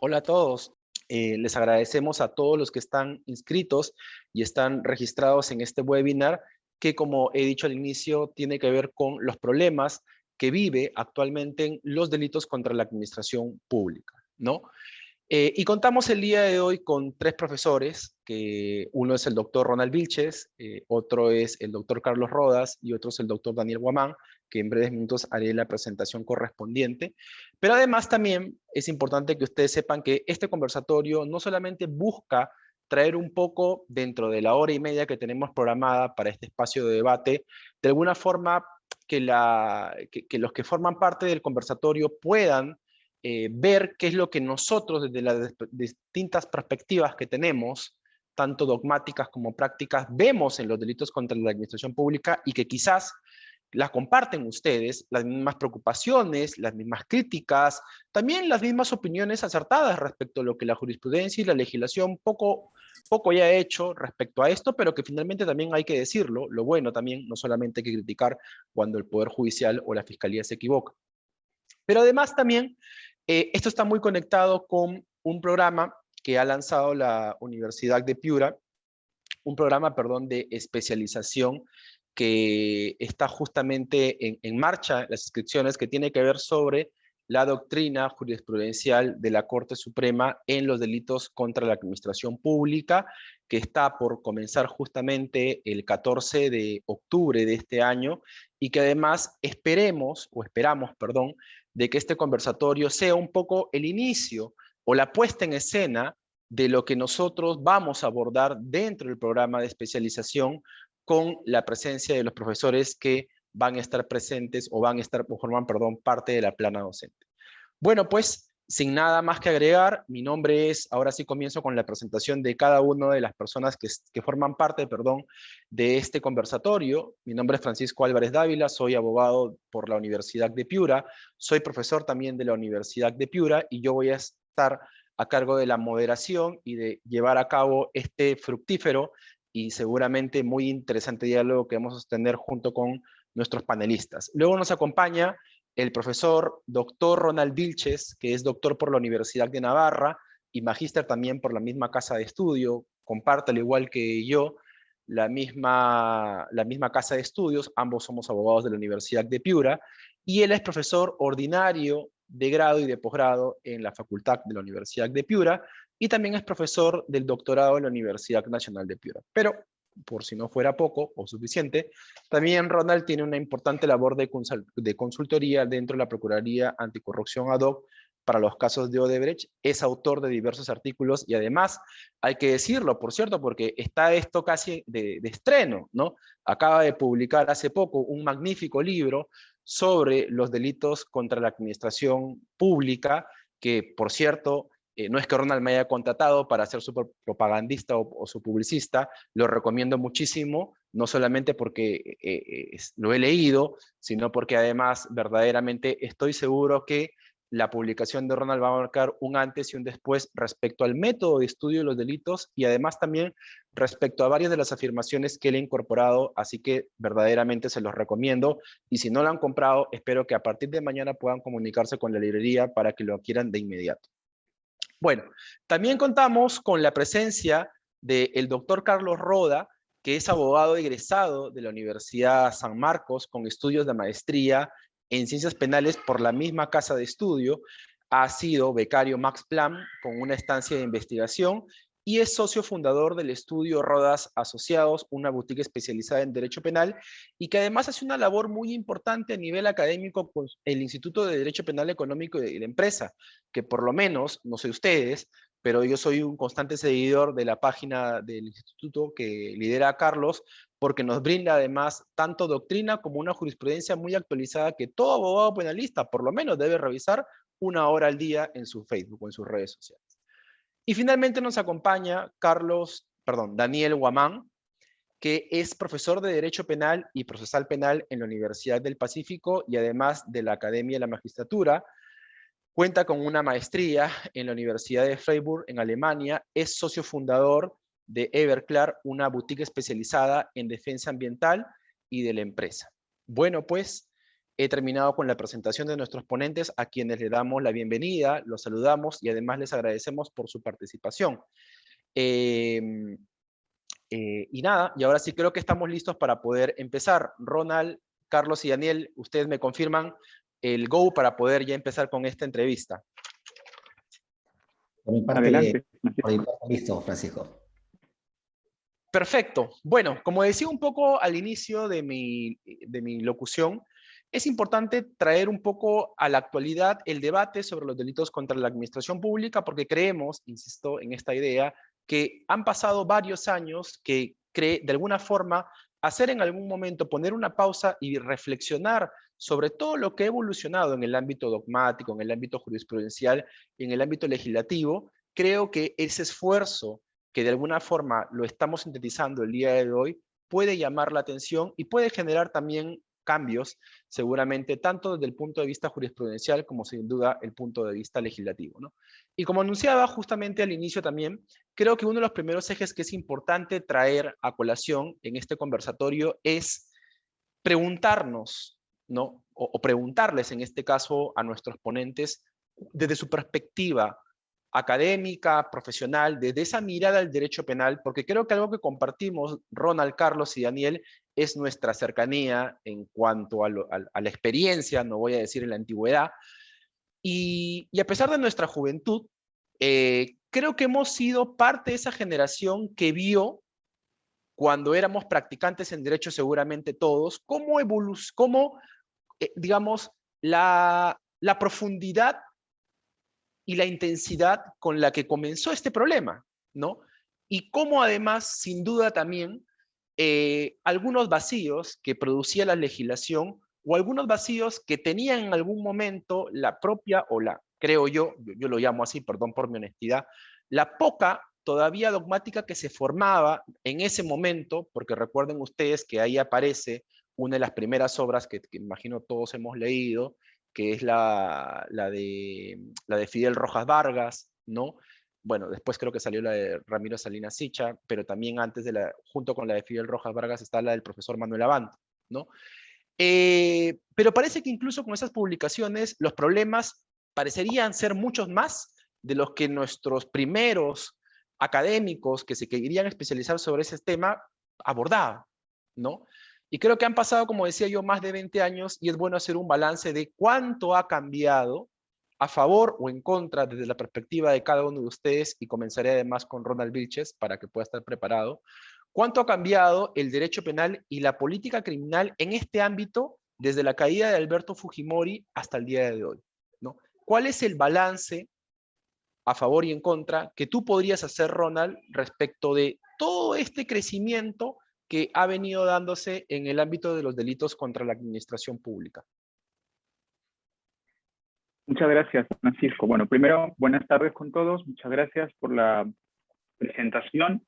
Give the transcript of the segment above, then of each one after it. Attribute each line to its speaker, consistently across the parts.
Speaker 1: Hola a todos. Les agradecemos a todos los que están inscritos y están registrados en este webinar que, como he dicho al inicio, tiene que ver con los problemas que vive actualmente en los delitos contra la administración pública, ¿no? Y contamos el día de hoy con tres profesores, que uno es el doctor Ronald Vilches, otro es el doctor Carlos Rodas y otro es el doctor Daniel Guamán, que en breves minutos haré la presentación correspondiente. Pero además también es importante que ustedes sepan que este conversatorio no solamente busca traer un poco dentro de la hora y media que tenemos programada para este espacio de debate, de alguna forma que los que forman parte del conversatorio puedan ver qué es lo que nosotros desde las distintas perspectivas que tenemos, tanto dogmáticas como prácticas, vemos en los delitos contra la administración pública y que quizás las comparten ustedes, las mismas preocupaciones, las mismas críticas, también las mismas opiniones acertadas respecto a lo que la jurisprudencia y la legislación poco ya ha hecho respecto a esto, pero que finalmente también hay que decirlo, lo bueno también, no solamente hay que criticar cuando el Poder Judicial o la Fiscalía se equivoca. Pero además también esto está muy conectado con un programa que ha lanzado la Universidad de Piura, un programa, perdón, de especialización que está justamente en marcha, las inscripciones, que tiene que ver sobre la doctrina jurisprudencial de la Corte Suprema en los delitos contra la administración pública, que está por comenzar justamente el 14 de octubre de este año y que además esperamos, perdón, de que este conversatorio sea un poco el inicio o la puesta en escena de lo que nosotros vamos a abordar dentro del programa de especialización con la presencia de los profesores que van a estar presentes o forman, perdón, parte de la plana docente. Bueno, pues, sin nada más que agregar, mi nombre es, ahora sí comienzo con la presentación de cada una de las personas que forman parte, perdón, de este conversatorio. Mi nombre es Francisco Álvarez Dávila, soy abogado por la Universidad de Piura, soy profesor también de la Universidad de Piura y yo voy a estar a cargo de la moderación y de llevar a cabo este fructífero y seguramente muy interesante diálogo que vamos a sostener junto con nuestros panelistas. Luego nos acompaña el profesor doctor Ronald Vilches, que es doctor por la Universidad de Navarra y magíster también por la misma casa de estudio, comparte al igual que yo la misma casa de estudios, ambos somos abogados de la Universidad de Piura, y él es profesor ordinario de grado y de posgrado en la Facultad de la Universidad de Piura, y también es profesor del doctorado en la Universidad Nacional de Piura. Pero, por si no fuera poco o suficiente, también Ronald tiene una importante labor de consultoría dentro de la Procuraduría Anticorrupción ad hoc para los casos de Odebrecht, es autor de diversos artículos y además, hay que decirlo, por cierto, porque está esto casi de estreno, ¿no? Acaba de publicar hace poco un magnífico libro sobre los delitos contra la administración pública, que por cierto, no es que Ronald me haya contratado para ser su propagandista o su publicista, lo recomiendo muchísimo, no solamente porque lo he leído, sino porque además verdaderamente estoy seguro que la publicación de Ronald va a marcar un antes y un después respecto al método de estudio de los delitos y además también respecto a varias de las afirmaciones que él ha incorporado, así que verdaderamente se los recomiendo y si no lo han comprado, espero que a partir de mañana puedan comunicarse con la librería para que lo adquieran de inmediato. Bueno, también contamos con la presencia del doctor Carlos Roda, que es abogado egresado de la Universidad San Marcos con estudios de maestría en ciencias penales por la misma casa de estudio. Ha sido becario Max Planck con una estancia de investigación y es socio fundador del estudio Rodas Asociados, una boutique especializada en derecho penal y que además hace una labor muy importante a nivel académico con el Instituto de Derecho Penal Económico y de la Empresa, que por lo menos, no sé ustedes, pero yo soy un constante seguidor de la página del instituto que lidera Carlos, porque nos brinda además tanto doctrina como una jurisprudencia muy actualizada que todo abogado penalista por lo menos debe revisar una hora al día en su Facebook o en sus redes sociales. Y finalmente nos acompaña Daniel Guamán, que es profesor de Derecho Penal y Procesal Penal en la Universidad del Pacífico y además de la Academia de la Magistratura. Cuenta con una maestría en la Universidad de Freiburg, en Alemania. Es socio fundador de Everclar, una boutique especializada en defensa ambiental y de la empresa. Bueno, pues, he terminado con la presentación de nuestros ponentes, a quienes le damos la bienvenida, los saludamos y además les agradecemos por su participación. Y nada, y ahora sí creo que estamos listos para poder empezar. Ronald, Carlos y Daniel, ustedes me confirman el go para poder ya empezar con esta entrevista.
Speaker 2: Adelante.
Speaker 3: Por mi parte, listo, Francisco.
Speaker 1: Perfecto. Bueno, como decía un poco al inicio de mi locución, es importante traer un poco a la actualidad el debate sobre los delitos contra la administración pública, porque creemos, insisto en esta idea, que han pasado varios años que de alguna forma hacer en algún momento, poner una pausa y reflexionar sobre todo lo que ha evolucionado en el ámbito dogmático, en el ámbito jurisprudencial y en el ámbito legislativo. Creo que ese esfuerzo que de alguna forma lo estamos sintetizando el día de hoy, puede llamar la atención y puede generar también cambios, seguramente, tanto desde el punto de vista jurisprudencial como sin duda el punto de vista legislativo, ¿no? Y como anunciaba justamente al inicio también, creo que uno de los primeros ejes que es importante traer a colación en este conversatorio es preguntarnos, ¿no? O preguntarles en este caso a nuestros ponentes desde su perspectiva académica, profesional, desde esa mirada al derecho penal, porque creo que algo que compartimos Ronald, Carlos y Daniel es nuestra cercanía en cuanto a la experiencia, no voy a decir en la antigüedad, y a pesar de nuestra juventud, creo que hemos sido parte de esa generación que vio, cuando éramos practicantes en derecho seguramente todos, cómo digamos, la profundidad y la intensidad con la que comenzó este problema, ¿no? Y cómo además, sin duda también, algunos vacíos que producía la legislación o algunos vacíos que tenían en algún momento la propia, creo yo lo llamo así, perdón por mi honestidad, la poca todavía dogmática que se formaba en ese momento, porque recuerden ustedes que ahí aparece una de las primeras obras que imagino todos hemos leído, que es la de Fidel Rojas Vargas, ¿no? Bueno, después creo que salió la de Ramiro Salinas Sicha, pero también antes junto con la de Fidel Rojas Vargas está la del profesor Manuel Abant, ¿no? Pero parece que incluso con esas publicaciones los problemas parecerían ser muchos más de los que nuestros primeros académicos que se querían especializar sobre ese tema abordaban, ¿no? Y creo que han pasado, como decía yo, más de 20 años y es bueno hacer un balance de cuánto ha cambiado a favor o en contra desde la perspectiva de cada uno de ustedes, y comenzaré además con Ronald Vilches para que pueda estar preparado. ¿Cuánto ha cambiado el derecho penal y la política criminal en este ámbito desde la caída de Alberto Fujimori hasta el día de hoy, ¿no? ¿Cuál es el balance a favor y en contra que tú podrías hacer, Ronald, respecto de todo este crecimiento que ha venido dándose en el ámbito de los delitos contra la administración pública?
Speaker 2: Muchas gracias, Francisco. Bueno, primero, buenas tardes con todos. Muchas gracias por la presentación.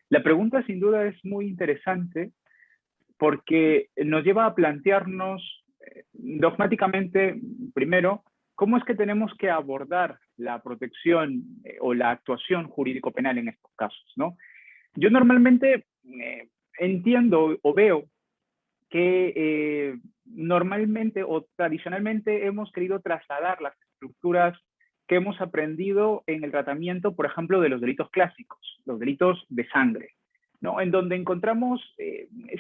Speaker 2: La pregunta sin duda es muy interesante porque nos lleva a plantearnos dogmáticamente, primero, cómo es que tenemos que abordar la protección o la actuación jurídico-penal en estos casos, ¿no? Yo normalmente entiendo o veo que normalmente o tradicionalmente hemos querido trasladar las estructuras que hemos aprendido en el tratamiento, por ejemplo, de los delitos clásicos, los delitos de sangre, ¿no? En donde encontramos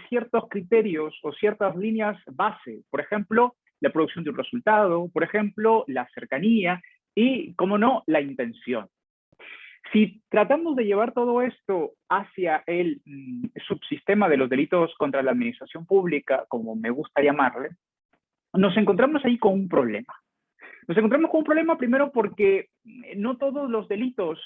Speaker 2: ciertos criterios o ciertas líneas base, por ejemplo, la producción de un resultado, por ejemplo, la cercanía y, como no, la intención. Si tratamos de llevar todo esto hacia el subsistema de los delitos contra la administración pública, como me gusta llamarle, nos encontramos ahí con un problema. Nos encontramos con un problema primero porque no todos los delitos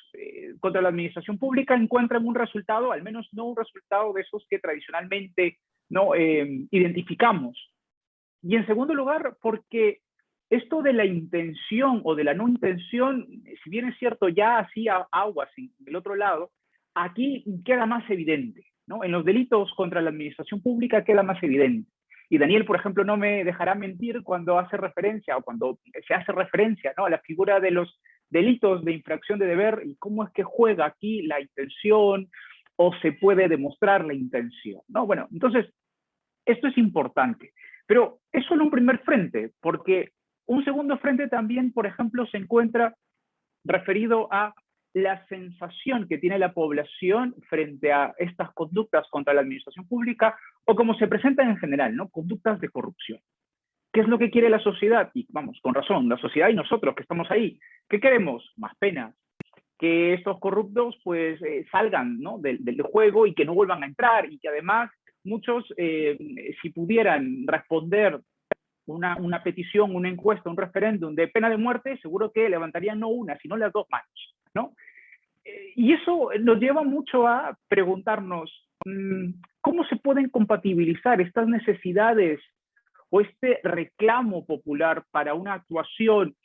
Speaker 2: contra la administración pública encuentran un resultado, al menos no un resultado de esos que tradicionalmente no identificamos. Y en segundo lugar, porque esto de la intención o de la no intención, si bien es cierto, ya hacía aguas en el otro lado, aquí queda más evidente, ¿no? En los delitos contra la administración pública queda más evidente. Y Daniel, por ejemplo, no me dejará mentir cuando hace referencia o cuando se hace referencia, ¿no?, a la figura de los delitos de infracción de deber y cómo es que juega aquí la intención o se puede demostrar la intención, ¿no? Bueno, entonces, esto es importante. Pero es solo un primer frente, porque un segundo frente también, por ejemplo, se encuentra referido a la sensación que tiene la población frente a estas conductas contra la administración pública o como se presentan en general, ¿no? Conductas de corrupción. ¿Qué es lo que quiere la sociedad? Y vamos, con razón, la sociedad y nosotros que estamos ahí. ¿Qué queremos? Más penas. Que estos corruptos pues salgan, ¿no? del juego y que no vuelvan a entrar y que además muchos, si pudieran responder una petición, una encuesta, un referéndum de pena de muerte, seguro que levantarían no una, sino las dos manos, ¿no? Y eso nos lleva mucho a preguntarnos cómo se pueden compatibilizar estas necesidades o este reclamo popular para una actuación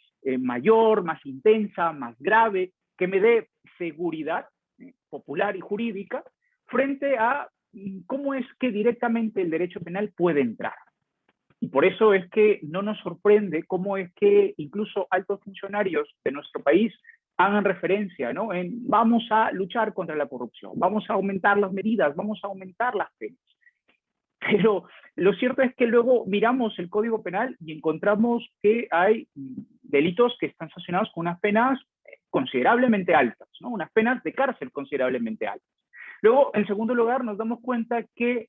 Speaker 2: mayor, más intensa, más grave, que me dé seguridad popular y jurídica frente a cómo es que directamente el derecho penal puede entrar. Y por eso es que no nos sorprende cómo es que incluso altos funcionarios de nuestro país hagan referencia, ¿no? En vamos a luchar contra la corrupción, vamos a aumentar las medidas, vamos a aumentar las penas. Pero lo cierto es que luego miramos el Código Penal y encontramos que hay delitos que están sancionados con unas penas considerablemente altas, ¿no? Unas penas de cárcel considerablemente altas. Luego, en segundo lugar, nos damos cuenta que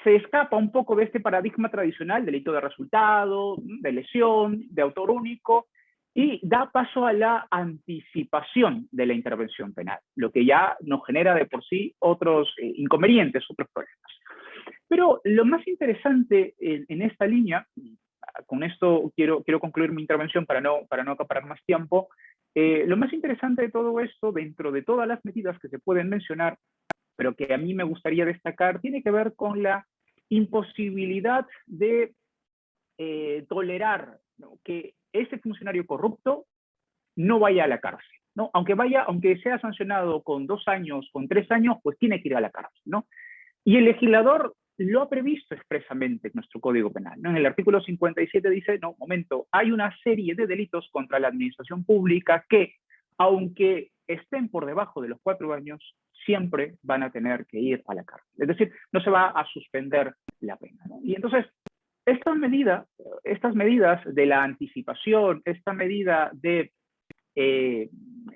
Speaker 2: se escapa un poco de este paradigma tradicional, delito de resultado, de lesión, de autor único, y da paso a la anticipación de la intervención penal, lo que ya nos genera de por sí otros inconvenientes, otros problemas. Pero lo más interesante en esta línea, con esto quiero concluir mi intervención para no acaparar más tiempo, lo más interesante de todo esto, dentro de todas las medidas que se pueden mencionar, pero que a mí me gustaría destacar, tiene que ver con la imposibilidad de tolerar, ¿no?, que ese funcionario corrupto no vaya a la cárcel, ¿no? Aunque sea sancionado con 2 años, con 3 años, pues tiene que ir a la cárcel, ¿no? Y el legislador lo ha previsto expresamente en nuestro Código Penal, ¿no? En el artículo 57 dice, no, momento, hay una serie de delitos contra la administración pública que, aunque estén por debajo de los 4 años, siempre van a tener que ir a la cárcel. Es decir, no se va a suspender la pena, ¿no? Y entonces, estas medidas de la anticipación, esta medida de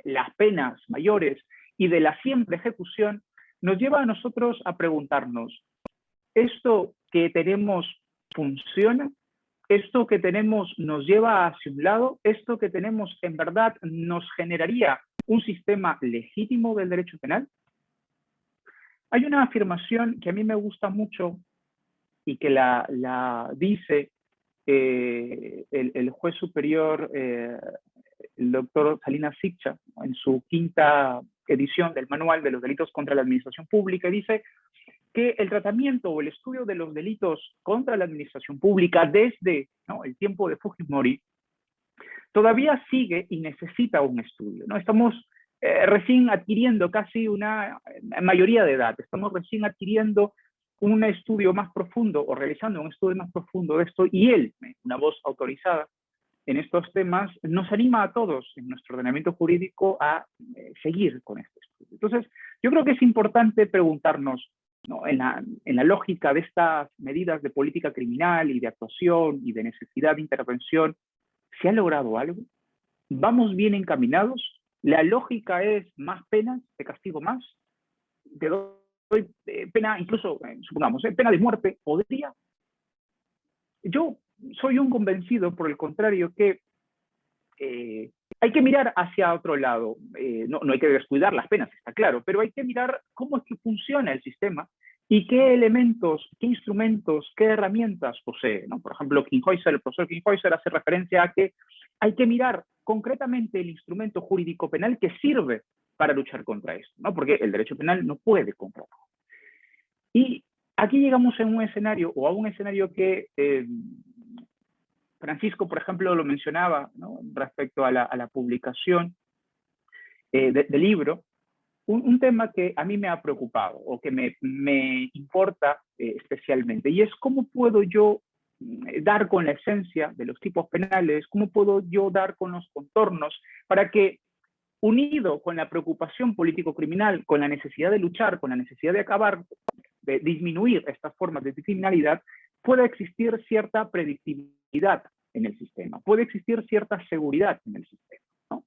Speaker 2: las penas mayores y de la siempre ejecución, nos lleva a nosotros a preguntarnos, ¿esto que tenemos funciona? ¿Esto que tenemos nos lleva hacia un lado? ¿Esto que tenemos en verdad nos generaría un sistema legítimo del derecho penal? Hay una afirmación que a mí me gusta mucho y que la dice el juez superior, el doctor Salinas Ziccha, en su 5ª edición del Manual de los Delitos contra la Administración Pública, y dice que el tratamiento o el estudio de los delitos contra la administración pública desde, ¿no?, el tiempo de Fujimori todavía sigue y necesita un estudio, ¿no? Estamos recién adquiriendo casi una mayoría de edad, estamos recién adquiriendo un estudio más profundo o realizando un estudio más profundo de esto, y él, una voz autorizada en estos temas, nos anima a todos en nuestro ordenamiento jurídico a seguir con este estudio. Entonces, yo creo que es importante preguntarnos, ¿no?, en la lógica de estas medidas de política criminal y de actuación y de necesidad de intervención, ¿se ha logrado algo? ¿Vamos bien encaminados? ¿La lógica es más penas, te castigo más, te doy pena, incluso, supongamos, pena de muerte, podría? Yo soy un convencido, por el contrario, que hay que mirar hacia otro lado. No hay que descuidar las penas, está claro, pero hay que mirar cómo es que funciona el sistema y qué elementos, qué instrumentos, qué herramientas posee, ¿no? Por ejemplo, el profesor Kinghäuser hace referencia a que hay que mirar concretamente el instrumento jurídico penal que sirve para luchar contra esto, ¿no? Porque el derecho penal no puede contra todo. Y aquí llegamos a un escenario que Francisco, por ejemplo, lo mencionaba, ¿no?, respecto a la publicación del libro, un tema que a mí me ha preocupado o que me importa especialmente, y es cómo puedo yo dar con la esencia de los tipos penales, cómo puedo yo dar con los contornos para que, unido con la preocupación político-criminal, con la necesidad de luchar, con la necesidad de acabar, de disminuir estas formas de criminalidad, pueda existir cierta predictibilidad en el sistema, puede existir cierta seguridad en el sistema, ¿no?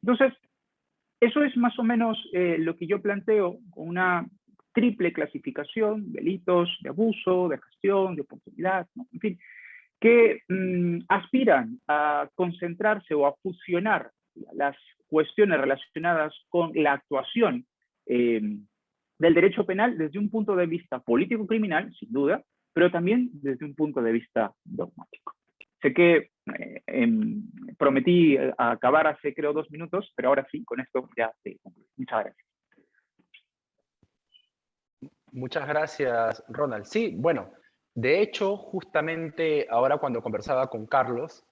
Speaker 2: Entonces, eso es más o menos lo que yo planteo con una triple clasificación: delitos de abuso, de gestión, de oportunidad, ¿no? En fin, que aspiran a concentrarse o a fusionar las cuestiones relacionadas con la actuación del derecho penal desde un punto de vista político-criminal, sin duda, pero también desde un punto de vista dogmático. Sé que prometí acabar hace, creo, 2 minutos, pero ahora sí, con esto ya te concluyo. Muchas gracias.
Speaker 1: Muchas gracias, Ronald. Sí, bueno, de hecho, justamente ahora cuando conversaba con Carlos,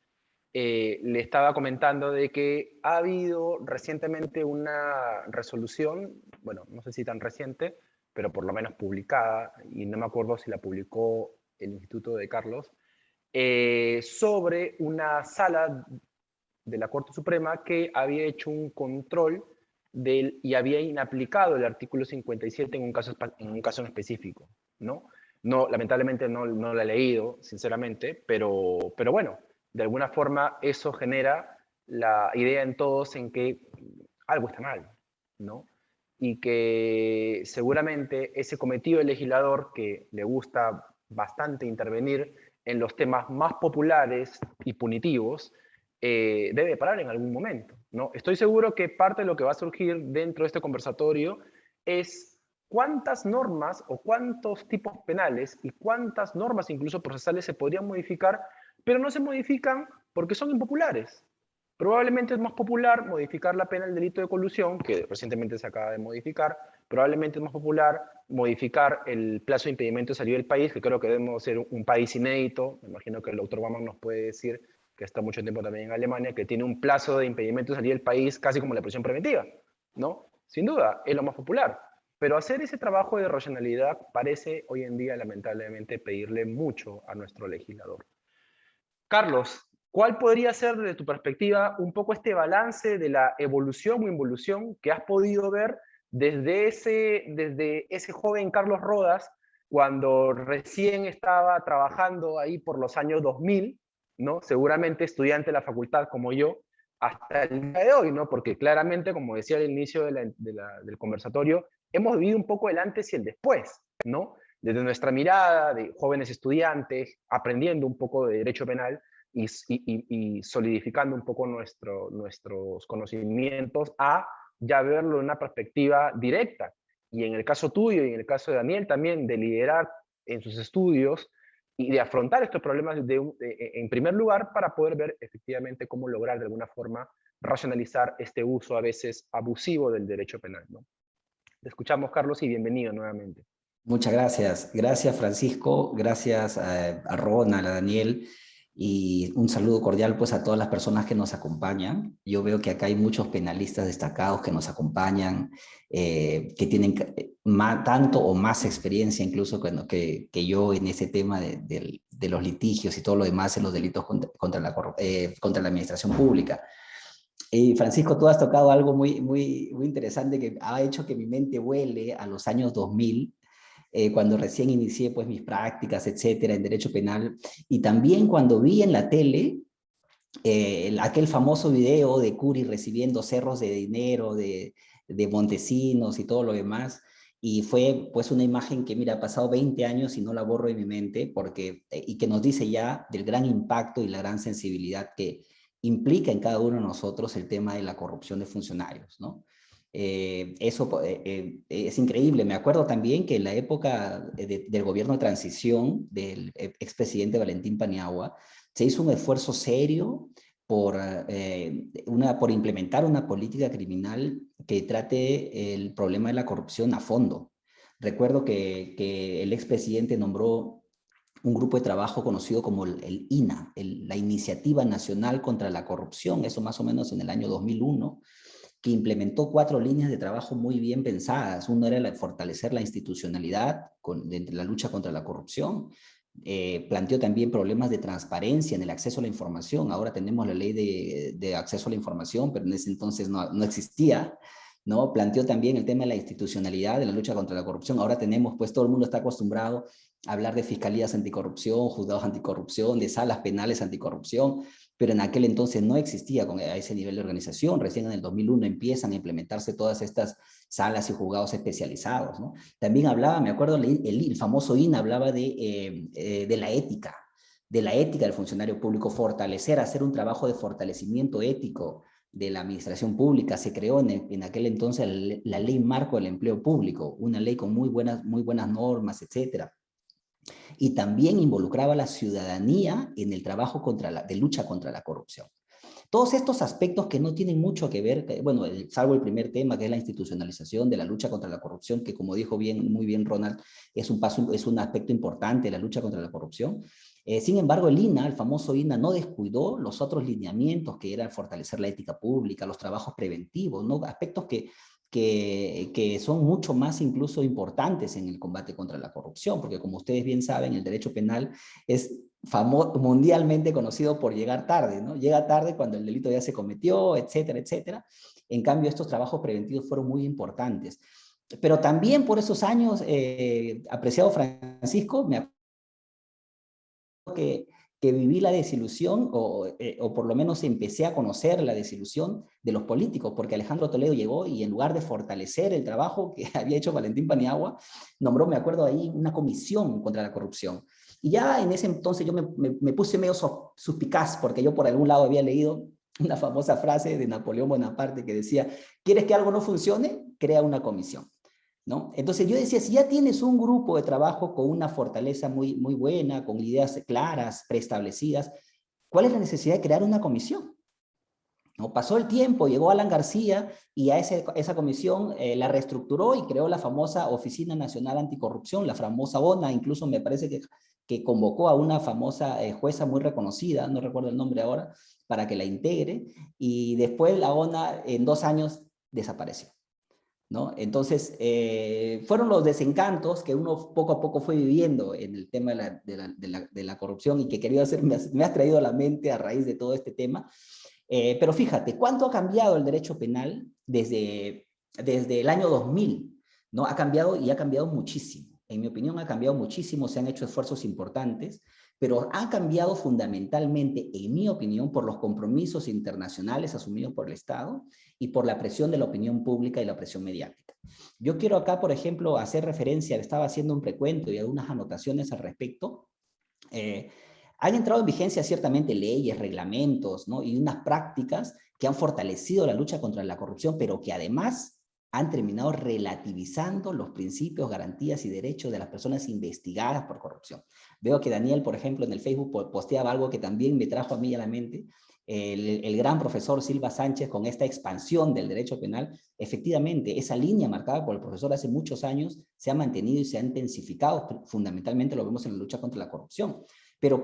Speaker 1: le estaba comentando de que ha habido recientemente una resolución, bueno, no sé si tan reciente, pero por lo menos publicada, y no me acuerdo si la publicó el Instituto de Carlos, sobre una sala de la Corte Suprema que había hecho un control y había inaplicado el artículo 57 en un caso en específico, ¿no? No, lamentablemente no lo he leído, sinceramente, pero bueno, de alguna forma eso genera la idea en todos en que algo está mal, ¿no? Y que seguramente ese cometido del legislador que le gusta bastante intervenir en los temas más populares y punitivos, debe parar en algún momento, ¿no? Estoy seguro que parte de lo que va a surgir dentro de este conversatorio es cuántas normas o cuántos tipos penales y cuántas normas incluso procesales se podrían modificar, pero no se modifican porque son impopulares. Probablemente es más popular modificar la pena del delito de colusión, que recientemente se acaba de modificar. Probablemente es más popular modificar el plazo de impedimento de salir del país, que creo que debemos ser un país inédito. Me imagino que el doctor Baman nos puede decir que está mucho tiempo también en Alemania, que tiene un plazo de impedimento de salir del país casi como la prisión preventiva, ¿no? Sin duda, es lo más popular. Pero hacer ese trabajo de racionalidad parece hoy en día, lamentablemente, pedirle mucho a nuestro legislador. Carlos, ¿cuál podría ser desde tu perspectiva un poco este balance de la evolución o involución que has podido ver desde ese joven Carlos Rodas, cuando recién estaba trabajando ahí por los años 2000, ¿no? Seguramente estudiante de la facultad como yo, hasta el día de hoy, ¿no? Porque claramente, como decía al inicio del conversatorio, hemos vivido un poco el antes y el después, ¿no? Desde nuestra mirada de jóvenes estudiantes, aprendiendo un poco de derecho penal y solidificando un poco nuestros conocimientos, a ya verlo en una perspectiva directa. Y en el caso tuyo y en el caso de Daniel también, de liderar en sus estudios y de afrontar estos problemas en primer lugar para poder ver efectivamente cómo lograr de alguna forma racionalizar este uso a veces abusivo del derecho penal, ¿no? Te escuchamos, Carlos, y bienvenido nuevamente.
Speaker 3: Muchas gracias. Gracias, Francisco. Gracias a Ronald, a Daniel. Y un saludo cordial pues a todas las personas que nos acompañan. Yo veo que acá hay muchos penalistas destacados que nos acompañan, que tienen tanto o más experiencia incluso que yo en ese tema de los litigios y todo lo demás en los delitos contra la administración pública. Y Francisco, tú has tocado algo muy interesante que ha hecho que mi mente vuele a los años 2000, cuando recién inicié pues mis prácticas, etcétera, en derecho penal, y también cuando vi en la tele aquel famoso video de Curi recibiendo cerros de dinero de Montesinos y todo lo demás, y fue pues una imagen que, mira, ha pasado 20 años y no la borro de mi mente, y que nos dice ya del gran impacto y la gran sensibilidad que implica en cada uno de nosotros el tema de la corrupción de funcionarios, ¿no? Eso es increíble. Me acuerdo también que en la época del gobierno de transición del expresidente Valentín Paniagua, se hizo un esfuerzo serio por implementar una política criminal que trate el problema de la corrupción a fondo. Recuerdo que el expresidente nombró un grupo de trabajo conocido como el INA, la Iniciativa Nacional contra la Corrupción, eso más o menos en el año 2001, que implementó 4 líneas de trabajo muy bien pensadas. Uno era fortalecer la institucionalidad de la lucha contra la corrupción. Planteó también problemas de transparencia en el acceso a la información. Ahora tenemos la ley de acceso a la información, pero en ese entonces no existía. ¿no? Planteó también el tema de la institucionalidad de la lucha contra la corrupción. Ahora tenemos, pues todo el mundo está acostumbrado a hablar de fiscalías anticorrupción, juzgados anticorrupción, de salas penales anticorrupción, pero en aquel entonces no existía a ese nivel de organización. Recién en el 2001 empiezan a implementarse todas estas salas y juzgados especializados, ¿no? También hablaba, me acuerdo, el famoso INA hablaba de la ética, del funcionario público, hacer un trabajo de fortalecimiento ético de la administración pública. Se creó en aquel entonces la ley marco del empleo público, una ley con muy buenas normas, etcétera. Y también involucraba a la ciudadanía en el trabajo de lucha contra la corrupción. Todos estos aspectos que no tienen mucho que ver, bueno, salvo el primer tema, que es la institucionalización de la lucha contra la corrupción, que como dijo muy bien Ronald, es un aspecto importante de la lucha contra la corrupción. Sin embargo, el famoso INA, no descuidó los otros lineamientos, que eran fortalecer la ética pública, los trabajos preventivos, ¿no? Aspectos que son mucho más incluso importantes en el combate contra la corrupción, porque como ustedes bien saben, el derecho penal es mundialmente conocido por llegar tarde, ¿no? Llega tarde cuando el delito ya se cometió, etcétera, etcétera. En cambio, estos trabajos preventivos fueron muy importantes. Pero también por esos años, apreciado Francisco, me acuerdo que viví la desilusión, o por lo menos empecé a conocer la desilusión de los políticos, porque Alejandro Toledo llegó y en lugar de fortalecer el trabajo que había hecho Valentín Paniagua, nombró, me acuerdo ahí, una comisión contra la corrupción. Y ya en ese entonces yo me puse medio suspicaz, porque yo por algún lado había leído una famosa frase de Napoleón Bonaparte que decía: ¿quieres que algo no funcione? Crea una comisión, ¿no? Entonces yo decía, si ya tienes un grupo de trabajo con una fortaleza muy buena, con ideas claras, preestablecidas, ¿cuál es la necesidad de crear una comisión? ¿No? Pasó el tiempo, llegó Alan García y a esa comisión la reestructuró y creó la famosa Oficina Nacional Anticorrupción, la famosa ONA. Incluso me parece que convocó a una famosa jueza muy reconocida, no recuerdo el nombre ahora, para que la integre, y después la ONA en 2 años desapareció, ¿no? Entonces, fueron los desencantos que uno poco a poco fue viviendo en el tema de la corrupción, y que quería hacer, me has traído a la mente a raíz de todo este tema. Pero fíjate, ¿cuánto ha cambiado el derecho penal desde el año 2000? ¿No? Ha cambiado, y ha cambiado muchísimo. En mi opinión, ha cambiado muchísimo, se han hecho esfuerzos importantes, pero ha cambiado fundamentalmente, en mi opinión, por los compromisos internacionales asumidos por el Estado y por la presión de la opinión pública y la presión mediática. Yo quiero acá, por ejemplo, hacer referencia, estaba haciendo un recuento y algunas anotaciones al respecto. Han entrado en vigencia ciertamente leyes, reglamentos, ¿no? Y unas prácticas que han fortalecido la lucha contra la corrupción, pero que además han terminado relativizando los principios, garantías y derechos de las personas investigadas por corrupción. Veo que Daniel, por ejemplo, en el Facebook posteaba algo que también me trajo a mí a la mente. El gran profesor Silva Sánchez, con esta expansión del derecho penal, efectivamente, esa línea marcada por el profesor hace muchos años se ha mantenido y se ha intensificado. Fundamentalmente lo vemos en la lucha contra la corrupción. Pero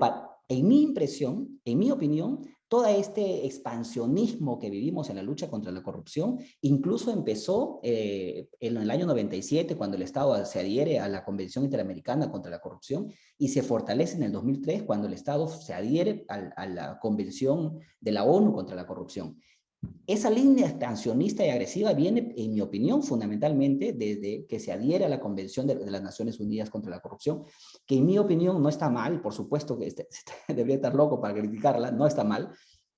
Speaker 3: en mi impresión, en mi opinión, todo este expansionismo que vivimos en la lucha contra la corrupción incluso empezó en el año 97, cuando el Estado se adhiere a la Convención Interamericana contra la Corrupción, y se fortalece en el 2003, cuando el Estado se adhiere a la Convención de la ONU contra la Corrupción. Esa línea expansionista y agresiva viene, en mi opinión, fundamentalmente desde que se adhiere a la Convención de las Naciones Unidas contra la Corrupción, que en mi opinión no está mal. Por supuesto que debería estar loco para criticarla, no está mal.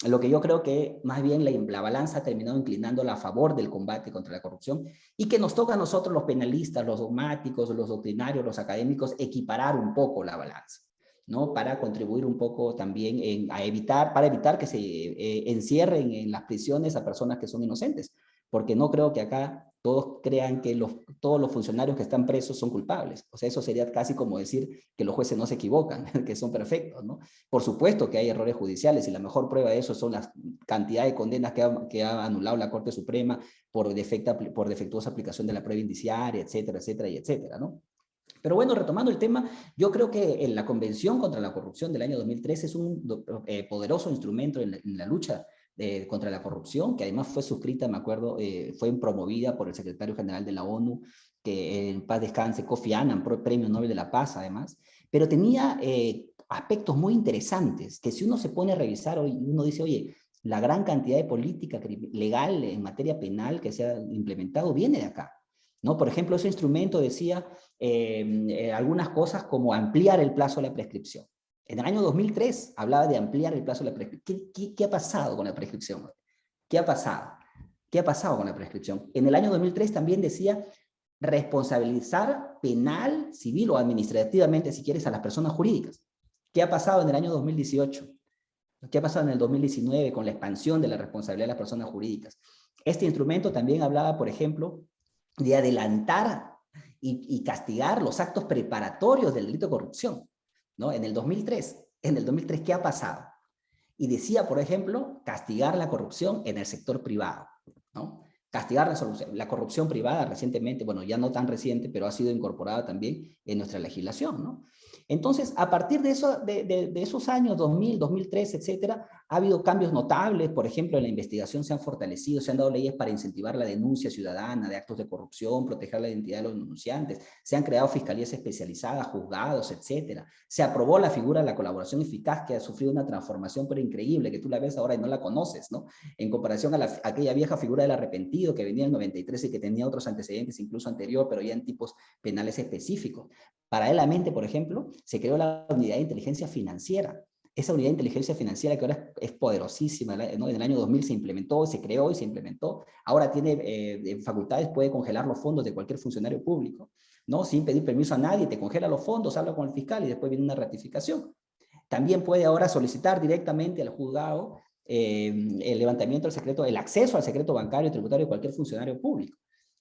Speaker 3: Lo que yo creo que más bien la balanza ha terminado inclinándola a favor del combate contra la corrupción, y que nos toca a nosotros, los penalistas, los dogmáticos, los doctrinarios, los académicos, equiparar un poco la balanza, ¿no? Para contribuir un poco también para evitar que se encierren en las prisiones a personas que son inocentes, porque no creo que acá todos crean que todos los funcionarios que están presos son culpables. O sea, eso sería casi como decir que los jueces no se equivocan, que son perfectos, ¿no? Por supuesto que hay errores judiciales, y la mejor prueba de eso son las cantidad de condenas que ha anulado la Corte Suprema por defectuosa aplicación de la prueba indiciaria, etcétera, etcétera, y etcétera, ¿no? Pero bueno, retomando el tema, yo creo que en la Convención contra la Corrupción del año 2013 es un poderoso instrumento en la lucha contra la corrupción, que además fue suscrita, me acuerdo, fue promovida por el secretario general de la ONU, que en paz descanse, Kofi Annan, premio Nobel de la Paz además, pero tenía aspectos muy interesantes que, si uno se pone a revisar hoy, uno dice, oye, La gran cantidad de política legal en materia penal que se ha implementado viene de acá, ¿no? Por ejemplo, ese instrumento decía algunas cosas como ampliar el plazo de la prescripción. En el año 2003 hablaba de ampliar el plazo de la prescripción. ¿Qué ha pasado con la prescripción? ¿Qué ha pasado? ¿Qué ha pasado con la prescripción? En el año 2003 también decía responsabilizar penal, civil o administrativamente, si quieres, a las personas jurídicas. ¿Qué ha pasado en el año 2018? ¿Qué ha pasado en el 2019 con la expansión de la responsabilidad de las personas jurídicas? Este instrumento también hablaba, por ejemplo, de adelantar y castigar los actos preparatorios del delito de corrupción, ¿no? En el 2003, ¿qué ha pasado? Y decía, por ejemplo, castigar la corrupción en el sector privado, ¿no? Castigar la corrupción privada recientemente, bueno, ya no tan reciente, pero ha sido incorporada también en nuestra legislación, ¿no? Entonces, a partir de, esos años, 2000, 2003, etcétera, ha habido cambios notables. Por ejemplo, en la investigación se han fortalecido, se han dado leyes para incentivar la denuncia ciudadana de actos de corrupción, proteger la identidad de los denunciantes, se han creado fiscalías especializadas, juzgados, etcétera. Se aprobó la figura de la colaboración eficaz, que ha sufrido una transformación pero increíble, que tú la ves ahora y no la conoces, ¿no? En comparación a aquella vieja figura del arrepentido que venía en el 93 y que tenía otros antecedentes incluso anterior, pero ya en tipos penales específicos. Paralelamente, por ejemplo, se creó la unidad de inteligencia financiera. Esa unidad de inteligencia financiera que ahora es poderosísima, ¿no? En el año 2000 se implementó, se creó y se implementó. Ahora tiene facultades, puede congelar los fondos de cualquier funcionario público, ¿no? Sin pedir permiso a nadie, te congela los fondos, habla con el fiscal y después viene una ratificación. También puede ahora solicitar directamente al juzgado el levantamiento del secreto, el acceso al secreto bancario y tributario de cualquier funcionario público,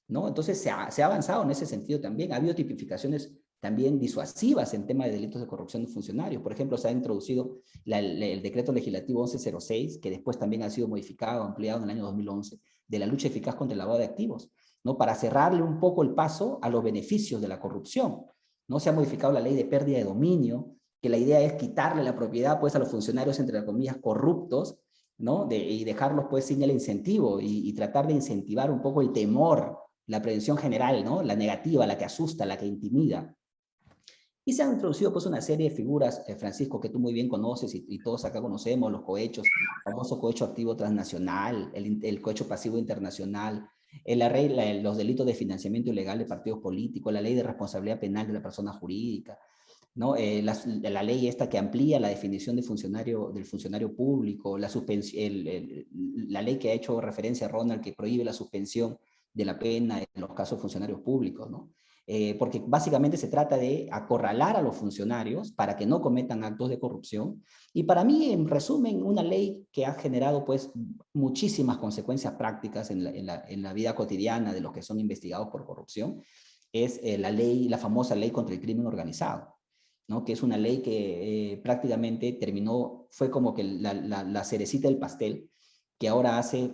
Speaker 3: ¿no? Entonces se ha avanzado en ese sentido también. Ha habido tipificaciones también disuasivas en tema de delitos de corrupción de funcionarios. Por ejemplo, se ha introducido el decreto legislativo 1106, que después también ha sido modificado, ampliado en el año 2011, de la lucha eficaz contra el lavado de activos, ¿no? Para cerrarle un poco el paso a los beneficios de la corrupción, ¿no? Se ha modificado la ley de pérdida de dominio, que la idea es quitarle la propiedad pues a los funcionarios, entre comillas, corruptos, ¿no? Y dejarlos pues sin el incentivo y tratar de incentivar un poco el temor, la prevención general, ¿no? La negativa, la que asusta, la que intimida. Y se han introducido pues una serie de figuras, Francisco, que tú muy bien conoces y todos acá conocemos, los cohechos, el famoso cohecho activo transnacional, el cohecho pasivo internacional, los delitos de financiamiento ilegal de partidos políticos, la ley de responsabilidad penal de la persona jurídica, ¿no? La ley esta que amplía la definición de del funcionario público, la ley que ha hecho referencia a Ronald, que prohíbe la suspensión de la pena en los casos de funcionarios públicos, ¿no? Porque básicamente se trata de acorralar a los funcionarios para que no cometan actos de corrupción. Y para mí, en resumen, una ley que ha generado pues muchísimas consecuencias prácticas en la vida cotidiana de los que son investigados por corrupción, es la famosa ley contra el crimen organizado, ¿no? Que es una ley que prácticamente terminó, fue como que la cerecita del pastel, que ahora hace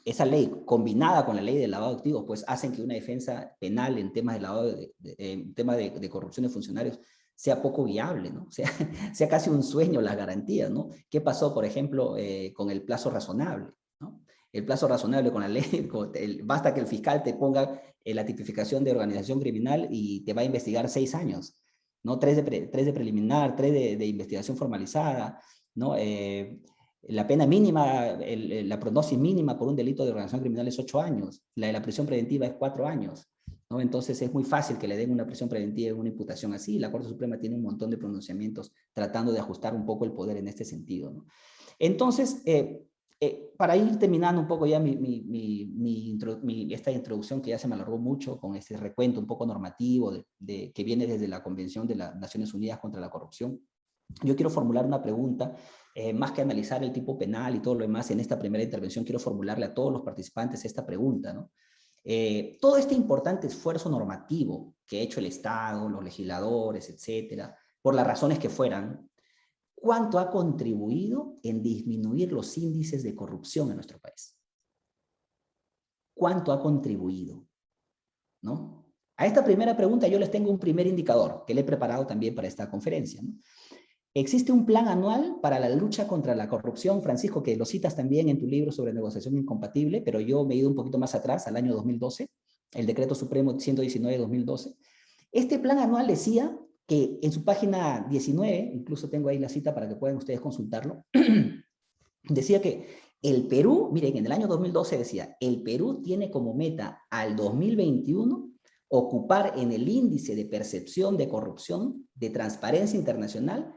Speaker 3: esa ley combinada con la ley del lavado de activos, pues hacen que una defensa penal en temas de lavado en temas de corrupción de funcionarios sea poco viable, ¿no? Sea casi un sueño las garantías, ¿no? ¿Qué pasó, por ejemplo, con el plazo razonable, ¿no? El plazo razonable con la ley, basta que el fiscal te ponga la tipificación de organización criminal y te va a investigar 6 años, ¿no? 3 de preliminar, 3 de investigación formalizada, ¿no? La pena mínima, la prognosis mínima por un delito de organización criminal es 8 años, la de la prisión preventiva es 4 años, ¿no? Entonces es muy fácil que le den una prisión preventiva y una imputación así. La Corte Suprema tiene un montón de pronunciamientos tratando de ajustar un poco el poder en este sentido, ¿no? Entonces, para ir terminando un poco ya esta introducción que ya se me alargó mucho con este recuento un poco normativo que viene desde la Convención de las Naciones Unidas contra la Corrupción, yo quiero formular una pregunta, más que analizar el tipo penal y todo lo demás en esta primera intervención, quiero formularle a todos los participantes esta pregunta, ¿no? Todo este importante esfuerzo normativo que ha hecho el Estado, los legisladores, etcétera, por las razones que fueran, ¿cuánto ha contribuido en disminuir los índices de corrupción en nuestro país? ¿Cuánto ha contribuido? ¿No? A esta primera pregunta yo les tengo un primer indicador que le he preparado también para esta conferencia, ¿no? Existe un plan anual para la lucha contra la corrupción, Francisco, que lo citas también en tu libro sobre negociación incompatible, pero yo me he ido un poquito más atrás, al año 2012, el Decreto Supremo 119 de 2012. Este plan anual decía que en su página 19, incluso tengo ahí la cita para que puedan ustedes consultarlo, decía que el Perú, miren, en el año 2012 decía, el Perú tiene como meta al 2021 ocupar en el índice de percepción de corrupción de Transparencia Internacional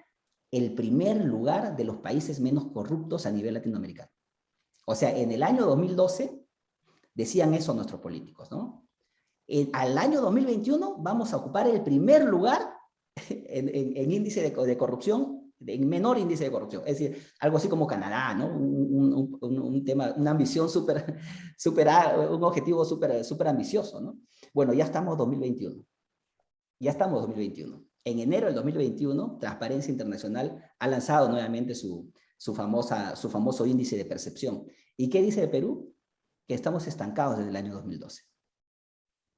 Speaker 3: el primer lugar de los países menos corruptos a nivel latinoamericano. O sea, en el año 2012 decían eso nuestros políticos, ¿no? Al año 2021 vamos a ocupar el primer lugar en índice de corrupción, en menor índice de corrupción. Es decir, algo así como Canadá, ¿no? Un tema, una ambición un objetivo súper ambicioso, ¿no? Bueno, ya estamos 2021. Ya estamos 2021. En enero del 2021, Transparencia Internacional ha lanzado nuevamente su famoso índice de percepción. ¿Y qué dice el Perú? Que estamos estancados desde el año 2012,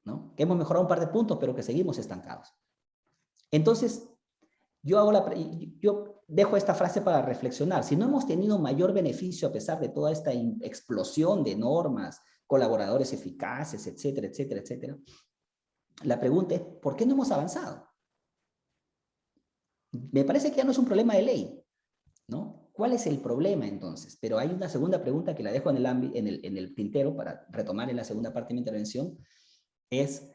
Speaker 3: ¿no? Que hemos mejorado un par de puntos, pero que seguimos estancados. Entonces, yo dejo esta frase para reflexionar. Si no hemos tenido mayor beneficio a pesar de toda esta explosión de normas, colaboradores eficaces, etcétera, etcétera, etcétera, la pregunta es, ¿por qué no hemos avanzado? Me parece que ya no es un problema de ley, ¿no? ¿Cuál es el problema entonces? Pero hay una segunda pregunta que la dejo en el tintero para retomar en la segunda parte de mi intervención, es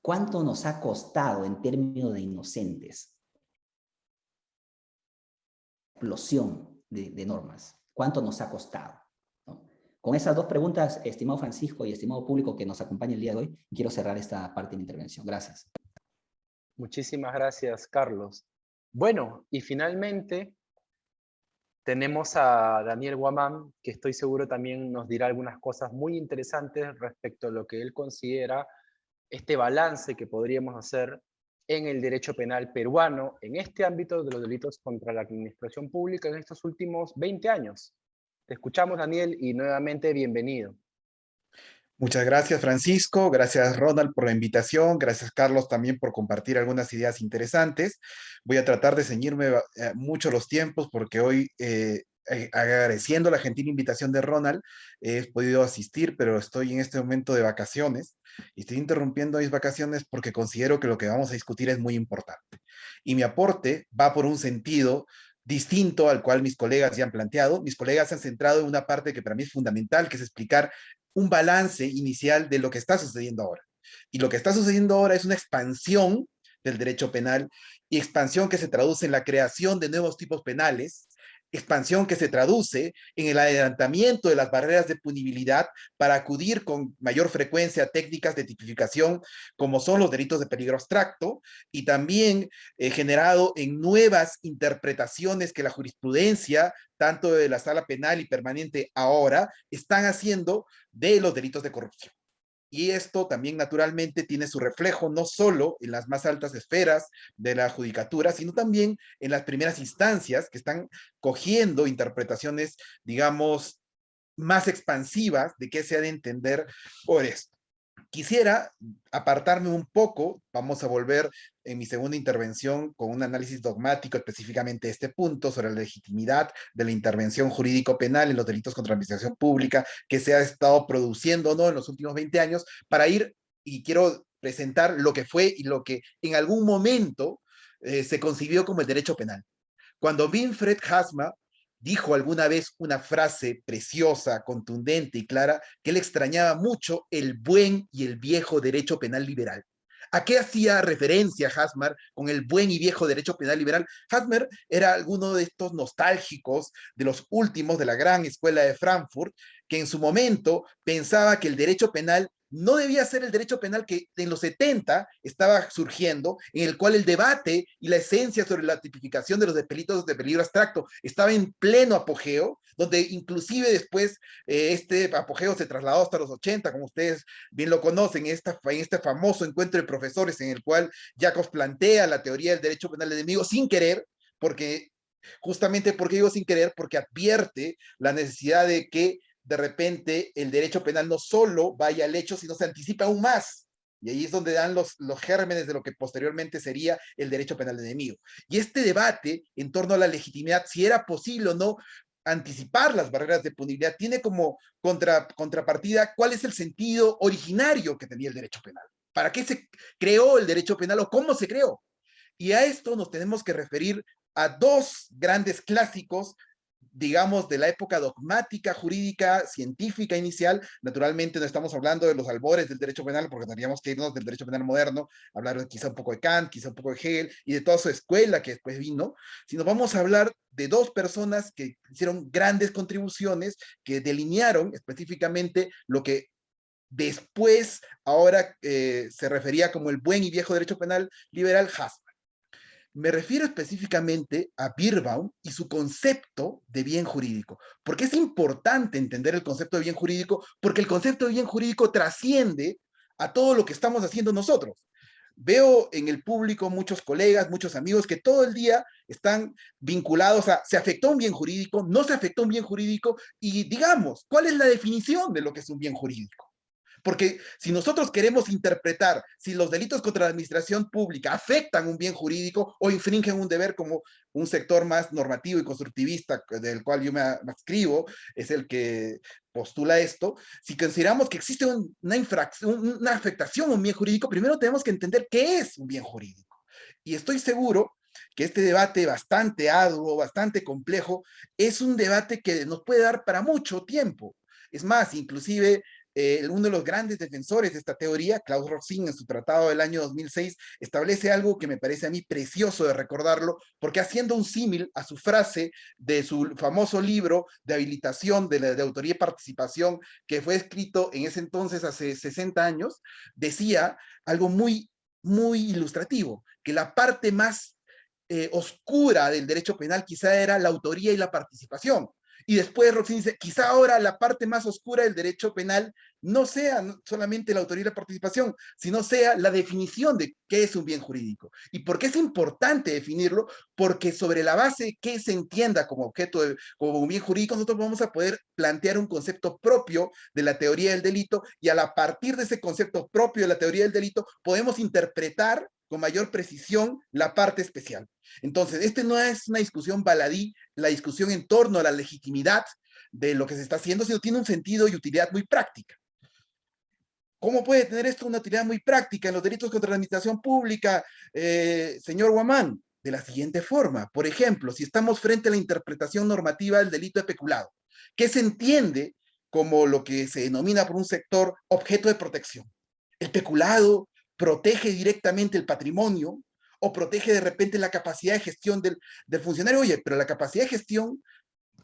Speaker 3: ¿cuánto nos ha costado en términos de inocentes? Explosión de normas. ¿Cuánto nos ha costado? ¿No? Con esas dos preguntas, estimado Francisco y estimado público que nos acompaña el día de hoy, quiero cerrar esta parte de mi intervención. Gracias.
Speaker 1: Muchísimas gracias, Carlos. Bueno, y finalmente tenemos a Daniel Guamán, que estoy seguro también nos dirá algunas cosas muy interesantes respecto a lo que él considera este balance que podríamos hacer en el derecho penal peruano, en este ámbito de los delitos contra la administración pública en estos últimos 20 años. Te escuchamos, Daniel, y nuevamente bienvenido.
Speaker 4: Muchas gracias, Francisco. Gracias, Ronald, por la invitación. Gracias, Carlos, también por compartir algunas ideas interesantes. Voy a tratar de ceñirme mucho los tiempos porque hoy, agradeciendo la gentil invitación de Ronald, he podido asistir, pero estoy en este momento de vacaciones y estoy interrumpiendo mis vacaciones porque considero que lo que vamos a discutir es muy importante. Y mi aporte va por un sentido distinto al cual mis colegas ya han planteado. Mis colegas se han centrado en una parte que para mí es fundamental, que es explicar un balance inicial de lo que está sucediendo ahora. Y lo que está sucediendo ahora es una expansión del derecho penal y expansión que se traduce en la creación de nuevos tipos penales, expansión que se traduce en el adelantamiento de las barreras de punibilidad para acudir con mayor frecuencia a técnicas de tipificación como son los delitos de peligro abstracto y también generado en nuevas interpretaciones que la jurisprudencia, tanto de la sala penal y permanente ahora, están haciendo de los delitos de corrupción. Y esto también naturalmente tiene su reflejo no solo en las más altas esferas de la judicatura, sino también en las primeras instancias que están cogiendo interpretaciones, digamos, más expansivas de qué se ha de entender por esto. Quisiera apartarme un poco, vamos a volver en mi segunda intervención con un análisis dogmático específicamente de este punto sobre la legitimidad de la intervención jurídico-penal en los delitos contra la administración pública que se ha estado produciendo, ¿no?, en los últimos 20 años, para ir, y quiero presentar lo que fue y lo que en algún momento se concibió como el derecho penal. Cuando Winfried Hasma dijo alguna vez una frase preciosa, contundente y clara, que él extrañaba mucho el buen y el viejo derecho penal liberal. ¿A qué hacía referencia Hasmer con el buen y viejo derecho penal liberal? Hasmer era alguno de estos nostálgicos de los últimos de la gran escuela de Frankfurt, que en su momento pensaba que el derecho penal no debía ser el derecho penal que en los 70 estaba surgiendo, en el cual el debate y la esencia sobre la tipificación de los delitos de peligro abstracto estaba en pleno apogeo, donde inclusive después este apogeo se trasladó hasta los 80, como ustedes bien lo conocen, en este famoso encuentro de profesores en el cual Jacobs plantea la teoría del derecho penal enemigo sin querer, porque justamente porque digo sin querer, porque advierte la necesidad de que de repente el derecho penal no solo vaya al hecho, sino se anticipa aún más. Y ahí es donde dan los gérmenes de lo que posteriormente sería el derecho penal de enemigo. Y este debate en torno a la legitimidad, si era posible o no anticipar las barreras de punibilidad, tiene como contrapartida cuál es el sentido originario que tenía el derecho penal. ¿Para qué se creó el derecho penal o cómo se creó? Y a esto nos tenemos que referir a dos grandes clásicos digamos, de la época dogmática, jurídica, científica inicial. Naturalmente no estamos hablando de los albores del derecho penal, porque tendríamos que irnos del derecho penal moderno, hablar quizá un poco de Kant, quizá un poco de Hegel, y de toda su escuela que después vino, sino vamos a hablar de dos personas que hicieron grandes contribuciones, que delinearon específicamente lo que después, ahora se refería como el buen y viejo derecho penal liberal, Haas. Me refiero específicamente a Beerbaum y su concepto de bien jurídico. Porque es importante entender el concepto de bien jurídico, porque el concepto de bien jurídico trasciende a todo lo que estamos haciendo nosotros. Veo en el público muchos colegas, muchos amigos que todo el día están vinculados a se afectó un bien jurídico, no se afectó un bien jurídico, y digamos, ¿cuál es la definición de lo que es un bien jurídico? Porque si nosotros queremos interpretar si los delitos contra la administración pública afectan un bien jurídico o infringen un deber, como un sector más normativo y constructivista del cual yo me adscribo, es el que postula esto, si consideramos que existe una afectación a un bien jurídico, primero tenemos que entender qué es un bien jurídico. Y estoy seguro que este debate bastante arduo, bastante complejo, es un debate que nos puede dar para mucho tiempo. Es más, inclusive uno de los grandes defensores de esta teoría, Klaus Rosin, en su tratado del año 2006, establece algo que me parece a mí precioso de recordarlo, porque haciendo un símil a su frase de su famoso libro de habilitación de autoría y participación, que fue escrito en ese entonces, hace 60 años, decía algo muy, muy ilustrativo, que la parte más oscura del derecho penal quizá era la autoría y la participación. Y después Roxin dice, quizá ahora la parte más oscura del derecho penal no sea solamente la autoría y la participación, sino sea la definición de qué es un bien jurídico. ¿Y por qué es importante definirlo? Porque sobre la base de qué se entienda como objeto, como un bien jurídico, nosotros vamos a poder plantear un concepto propio de la teoría del delito, y a partir de ese concepto propio de la teoría del delito, podemos interpretar con mayor precisión la parte especial. Entonces, este no es una discusión baladí, la discusión en torno a la legitimidad de lo que se está haciendo, sino tiene un sentido y utilidad muy práctica. ¿Cómo puede tener esto una utilidad muy práctica en los delitos contra la administración pública, señor Guamán? De la siguiente forma. Por ejemplo, si estamos frente a la interpretación normativa del delito de peculado, que se entiende como lo que se denomina por un sector objeto de protección. El peculado protege directamente el patrimonio o protege de repente la capacidad de gestión del funcionario. Oye, pero la capacidad de gestión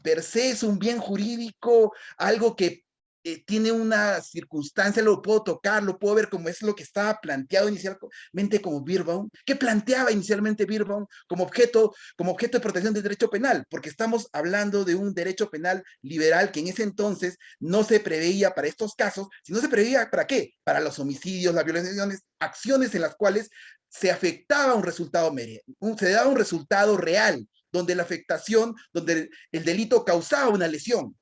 Speaker 4: per se es un bien jurídico, algo que tiene una circunstancia, lo puedo tocar, lo puedo ver como es lo que estaba planteado inicialmente como Beerbaum. ¿Qué planteaba inicialmente Beerbaum como objeto de protección del derecho penal? Porque estamos hablando de un derecho penal liberal que en ese entonces no se preveía para estos casos, sino se preveía ¿para qué? Para los homicidios, las violaciones, acciones en las cuales se afectaba un resultado, se daba un resultado real, donde la afectación, donde el delito causaba una lesión.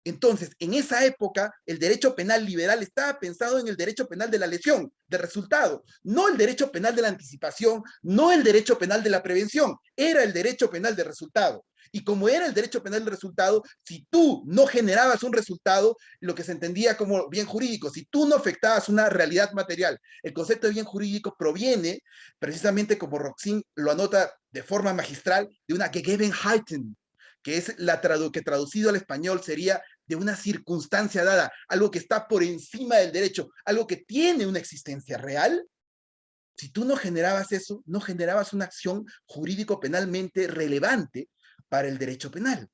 Speaker 4: Entonces, en esa época, el derecho penal liberal estaba pensado en el derecho penal de la lesión, del resultado, no el derecho penal de la anticipación, no el derecho penal de la prevención, era el derecho penal del resultado. Y como era el derecho penal del resultado, si tú no generabas un resultado, lo que se entendía como bien jurídico, si tú no afectabas una realidad material, el concepto de bien jurídico proviene, precisamente como Roxin lo anota de forma magistral, de una Gegebenheiten, que es que traducido al español sería de una circunstancia dada, algo que está por encima del derecho, algo que tiene una existencia real. Si tú no generabas eso, no generabas una acción jurídico-penalmente relevante para el derecho penal.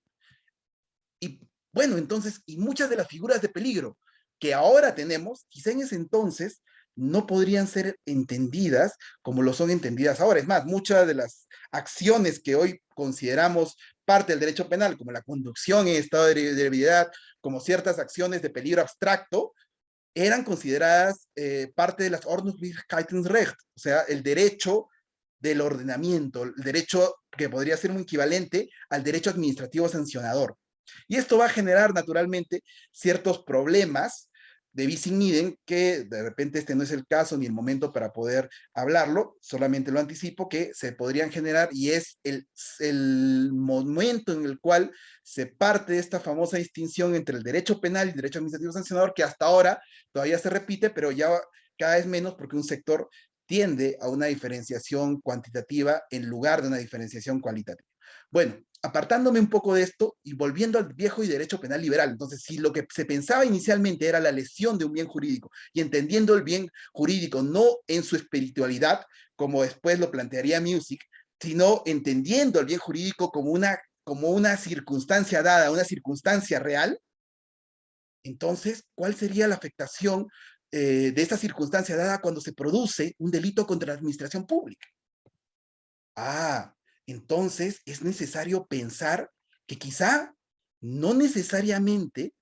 Speaker 4: Y bueno, entonces, y muchas de las figuras de peligro que ahora tenemos, quizá en ese entonces no podrían ser entendidas como lo son entendidas ahora. Es más, muchas de las acciones que hoy consideramos parte del derecho penal, como la conducción en estado de debilidad, como ciertas acciones de peligro abstracto, eran consideradas parte de las Ordnungswidrigkeitenrecht, o sea, el derecho del ordenamiento, el derecho que podría ser un equivalente al derecho administrativo sancionador. Y esto va a generar naturalmente ciertos problemas de bis in idem, que de repente este no es el caso ni el momento para poder hablarlo, solamente lo anticipo, que se podrían generar, y es el momento en el cual se parte de esta famosa distinción entre el derecho penal y el derecho administrativo sancionador, que hasta ahora todavía se repite, pero ya cada vez menos, porque un sector tiende a una diferenciación cuantitativa en lugar de una diferenciación cualitativa. Bueno, apartándome un poco de esto y volviendo al viejo y derecho penal liberal. Entonces, si lo que se pensaba inicialmente era la lesión de un bien jurídico y entendiendo el bien jurídico no en su espiritualidad, como después lo plantearía Music, sino entendiendo el bien jurídico como una circunstancia dada, una circunstancia real, entonces, ¿cuál sería la afectación de esta circunstancia dada cuando se produce un delito contra la administración pública? Ah, entonces es necesario pensar que quizá no necesariamente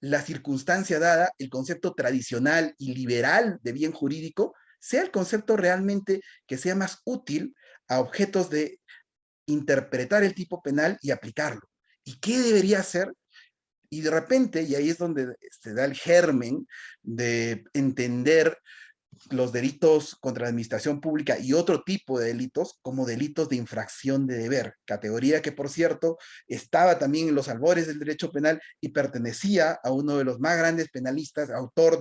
Speaker 4: la circunstancia dada, el concepto tradicional y liberal de bien jurídico, sea el concepto realmente que sea más útil a objetos de interpretar el tipo penal y aplicarlo. ¿Y qué debería ser? Y de repente, y ahí es donde se da el germen de entender los delitos contra la administración pública y otro tipo de delitos como delitos de infracción de deber, categoría que por cierto estaba también en los albores del derecho penal y pertenecía a uno de los más grandes penalistas, autor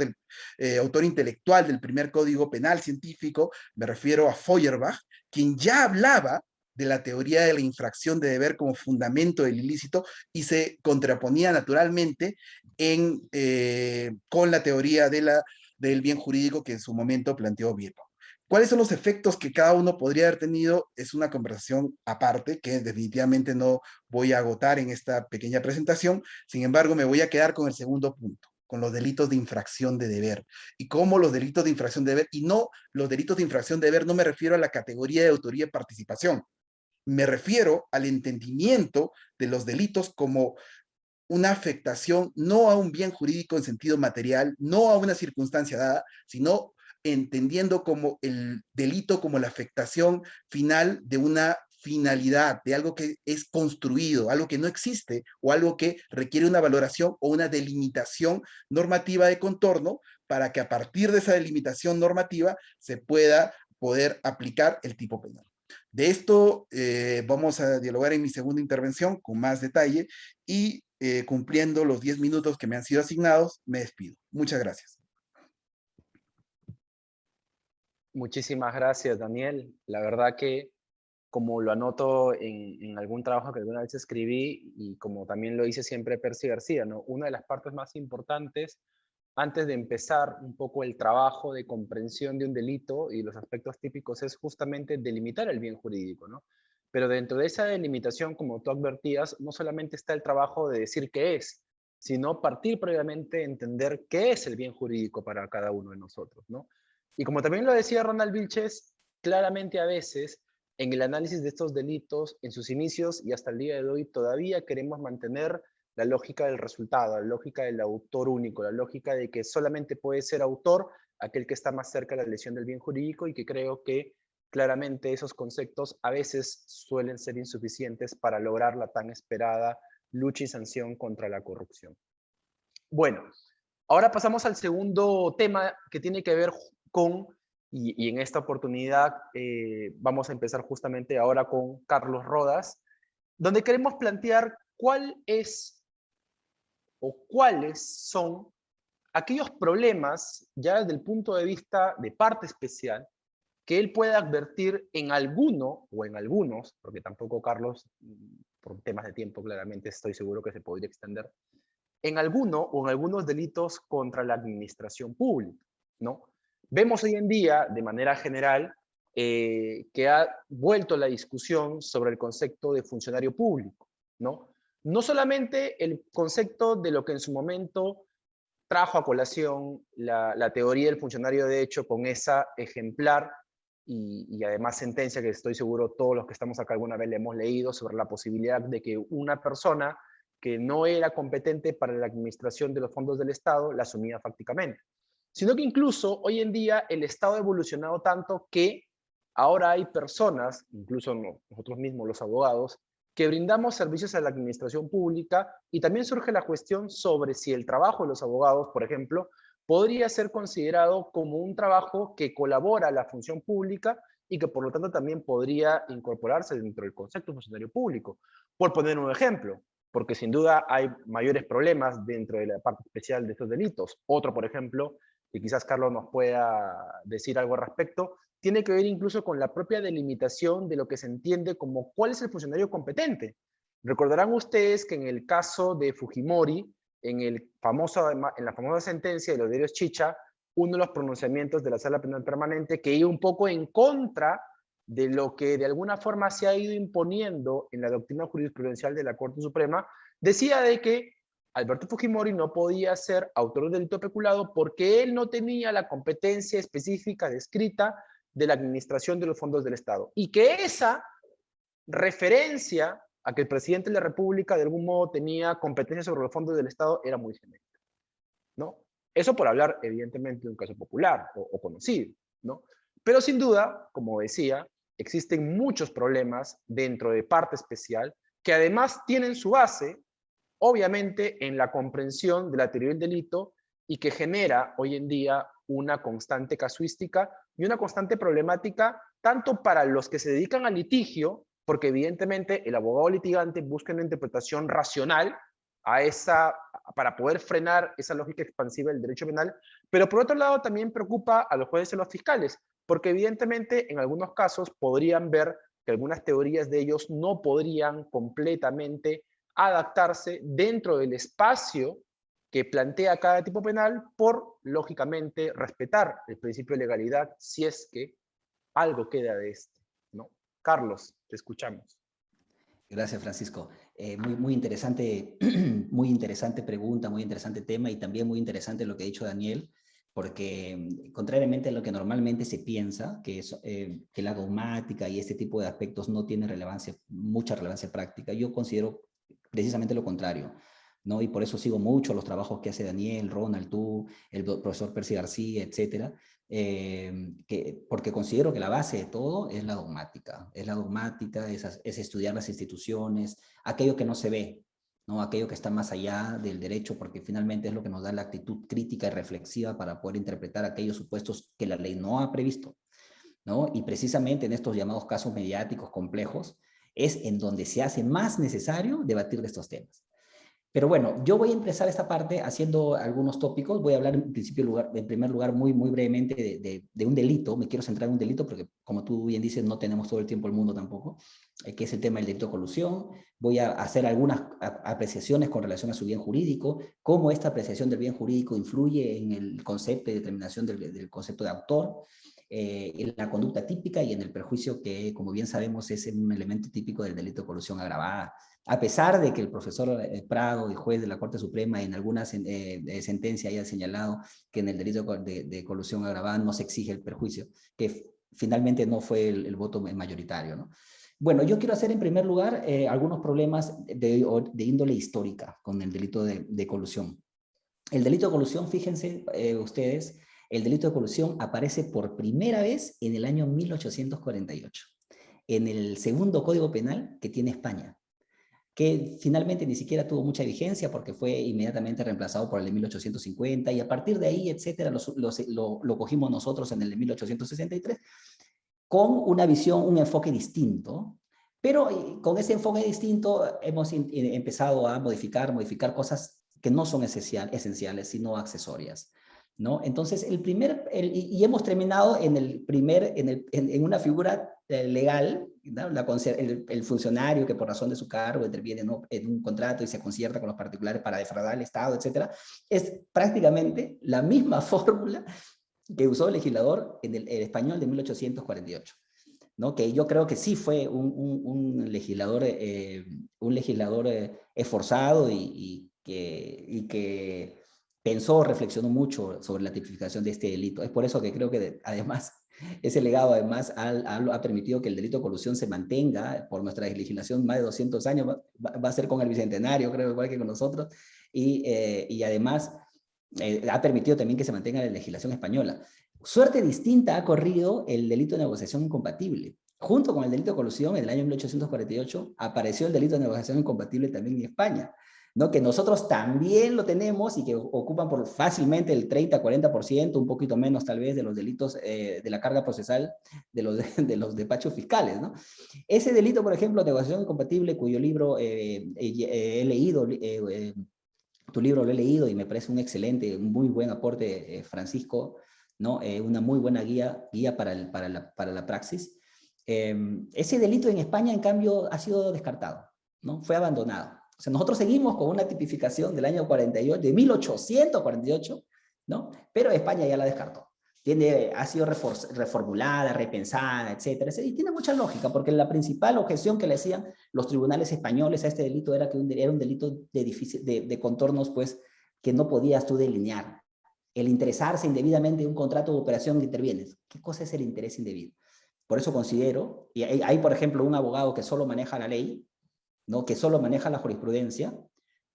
Speaker 4: intelectual del primer código penal científico, me refiero a Feuerbach, quien ya hablaba de la teoría de la infracción de deber como fundamento del ilícito y se contraponía naturalmente con la teoría del bien jurídico que en su momento planteó Virgo. ¿Cuáles son los efectos que cada uno podría haber tenido? Es una conversación aparte que definitivamente no voy a agotar en esta pequeña presentación. Sin embargo, me voy a quedar con el segundo punto, con los delitos de infracción de deber. Y cómo los delitos de infracción de deber, y no los delitos de infracción de deber, no me refiero a la categoría de autoría y participación. Me refiero al entendimiento de los delitos como una afectación no a un bien jurídico en sentido material, no a una circunstancia dada, sino entendiendo como el delito como la afectación final de una finalidad, de algo que es construido, algo que no existe o algo que requiere una valoración o una delimitación normativa de contorno para que a partir de esa delimitación normativa se pueda poder aplicar el tipo penal. De esto vamos a dialogar en mi segunda intervención con más detalle y cumpliendo los 10 minutos que me han sido asignados, me despido. Muchas gracias.
Speaker 1: Muchísimas gracias, Daniel. La verdad que, como lo anoto en algún trabajo que alguna vez escribí, y como también lo dice siempre Percy García, ¿no? Una de las partes más importantes antes de empezar un poco el trabajo de comprensión de un delito y los aspectos típicos es justamente delimitar el bien jurídico, ¿no? Pero dentro de esa delimitación, como tú advertías, no solamente está el trabajo de decir qué es, sino partir previamente de entender qué es el bien jurídico para cada uno de nosotros, ¿no? Y como también lo decía Ronald Vilches, claramente a veces en el análisis de estos delitos, en sus inicios y hasta el día de hoy, todavía queremos mantener la lógica del resultado, la lógica del autor único, la lógica de que solamente puede ser autor aquel que está más cerca de la lesión del bien jurídico y que creo que claramente esos conceptos a veces suelen ser insuficientes para lograr la tan esperada lucha y sanción contra la corrupción. Bueno, ahora pasamos al segundo tema que tiene que ver con, y en esta oportunidad vamos a empezar justamente ahora con Carlos Rodas, donde queremos plantear cuál es o cuáles son aquellos problemas, ya desde el punto de vista de parte especial, que él pueda advertir en alguno o en algunos, porque tampoco Carlos, por temas de tiempo claramente estoy seguro que se podría extender, en alguno o en algunos delitos contra la administración pública, ¿no? Vemos hoy en día, de manera general, que ha vuelto la discusión sobre el concepto de funcionario público, ¿no? No solamente el concepto de lo que en su momento trajo a colación la teoría del funcionario de hecho con esa ejemplar y además sentencia que estoy seguro todos los que estamos acá alguna vez le hemos leído sobre la posibilidad de que una persona que no era competente para la administración de los fondos del Estado la asumía fácticamente. Sino que incluso hoy en día el Estado ha evolucionado tanto que ahora hay personas, incluso nosotros mismos los abogados, que brindamos servicios a la administración pública y también surge la cuestión sobre si el trabajo de los abogados, por ejemplo, podría ser considerado como un trabajo que colabora a la función pública y que por lo tanto también podría incorporarse dentro del concepto de funcionario público. Por poner un ejemplo, porque sin duda hay mayores problemas dentro de la parte especial de estos delitos. Otro, por ejemplo, que quizás Carlos nos pueda decir algo al respecto, tiene que ver incluso con la propia delimitación de lo que se entiende como cuál es el funcionario competente. Recordarán ustedes que en el caso de Fujimori, en la famosa sentencia de los diarios Chicha, uno de los pronunciamientos de la Sala Penal Permanente que iba un poco en contra de lo que de alguna forma se ha ido imponiendo en la doctrina jurisprudencial de la Corte Suprema, decía de que Alberto Fujimori no podía ser autor del delito peculado porque él no tenía la competencia específica descrita de la administración de los fondos del Estado. Y que esa referencia a que el presidente de la República de algún modo tenía competencia sobre los fondos del Estado era muy genérica, ¿no? Eso por hablar, evidentemente, de un caso popular o conocido, ¿no? Pero sin duda, como decía, existen muchos problemas dentro de parte especial que además tienen su base, obviamente, en la comprensión de la teoría del delito y que genera hoy en día una constante casuística y una constante problemática tanto para los que se dedican al litigio, porque evidentemente el abogado litigante busca una interpretación racional para poder frenar esa lógica expansiva del derecho penal, pero por otro lado también preocupa a los jueces y a los fiscales, porque evidentemente en algunos casos podrían ver que algunas teorías de ellos no podrían completamente adaptarse dentro del espacio que plantea cada tipo penal por, lógicamente, respetar el principio de legalidad si es que algo queda de este, ¿no? Carlos, te escuchamos.
Speaker 3: Gracias, Francisco. Muy interesante, muy interesante pregunta, muy interesante tema y también muy interesante lo que ha dicho Daniel, porque contrariamente a lo que normalmente se piensa, que la dogmática y este tipo de aspectos no tienen mucha relevancia práctica, yo considero precisamente lo contrario, ¿no? Y por eso sigo mucho los trabajos que hace Daniel, Ronald, tú, el profesor Percy García, etcétera, porque considero que la base de todo es la dogmática. Es la dogmática, es estudiar las instituciones, aquello que no se ve, ¿no? Aquello que está más allá del derecho, porque finalmente es lo que nos da la actitud crítica y reflexiva para poder interpretar aquellos supuestos que la ley no ha previsto, ¿no? Y precisamente en estos llamados casos mediáticos complejos es en donde se hace más necesario debatir de estos temas. Pero bueno, yo voy a empezar esta parte haciendo algunos tópicos. Voy a hablar en primer lugar muy brevemente de un delito. Me quiero centrar en un delito porque, como tú bien dices, no tenemos todo el tiempo el mundo tampoco, que es el tema del delito de colusión. Voy a hacer algunas apreciaciones con relación a su bien jurídico, cómo esta apreciación del bien jurídico influye en el concepto de determinación del concepto de autor, en la conducta típica y en el perjuicio que, como bien sabemos, es un elemento típico del delito de colusión agravada. A pesar de que el profesor Prado y juez de la Corte Suprema en alguna sentencia haya señalado que en el delito de colusión agravada no se exige el perjuicio, que finalmente no fue el voto mayoritario, ¿no? Bueno, yo quiero hacer en primer lugar algunos problemas de índole histórica con el delito de colusión. El delito de colusión, fíjense ustedes, el delito de colusión aparece por primera vez en el año 1848, en el segundo Código Penal que tiene España, que finalmente ni siquiera tuvo mucha vigencia porque fue inmediatamente reemplazado por el de 1850 y a partir de ahí, etcétera, lo cogimos nosotros en el de 1863 con una visión, un enfoque distinto, pero con ese enfoque distinto hemos empezado a modificar cosas que no son esenciales, sino accesorias, ¿no? Entonces, y hemos terminado en una figura legal, ¿no? El funcionario que por razón de su cargo interviene, ¿no?, en un contrato y se concierta con los particulares para defraudar al Estado, etcétera, es prácticamente la misma fórmula que usó el legislador en el español de 1848, ¿no? Que yo creo que sí fue un legislador esforzado y que pensó, reflexionó mucho sobre la tipificación de este delito. Es por eso que creo que además ese legado además ha permitido que el delito de colusión se mantenga por nuestra legislación más de 200 años, va a ser con el Bicentenario, creo, igual que con nosotros, y además ha permitido también que se mantenga la legislación española. Suerte distinta ha corrido el delito de negociación incompatible. Junto con el delito de colusión, en el año 1848, apareció el delito de negociación incompatible también en España, ¿no? Que nosotros también lo tenemos y que ocupan fácilmente el 30-40%, un poquito menos tal vez, de los delitos de la carga procesal de los despachos fiscales, ¿no? Ese delito, por ejemplo, de negociación incompatible, cuyo libro he leído, tu libro lo he leído y me parece un excelente, muy buen aporte, Francisco, ¿no? Una muy buena guía para la praxis. Ese delito en España, en cambio, ha sido descartado. ¿no? Fue abandonado. O sea, nosotros seguimos con una tipificación del año 48, de 1848, ¿no? Pero España ya la descartó. Ha sido reformulada, repensada, etcétera, y tiene mucha lógica, porque la principal objeción que le hacían los tribunales españoles a este delito era que era un delito de contornos, pues, que no podías tú delinear. El interesarse indebidamente en un contrato de operación que intervienes. ¿Qué cosa es el interés indebido? Por eso considero, y hay, por ejemplo, un abogado que solo maneja la ley, ¿no? Que solo maneja la jurisprudencia,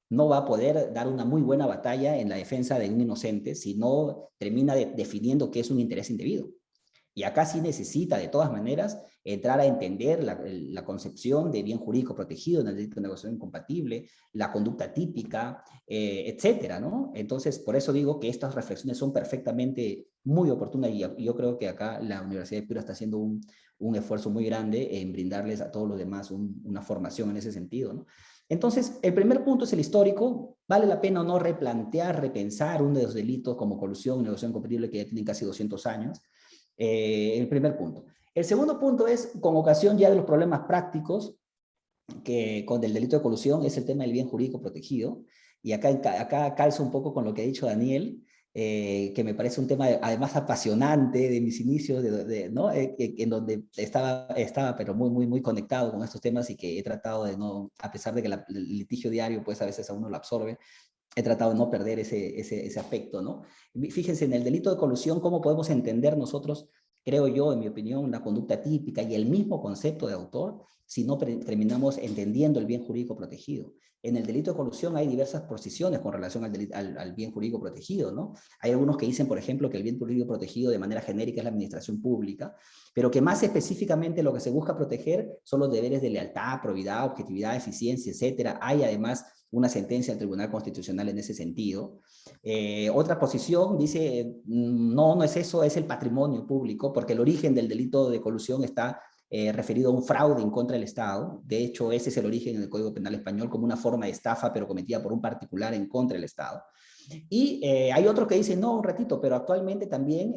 Speaker 3: no va a poder dar una muy buena batalla en la defensa de un inocente si no termina definiendo qué es un interés indebido. Y acá sí necesita, de todas maneras, entrar a entender la concepción de bien jurídico protegido en el delito de negociación incompatible, la conducta típica, etcétera, ¿no? Entonces, por eso digo que estas reflexiones son perfectamente muy oportunas y yo creo que acá la Universidad de Piura está haciendo un esfuerzo muy grande en brindarles a todos los demás una formación en ese sentido, ¿no? Entonces, el primer punto es el histórico. ¿Vale la pena o no replantear, repensar uno de los delitos como colusión, negociación incompatible que ya tienen casi 200 años? El primer punto. El segundo punto es, con ocasión ya de los problemas prácticos que con el delito de colusión, es el tema del bien jurídico protegido. Y acá calzo un poco con lo que ha dicho Daniel, que me parece un tema además apasionante de mis inicios, ¿no? En donde estaba pero muy conectado con estos temas y que he tratado de no, a pesar de que el litigio diario pues a veces a uno lo absorbe, he tratado de no perder ese aspecto, ¿no? Fíjense, en el delito de colusión, ¿cómo podemos entender nosotros, creo yo, en mi opinión, la conducta típica y el mismo concepto de autor, si no terminamos entendiendo el bien jurídico protegido? En el delito de colusión hay diversas posiciones con relación al bien jurídico protegido, ¿no? Hay algunos que dicen, por ejemplo, que el bien jurídico protegido de manera genérica es la administración pública, pero que más específicamente lo que se busca proteger son los deberes de lealtad, probidad, objetividad, eficiencia, etcétera. Hay además una sentencia del Tribunal Constitucional en ese sentido. Otra posición dice, no es eso, es el patrimonio público, porque el origen del delito de colusión está referido a un fraude en contra del Estado. De hecho, ese es el origen en el Código Penal Español, como una forma de estafa, pero cometida por un particular en contra del Estado. Y hay otros que dicen, no, un ratito, pero actualmente también,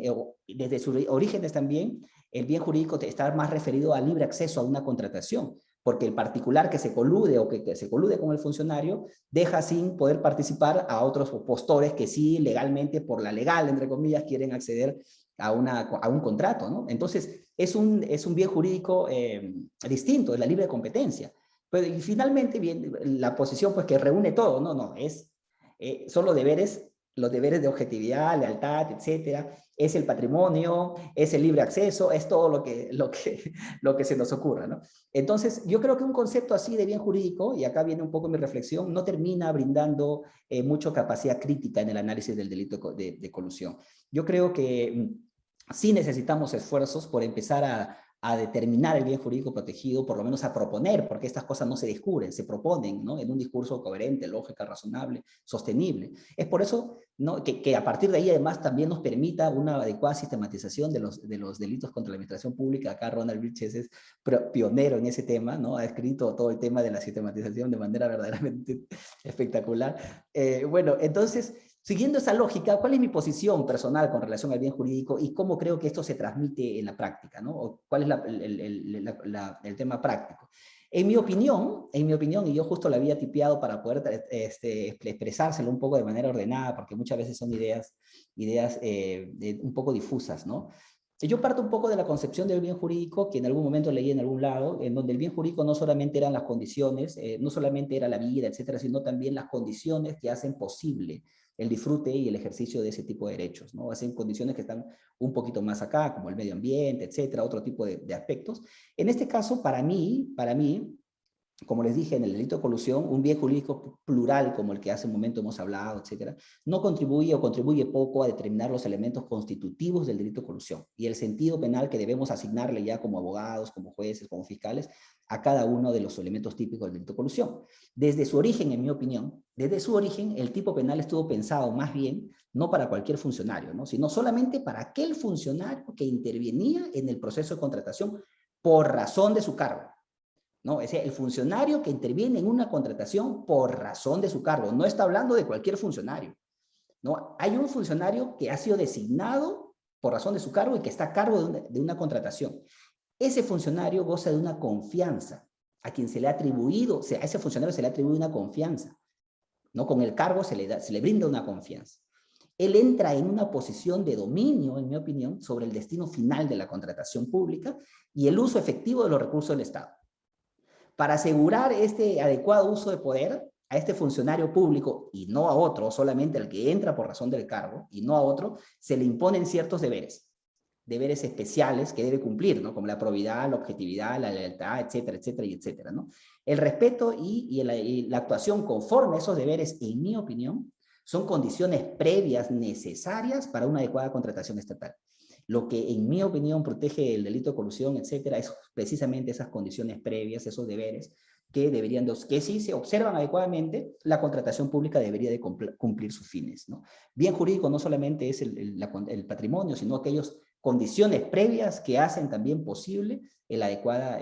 Speaker 3: desde sus orígenes también, el bien jurídico está más referido al libre acceso a una contratación, porque el particular que se colude o que se colude con el funcionario deja sin poder participar a otros postores que sí legalmente, por la legal, entre comillas, quieren acceder a un contrato, ¿no? Entonces, es un bien jurídico distinto, es la libre competencia. Pero y finalmente, bien, la posición pues que reúne todo, no, son los deberes de objetividad, lealtad, etcétera, es el patrimonio, es el libre acceso, es todo lo que se nos ocurra, ¿no? Entonces, yo creo que un concepto así de bien jurídico, y acá viene un poco mi reflexión, no termina brindando mucha capacidad crítica en el análisis del delito de colusión. Yo creo que sí necesitamos esfuerzos por empezar a determinar el bien jurídico protegido, por lo menos a proponer, porque estas cosas no se descubren, se proponen, ¿no? En un discurso coherente, lógico, razonable, sostenible. Es por eso, ¿no? que a partir de ahí además también nos permita una adecuada sistematización de los delitos contra la administración pública. Acá Ronald Vilches es pionero en ese tema, ¿no? Ha escrito todo el tema de la sistematización de manera verdaderamente espectacular. Bueno, entonces, siguiendo esa lógica, ¿cuál es mi posición personal con relación al bien jurídico y cómo creo que esto se transmite en la práctica, ¿no? O ¿cuál es el tema práctico? En mi opinión, y yo justo la había tipeado para poder expresárselo un poco de manera ordenada, porque muchas veces son ideas un poco difusas, ¿no? Yo parto un poco de la concepción del bien jurídico, que en algún momento leí en algún lado, en donde el bien jurídico no solamente eran las condiciones, no solamente era la vida, etcétera, sino también las condiciones que hacen posible el disfrute y el ejercicio de ese tipo de derechos, ¿no? Hacen condiciones que están un poquito más acá, como el medio ambiente, etcétera, otro tipo de aspectos. En este caso, para mí, como les dije, en el delito de colusión, un bien jurídico plural, como el que hace un momento hemos hablado, etcétera, no contribuye o contribuye poco a determinar los elementos constitutivos del delito de colusión y el sentido penal que debemos asignarle ya como abogados, como jueces, como fiscales, a cada uno de los elementos típicos del delito de colusión. Desde su origen, en mi opinión, desde su origen, el tipo penal estuvo pensado más bien no para cualquier funcionario, ¿no? Sino solamente para aquel funcionario que intervenía en el proceso de contratación por razón de su cargo. ¿No? Es el funcionario que interviene en una contratación por razón de su cargo. No está hablando de cualquier funcionario, ¿no? Hay un funcionario que ha sido designado por razón de su cargo y que está a cargo de una contratación. Ese funcionario goza de una confianza a quien se le ha atribuido, o sea, a ese funcionario se le ha atribuido una confianza, ¿no? Con el cargo se le brinda una confianza. Él entra en una posición de dominio, en mi opinión, sobre el destino final de la contratación pública y el uso efectivo de los recursos del Estado. Para asegurar este adecuado uso de poder, a este funcionario público y no a otro, solamente al que entra por razón del cargo y no a otro, se le imponen ciertos deberes especiales que debe cumplir, ¿no? Como la probidad, la objetividad, la lealtad, etcétera, etcétera, y etcétera, ¿no? El respeto y la actuación conforme a esos deberes, en mi opinión, son condiciones previas necesarias para una adecuada contratación estatal. Lo que, en mi opinión, protege el delito de colusión, etcétera, es precisamente esas condiciones previas, esos deberes, que deberían, que si se observan adecuadamente, la contratación pública debería de cumplir sus fines, ¿no? Bien jurídico no solamente es el patrimonio, sino aquellas condiciones previas que hacen también posible la adecuada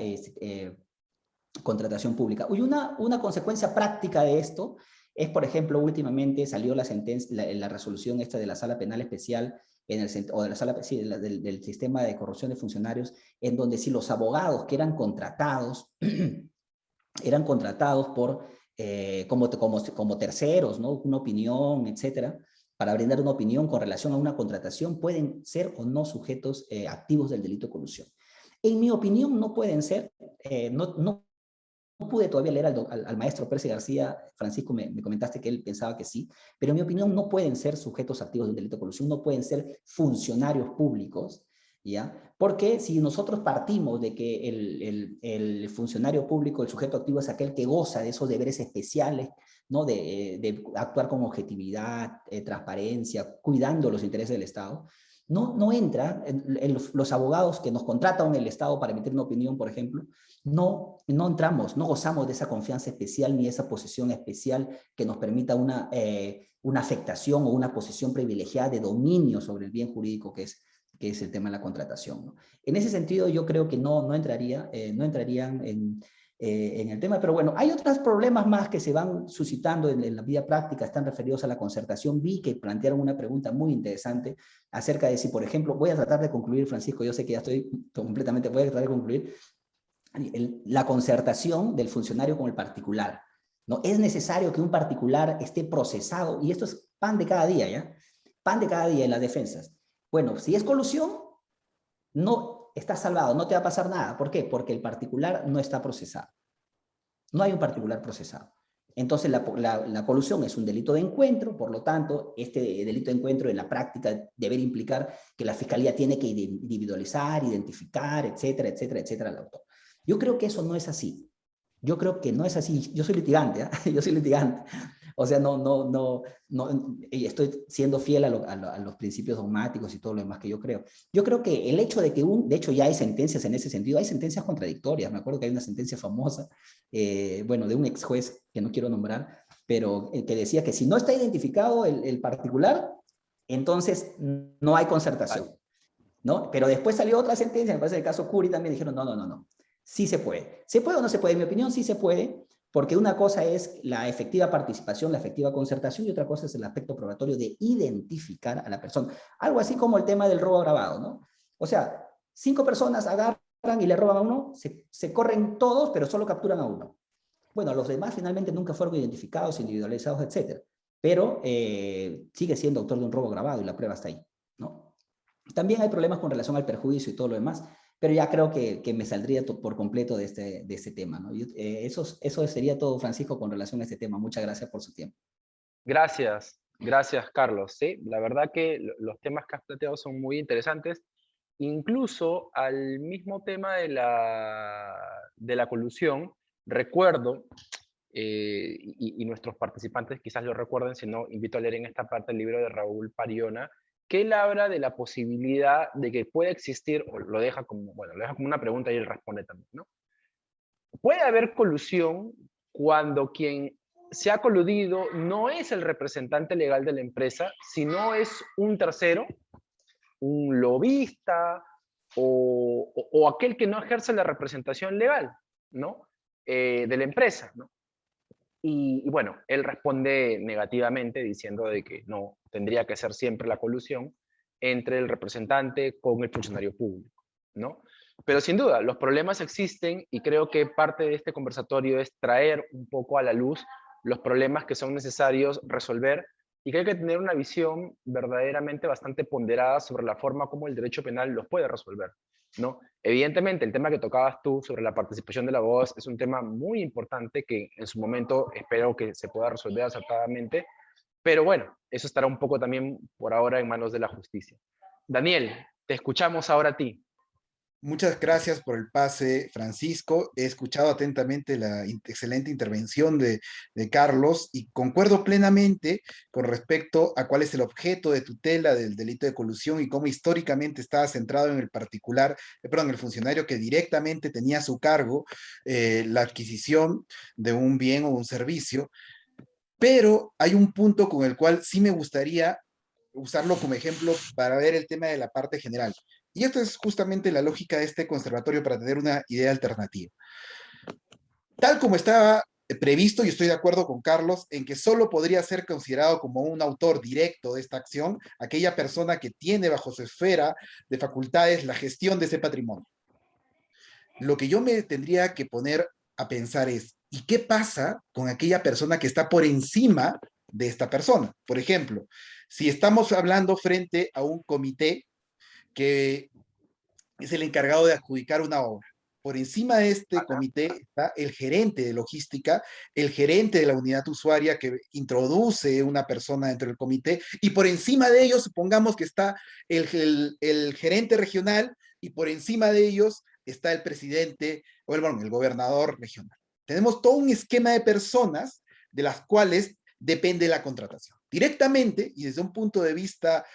Speaker 3: contratación pública. Y una consecuencia práctica de esto es, por ejemplo, últimamente salió la sentencia, la resolución esta de la Sala Penal Especial, o de la sala, sí, del sistema de corrupción de funcionarios, en donde si los abogados que eran contratados como terceros, ¿no? Una opinión, etcétera, para brindar una opinión con relación a una contratación, pueden ser o no sujetos activos del delito de colusión. En mi opinión, no pueden ser, no pude todavía leer al maestro Percy García. Francisco, me comentaste que él pensaba que sí, pero en mi opinión no pueden ser sujetos activos de un delito de colusión, no pueden ser funcionarios públicos, ¿ya? Porque si nosotros partimos de que el funcionario público, el sujeto activo, es aquel que goza de esos deberes especiales, ¿no? De actuar con objetividad, transparencia, cuidando los intereses del Estado, no entra en los abogados que nos contratan el Estado para emitir una opinión, por ejemplo, no entramos, no gozamos de esa confianza especial ni esa posición especial que nos permita una afectación o una posición privilegiada de dominio sobre el bien jurídico que es el tema de la contratación, ¿no? En ese sentido, yo creo que no entrarían en el tema, pero bueno, hay otros problemas más que se van suscitando en la vida práctica, están referidos a la concertación. Vi que plantearon una pregunta muy interesante acerca de si, por ejemplo, voy a tratar de concluir, Francisco, yo sé que ya estoy completamente, voy a tratar de concluir, la concertación del funcionario con el particular, ¿no? Es necesario que un particular esté procesado, y esto es pan de cada día, ¿ya? Pan de cada día en las defensas. Bueno, si es colusión, no está salvado, no te va a pasar nada. ¿Por qué? Porque el particular no está procesado. No hay un particular procesado. Entonces, la colusión es un delito de encuentro, por lo tanto, este delito de encuentro en la práctica debería implicar que la Fiscalía tiene que individualizar, identificar, etcétera, etcétera, etcétera, al autor. Yo creo que eso no es así. Yo creo que no es así. Yo soy litigante, ¿eh? Yo soy litigante. O sea, no, estoy siendo fiel a los principios dogmáticos y todo lo demás que yo creo. Yo creo que el hecho de que de hecho ya hay sentencias en ese sentido, hay sentencias contradictorias. Me acuerdo que hay una sentencia famosa, bueno, de un ex juez que no quiero nombrar, pero que decía que si no está identificado el particular, entonces no hay concertación, ¿no? Pero después salió otra sentencia, me parece el caso Curi también, dijeron no. Sí se puede. ¿Se puede o no se puede? En mi opinión, sí se puede, porque una cosa es la efectiva participación, la efectiva concertación, y otra cosa es el aspecto probatorio de identificar a la persona. Algo así como el tema del robo agravado, ¿no? O sea, 5 personas agarran y le roban a uno, se corren todos, pero solo capturan a uno. Bueno, los demás finalmente nunca fueron identificados, individualizados, etc. Pero sigue siendo autor de un robo agravado y la prueba está ahí, ¿no? También hay problemas con relación al perjuicio y todo lo demás, pero ya creo que me saldría por completo de este tema, ¿no? Eso sería todo, Francisco, con relación a este tema. Muchas gracias por su tiempo.
Speaker 1: Gracias, Carlos. Sí, la verdad que los temas que has planteado son muy interesantes, incluso al mismo tema de la colusión. Recuerdo, y nuestros participantes quizás lo recuerden, si no, invito a leer en esta parte el libro de Raúl Pariona, que él habla de la posibilidad de que pueda existir, o lo deja como una pregunta y él responde también, ¿no? Puede haber colusión cuando quien se ha coludido no es el representante legal de la empresa, sino es un tercero, un lobista o aquel que no ejerce la representación legal, ¿no? De la empresa, ¿no? Y bueno, él responde negativamente diciendo de que no, tendría que ser siempre la colusión entre el representante con el funcionario público, ¿no? Pero sin duda, los problemas existen y creo que parte de este conversatorio es traer un poco a la luz los problemas que son necesarios resolver y que hay que tener una visión verdaderamente bastante ponderada sobre la forma como el derecho penal los puede resolver, ¿no? Evidentemente, el tema que tocabas tú sobre la participación de la voz es un tema muy importante que en su momento espero que se pueda resolver acertadamente, pero bueno, eso estará un poco también por ahora en manos de la justicia. Daniel, te escuchamos ahora a ti.
Speaker 4: Muchas gracias por el pase, Francisco. He escuchado atentamente la excelente intervención de Carlos y concuerdo plenamente con respecto a cuál es el objeto de tutela del delito de colusión y cómo históricamente estaba centrado en el particular, perdón, el funcionario que directamente tenía a su cargo la adquisición de un bien o un servicio. Pero hay un punto con el cual sí me gustaría usarlo como ejemplo para ver el tema de la parte general. Y esto es justamente la lógica de este conservatorio para tener una idea alternativa. Tal como estaba previsto, y estoy de acuerdo con Carlos, en que solo podría ser considerado como un autor directo de esta acción aquella persona que tiene bajo su esfera de facultades la gestión de ese patrimonio. Lo que yo me tendría que poner a pensar es, ¿y qué pasa con aquella persona que está por encima de esta persona? Por ejemplo, si estamos hablando frente a un comité que es el encargado de adjudicar una obra. Por encima de este comité está el gerente de logística, el gerente de la unidad usuaria que introduce una persona dentro del comité, y por encima de ellos, supongamos que está el gerente regional, y por encima de ellos está el presidente, o el gobernador regional. Tenemos todo un esquema de personas de las cuales depende la contratación. Directamente, y desde un punto de vista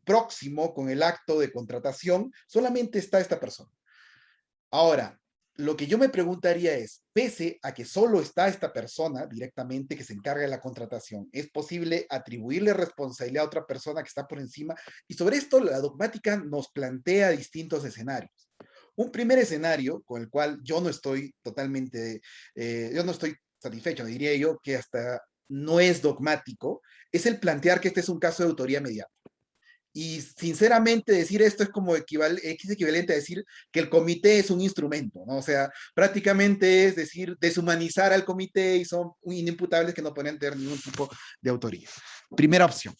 Speaker 4: próximo con el acto de contratación, solamente está esta persona. Ahora, lo que yo me preguntaría es, pese a que solo está esta persona directamente que se encarga de la contratación, ¿es posible atribuirle responsabilidad a otra persona que está por encima? Y sobre esto la dogmática nos plantea distintos escenarios. Un primer escenario con el cual yo no estoy totalmente, yo no estoy satisfecho, diría yo que hasta no es dogmático, es el plantear que este es un caso de autoría mediata. Y sinceramente decir esto es como equivalente a decir que el comité es un instrumento, ¿no? O sea, prácticamente es decir, deshumanizar al comité y son inimputables que no pueden tener ningún tipo de autoría. Primera opción.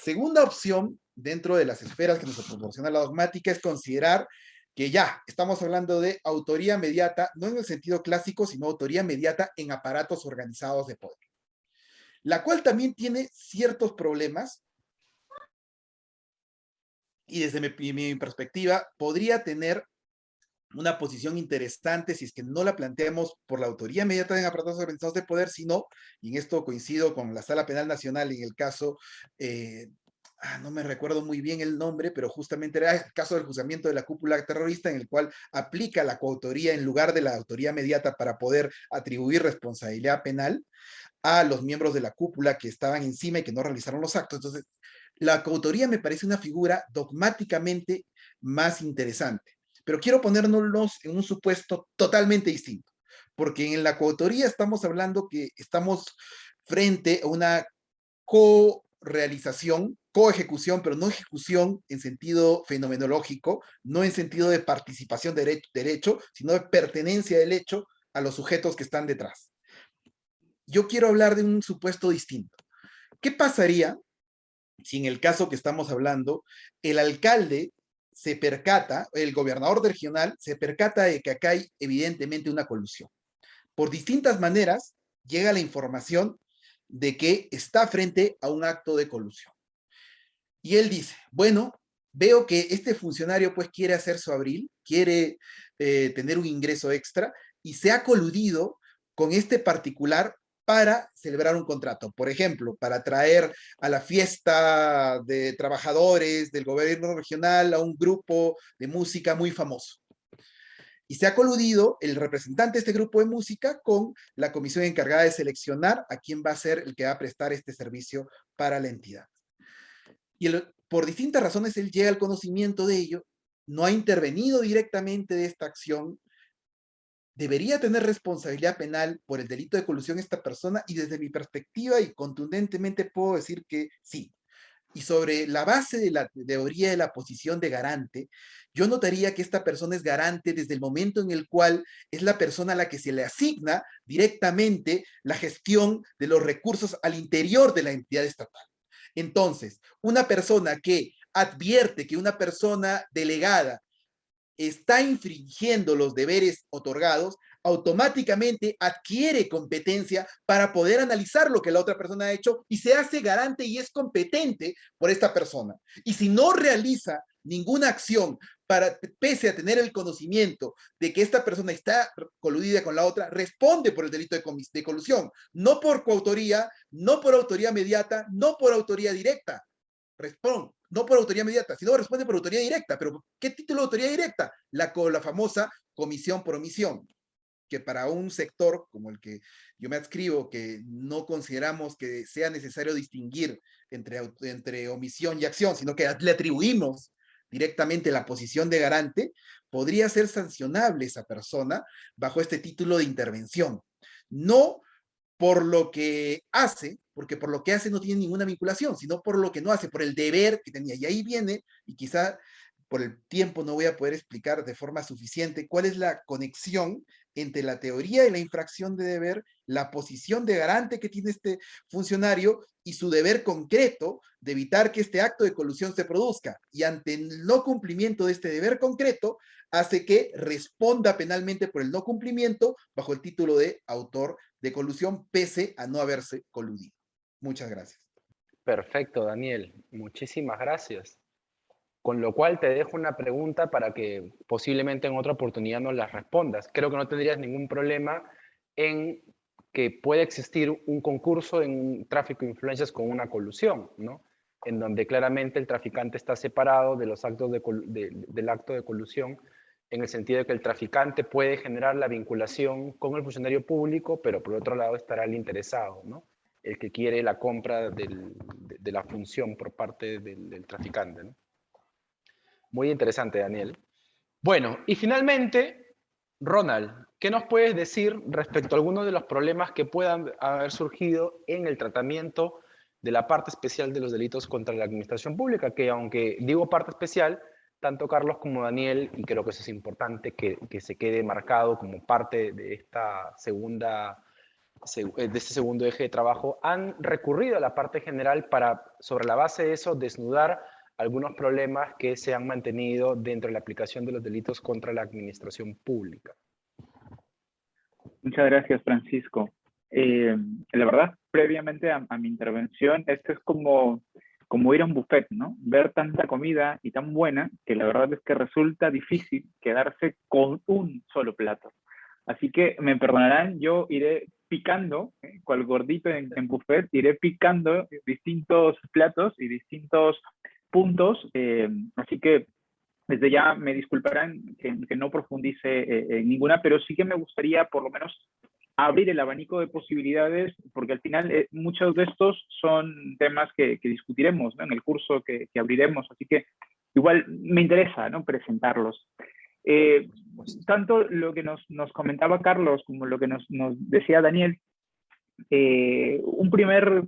Speaker 4: Segunda opción, dentro de las esferas que nos proporciona la dogmática, es considerar que ya estamos hablando de autoría mediata, no en el sentido clásico, sino autoría mediata en aparatos organizados de poder, la cual también tiene ciertos problemas y desde mi perspectiva podría tener una posición interesante si es que no la planteamos por la autoría inmediata en aparatos organizados de poder, sino, y en esto coincido con la Sala Penal Nacional en el caso, no me recuerdo muy bien el nombre, pero justamente era el caso del juzgamiento de la cúpula terrorista en el cual aplica la coautoría en lugar de la autoría inmediata para poder atribuir responsabilidad penal a los miembros de la cúpula que estaban encima y que no realizaron los actos. Entonces, la coautoría me parece una figura dogmáticamente más interesante. Pero quiero ponernos en un supuesto totalmente distinto, porque en la coautoría estamos hablando que estamos frente a una co-realización, co-ejecución, pero no ejecución en sentido fenomenológico, no en sentido de participación de derecho, sino de pertenencia del hecho a los sujetos que están detrás. Yo quiero hablar de un supuesto distinto. ¿Qué pasaría si en el caso que estamos hablando, el alcalde se percata, el gobernador regional se percata de que acá hay evidentemente una colusión? Por distintas maneras llega la información de que está frente a un acto de colusión. Y él dice, bueno, veo que este funcionario pues quiere hacer su abril, quiere tener un ingreso extra y se ha coludido con este particular para celebrar un contrato. Por ejemplo, para traer a la fiesta de trabajadores del gobierno regional a un grupo de música muy famoso. Y se ha coludido el representante de este grupo de música con la comisión encargada de seleccionar a quién va a ser el que va a prestar este servicio para la entidad. Y por distintas razones él llega al conocimiento de ello, no ha intervenido directamente de esta acción, debería tener responsabilidad penal por el delito de colusión esta persona, y desde mi perspectiva y contundentemente puedo decir que sí. y sobre la base de la teoría de la posición de garante, yo notaría que esta persona es garante desde el momento en el cual es la persona a la que se le asigna directamente la gestión de los recursos al interior de la entidad estatal. Entonces, una persona que advierte que una persona delegada está infringiendo los deberes otorgados, automáticamente adquiere competencia para poder analizar lo que la otra persona ha hecho y se hace garante y es competente por esta persona. Y si no realiza ninguna acción para, pese a tener el conocimiento de que esta persona está coludida con la otra, responde por el delito de colusión, no por coautoría, no por autoría mediata, no por autoría directa. Responde, no por autoría mediata, sino responde por autoría directa. ¿Pero qué título de autoría directa? La famosa comisión por omisión, que para un sector como el que yo me adscribo, que no consideramos que sea necesario distinguir entre omisión y acción, sino que le atribuimos directamente la posición de garante, podría ser sancionable esa persona bajo este título de intervención. No por lo que hace, porque por lo que hace no tiene ninguna vinculación, sino por lo que no hace, por el deber que tenía. Y ahí viene, y quizá por el tiempo no voy a poder explicar de forma suficiente cuál es la conexión entre la teoría de la infracción de deber, la posición de garante que tiene este funcionario y su deber concreto de evitar que este acto de colusión se produzca. Y ante el no cumplimiento de este deber concreto, hace que responda penalmente por el no cumplimiento bajo el título de autor de colusión, pese a no haberse coludido. Muchas gracias.
Speaker 1: Perfecto, Daniel. Muchísimas gracias. Con lo cual te dejo una pregunta para que posiblemente en otra oportunidad nos la respondas. Creo que no tendrías ningún problema en que pueda existir un concurso en tráfico de influencias con una colusión, ¿no? En donde claramente el traficante está separado de los actos del acto de colusión, en el sentido de que el traficante puede generar la vinculación con el funcionario público, pero por otro lado estará el interesado, ¿no? El que quiere la compra de la función por parte del traficante, ¿no? Muy interesante, Daniel. Bueno, y finalmente, Ronald, ¿qué nos puedes decir respecto a algunos de los problemas que puedan haber surgido en el tratamiento de la parte especial de los delitos contra la administración pública? Que aunque digo parte especial, tanto Carlos como Daniel, y creo que eso es importante que se quede marcado como parte de esta de este segundo eje de trabajo, han recurrido a la parte general para, sobre la base de eso, desnudar algunos problemas que se han mantenido dentro de la aplicación de los delitos contra la administración pública.
Speaker 2: Muchas gracias, Francisco. La verdad, previamente a mi intervención, esto es como ir a un buffet, ¿no? Ver tanta comida y tan buena que la verdad es que resulta difícil quedarse con un solo plato. Así que me perdonarán, yo iré picando, cual gordito en buffet, iré picando distintos platos y distintos puntos. Así que desde ya me disculparán que no profundice en ninguna, pero sí que me gustaría por lo menos abrir el abanico de posibilidades, porque al final muchos de estos son temas que discutiremos, ¿no? En el curso que abriremos, así que igual me interesa, ¿no? Presentarlos. Tanto lo que nos comentaba Carlos como lo que nos decía Daniel, un primer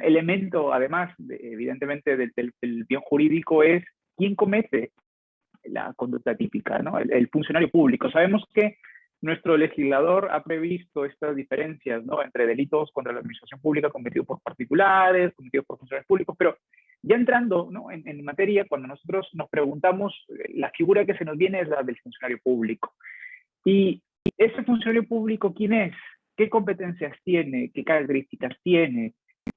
Speaker 2: elemento, además, evidentemente, del bien jurídico es quién comete la conducta típica, ¿no? El funcionario público. Sabemos que nuestro legislador ha previsto estas diferencias, ¿no? Entre delitos contra la administración pública cometidos por particulares, cometidos por funcionarios públicos, pero ya entrando, ¿no? en materia, cuando nosotros nos preguntamos, la figura que se nos viene es la del funcionario público. Y ese funcionario público, ¿quién es? ¿Qué competencias tiene? ¿Qué características tiene?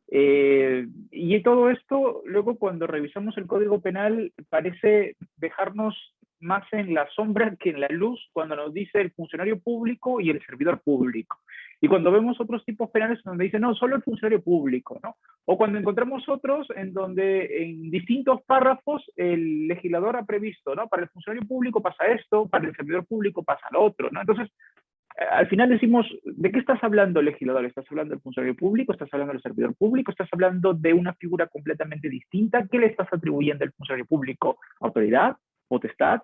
Speaker 2: Y todo esto, luego cuando revisamos el Código Penal, parece dejarnos más en la sombra que en la luz cuando nos dice el funcionario público y el servidor público. Y cuando vemos otros tipos penales donde dice, no, solo el funcionario público, ¿no? O cuando encontramos otros en donde en distintos párrafos el legislador ha previsto, ¿no? Para el funcionario público pasa esto, para el servidor público pasa lo otro, ¿no? Entonces, al final decimos, ¿de qué estás hablando, legislador? ¿Estás hablando del funcionario público? ¿Estás hablando del servidor público? ¿Estás hablando de una figura completamente distinta? ¿Qué le estás atribuyendo al funcionario público? ¿Autoridad? ¿Potestad?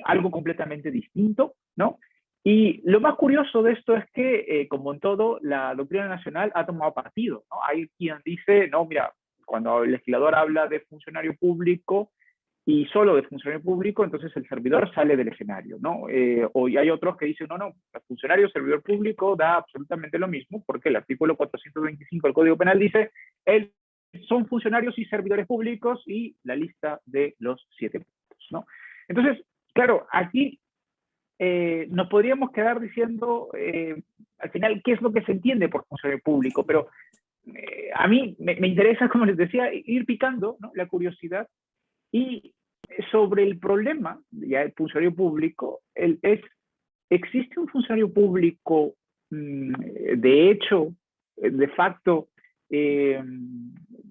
Speaker 2: Algo completamente distinto, ¿no? Y lo más curioso de esto es que, como en todo, la doctrina nacional ha tomado partido, ¿no? Hay quien dice, no, mira, Cuando el legislador habla de funcionario público y solo de funcionario público, entonces el servidor sale del escenario, ¿no? O hay otros que dicen, no, el funcionario servidor público da absolutamente lo mismo, porque el artículo 425 del Código Penal dice, son funcionarios y servidores públicos y la lista de los 7 puntos, ¿no? Entonces, claro, aquí nos podríamos quedar diciendo, al final, qué es lo que se entiende por funcionario público, pero a mí me interesa, como les decía, ir picando, ¿no?, la curiosidad. Y sobre el problema, ya el funcionario público, ¿existe un funcionario público de hecho, de facto,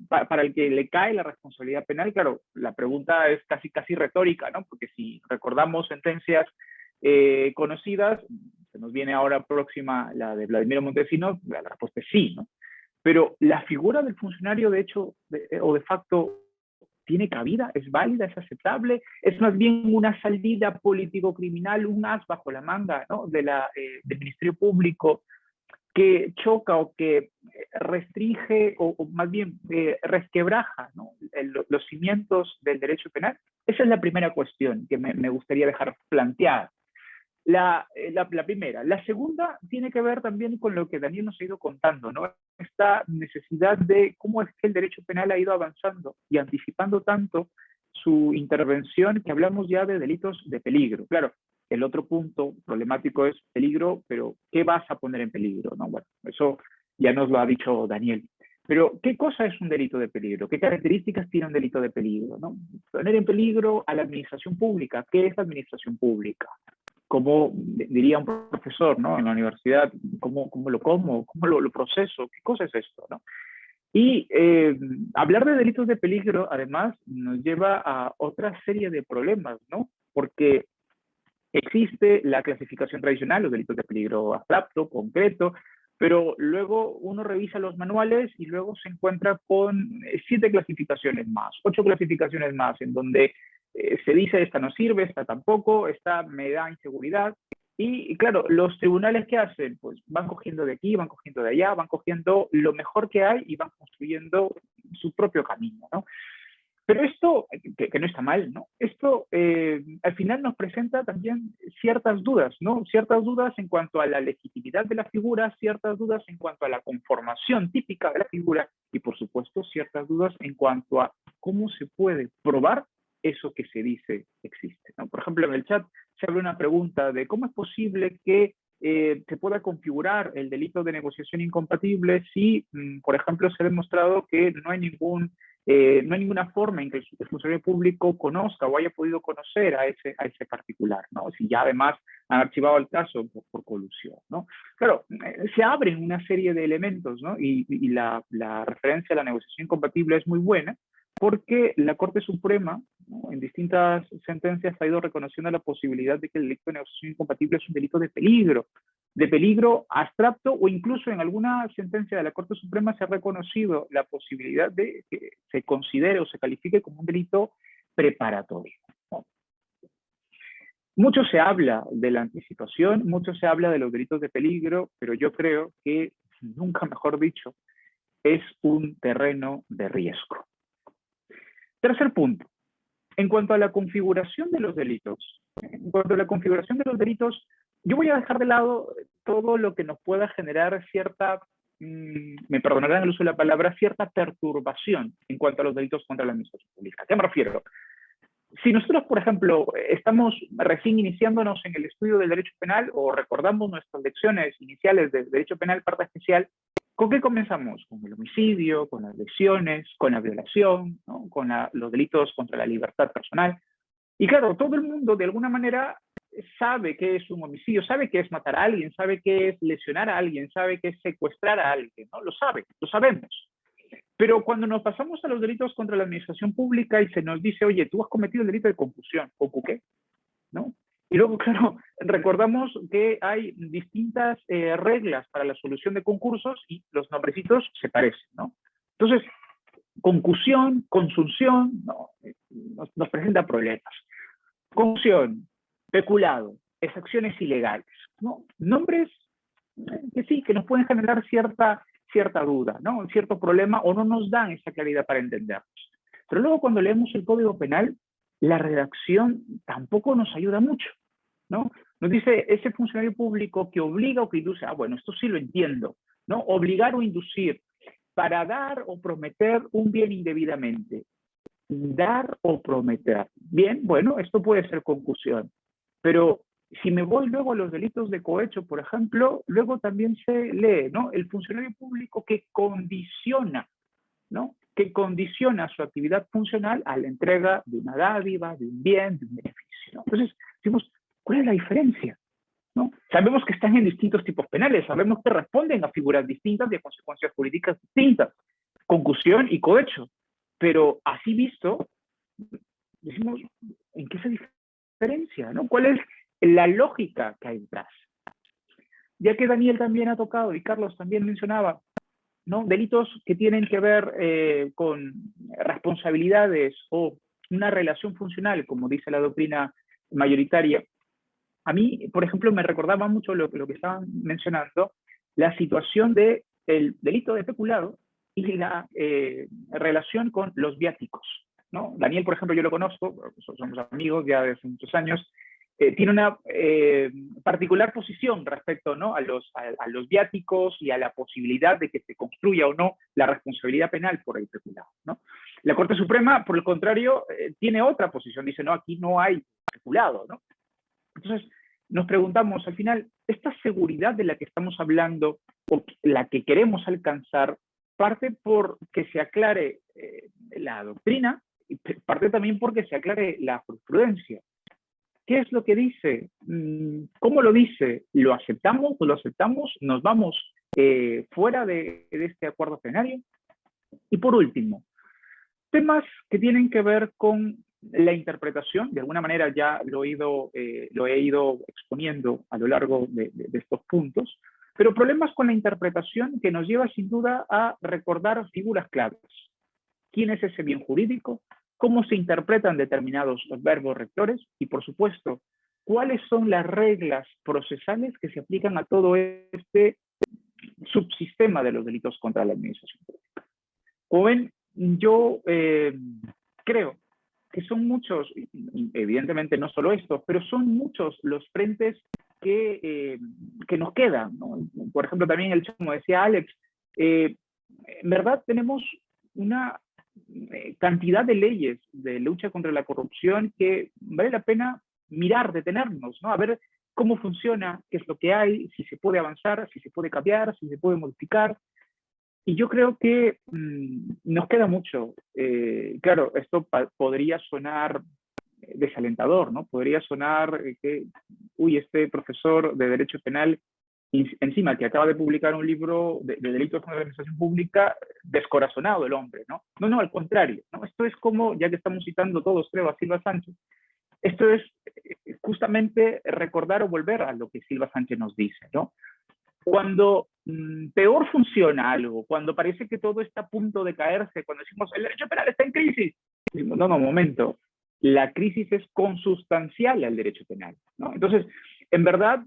Speaker 2: para el que le cae la responsabilidad penal? Claro, la pregunta es casi retórica, ¿no? Porque si recordamos sentencias conocidas, se nos viene ahora próxima la de Vladimiro Montesinos, la respuesta es sí, ¿no? Pero la figura del funcionario de hecho o de facto tiene cabida, es válida, es aceptable, es más bien una salida político-criminal, un as bajo la manga, ¿no?, del Ministerio Público, que choca o que restringe o más bien resquebraja, ¿no?, los cimientos del derecho penal. Esa es la primera cuestión que me gustaría dejar planteada. La primera. La segunda tiene que ver también con lo que Daniel nos ha ido contando, ¿no? Esta necesidad de cómo es que el derecho penal ha ido avanzando y anticipando tanto su intervención, que hablamos ya de delitos de peligro. Claro, el otro punto problemático es peligro, pero ¿qué vas a poner en peligro, no? Bueno, eso ya nos lo ha dicho Daniel. Pero, ¿qué cosa es un delito de peligro? ¿Qué características tiene un delito de peligro, no? Poner en peligro a la administración pública. ¿Qué es la administración pública? Como diría un profesor, ¿no?, en la universidad, ¿cómo lo proceso? ¿Qué cosa es esto, no? Y hablar de delitos de peligro, además, nos lleva a otra serie de problemas, ¿no? Porque existe la clasificación tradicional, los delitos de peligro abstracto, concreto, pero luego uno revisa los manuales y luego se encuentra con 7 clasificaciones más, 8 clasificaciones más, en donde se dice esta no sirve, esta tampoco, esta me da inseguridad. Y claro, los tribunales, ¿qué hacen? Pues van cogiendo de aquí, van cogiendo de allá, van cogiendo lo mejor que hay y van construyendo su propio camino, ¿no? Pero esto, que no está mal, ¿no? Esto al final nos presenta también ciertas dudas, ¿no? Ciertas dudas en cuanto a la legitimidad de la figura, ciertas dudas en cuanto a la conformación típica de la figura y, por supuesto, ciertas dudas en cuanto a cómo se puede probar eso que se dice existe, ¿no? Por ejemplo, en el chat se abre una pregunta de cómo es posible que se pueda configurar el delito de negociación incompatible si, por ejemplo, se ha demostrado que no hay ninguna forma en que el funcionario público conozca o haya podido conocer a ese particular, ¿no? Si ya además han archivado el caso por colusión, ¿no? Claro, se abren una serie de elementos, ¿no? Y la referencia a la negociación incompatible es muy buena, porque la Corte Suprema, ¿no?, en distintas sentencias ha ido reconociendo la posibilidad de que el delito de negociación incompatible es un delito de peligro abstracto, o incluso en alguna sentencia de la Corte Suprema se ha reconocido la posibilidad de que se considere o se califique como un delito preparatorio, ¿no? Mucho se habla de la anticipación, mucho se habla de los delitos de peligro, pero yo creo que, nunca mejor dicho, es un terreno de riesgo. Tercer punto, en cuanto a la configuración de los delitos, yo voy a dejar de lado todo lo que nos pueda generar cierta, me perdonarán el uso de la palabra, cierta perturbación en cuanto a los delitos contra la administración pública. ¿A qué me refiero? Si nosotros, por ejemplo, estamos recién iniciándonos en el estudio del derecho penal o recordamos nuestras lecciones iniciales de derecho penal parte especial, ¿con qué comenzamos? Con el homicidio, con las lesiones, con la violación, ¿no?, con los delitos contra la libertad personal. Y claro, todo el mundo de alguna manera sabe qué es un homicidio, sabe qué es matar a alguien, sabe qué es lesionar a alguien, sabe qué es secuestrar a alguien, ¿no? Lo sabemos. Pero cuando nos pasamos a los delitos contra la administración pública y se nos dice, oye, tú has cometido el delito de concusión, ¿o qué? ¿No? Y luego, claro, recordamos que hay distintas reglas para la solución de concursos y los nombrecitos se parecen, ¿no? Entonces, concusión, consunción, ¿no?, nos presenta problemas. Concusión, peculado, exacciones ilegales, ¿no? Nombres que sí, que nos pueden generar cierta cierta duda, ¿no? Cierto problema, o no nos dan esa claridad para entenderlos. Pero luego cuando leemos el Código Penal, la redacción tampoco nos ayuda mucho, ¿no? Nos dice ese funcionario público que obliga o que induce, bueno, esto sí lo entiendo, ¿no? Obligar o inducir para dar o prometer un bien indebidamente. Dar o prometer. Bien, bueno, esto puede ser concusión, pero si me voy luego a los delitos de cohecho, por ejemplo, luego también se lee, ¿no? El funcionario público que condiciona, ¿no? Que condiciona su actividad funcional a la entrega de una dádiva, de un bien, de un beneficio, ¿no? Entonces, decimos, ¿cuál es la diferencia? ¿No? Sabemos que están en distintos tipos penales, sabemos que responden a figuras distintas y a consecuencias jurídicas distintas, concusión y cohecho, pero así visto, decimos, ¿en qué se diferencia? ¿No? ¿Cuál es la lógica que hay detrás? Ya que Daniel también ha tocado y Carlos también mencionaba, ¿no? Delitos que tienen que ver con responsabilidades o una relación funcional, como dice la doctrina mayoritaria. A mí, por ejemplo, me recordaba mucho lo que estaban mencionando, la situación del delito de peculado y la relación con los viáticos, ¿no? Daniel, por ejemplo, yo lo conozco, somos amigos ya desde muchos años, tiene una particular posición respecto, ¿no? a los viáticos y a la posibilidad de que se construya o no la responsabilidad penal por el peculado, ¿no? La Corte Suprema, por el contrario, tiene otra posición, dice, no, aquí no hay peculado, ¿no? Entonces, nos preguntamos, al final, ¿esta seguridad de la que estamos hablando o la que queremos alcanzar parte por que se aclare la doctrina y parte también porque se aclare la jurisprudencia? ¿Qué es lo que dice? ¿Cómo lo dice? ¿Lo aceptamos? ¿No lo aceptamos? ¿Nos vamos fuera de este acuerdo plenario? Y por último, temas que tienen que ver con la interpretación, de alguna manera ya lo he ido exponiendo a lo largo de estos puntos, pero problemas con la interpretación que nos lleva sin duda a recordar figuras claves. ¿Quién es ese bien jurídico? ¿Cómo se interpretan determinados verbos rectores? Y por supuesto, ¿cuáles son las reglas procesales que se aplican a todo este subsistema de los delitos contra la administración pública? Como ven, yo creo que son muchos, evidentemente no solo esto, pero son muchos los frentes que nos quedan, ¿no? Por ejemplo, también como decía Alex, en verdad tenemos una cantidad de leyes de lucha contra la corrupción que vale la pena mirar, detenernos, ¿no? A ver cómo funciona, qué es lo que hay, si se puede avanzar, si se puede cambiar, si se puede modificar. Y yo creo que nos queda mucho. Claro, esto podría sonar desalentador, ¿no? Podría sonar que, uy, este profesor de Derecho Penal, encima que acaba de publicar un libro de delitos contra la administración pública, descorazonado el hombre, ¿no? No, no, al contrario, ¿no? Esto es como, ya que estamos citando todos, creo, a Silva Sánchez, esto es justamente recordar o volver a lo que Silva Sánchez nos dice, ¿no? Cuando peor funciona algo, cuando parece que todo está a punto de caerse, cuando decimos el derecho penal está en crisis, decimos, no, momento, la crisis es consustancial al derecho penal, ¿no? Entonces, en verdad,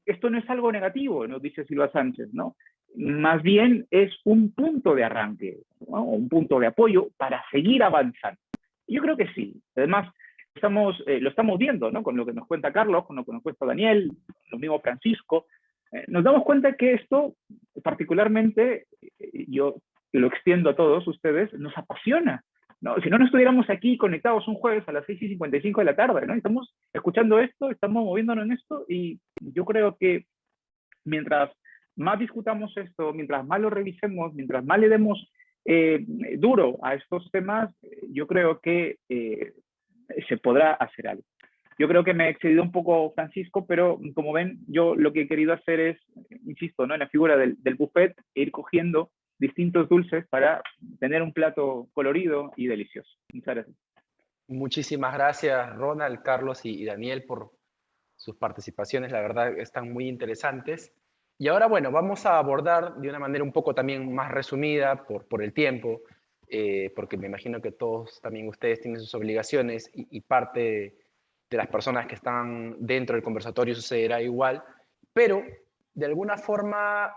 Speaker 2: esto no es algo negativo, nos dice Silva Sánchez, ¿no? Más bien es un punto de arranque, ¿no? Un punto de apoyo para seguir avanzando. Yo creo que sí. Además, lo estamos viendo, ¿no? Con lo que nos cuenta Carlos, con lo que nos cuenta Daniel, lo mismo Francisco. Nos damos cuenta que esto, particularmente, yo lo extiendo a todos ustedes, nos apasiona, ¿no? Si no estuviéramos aquí conectados un jueves a las 6:55 de la tarde, ¿no? Estamos escuchando esto, estamos moviéndonos en esto, y yo creo que mientras más discutamos esto, mientras más lo revisemos, mientras más le demos duro a estos temas, yo creo que se podrá hacer algo. Yo creo que me he excedido un poco, Francisco, pero como ven, yo lo que he querido hacer es, insisto, ¿no? En la figura del buffet, ir cogiendo distintos dulces para tener un plato colorido y delicioso. Muchas gracias.
Speaker 1: Muchísimas gracias, Ronald, Carlos y Daniel, por sus participaciones. La verdad, están muy interesantes. Y ahora, bueno, vamos a abordar de una manera un poco también más resumida por el tiempo, porque me imagino que todos, también ustedes, tienen sus obligaciones y parte de las personas que están dentro del conversatorio sucederá igual, pero de alguna forma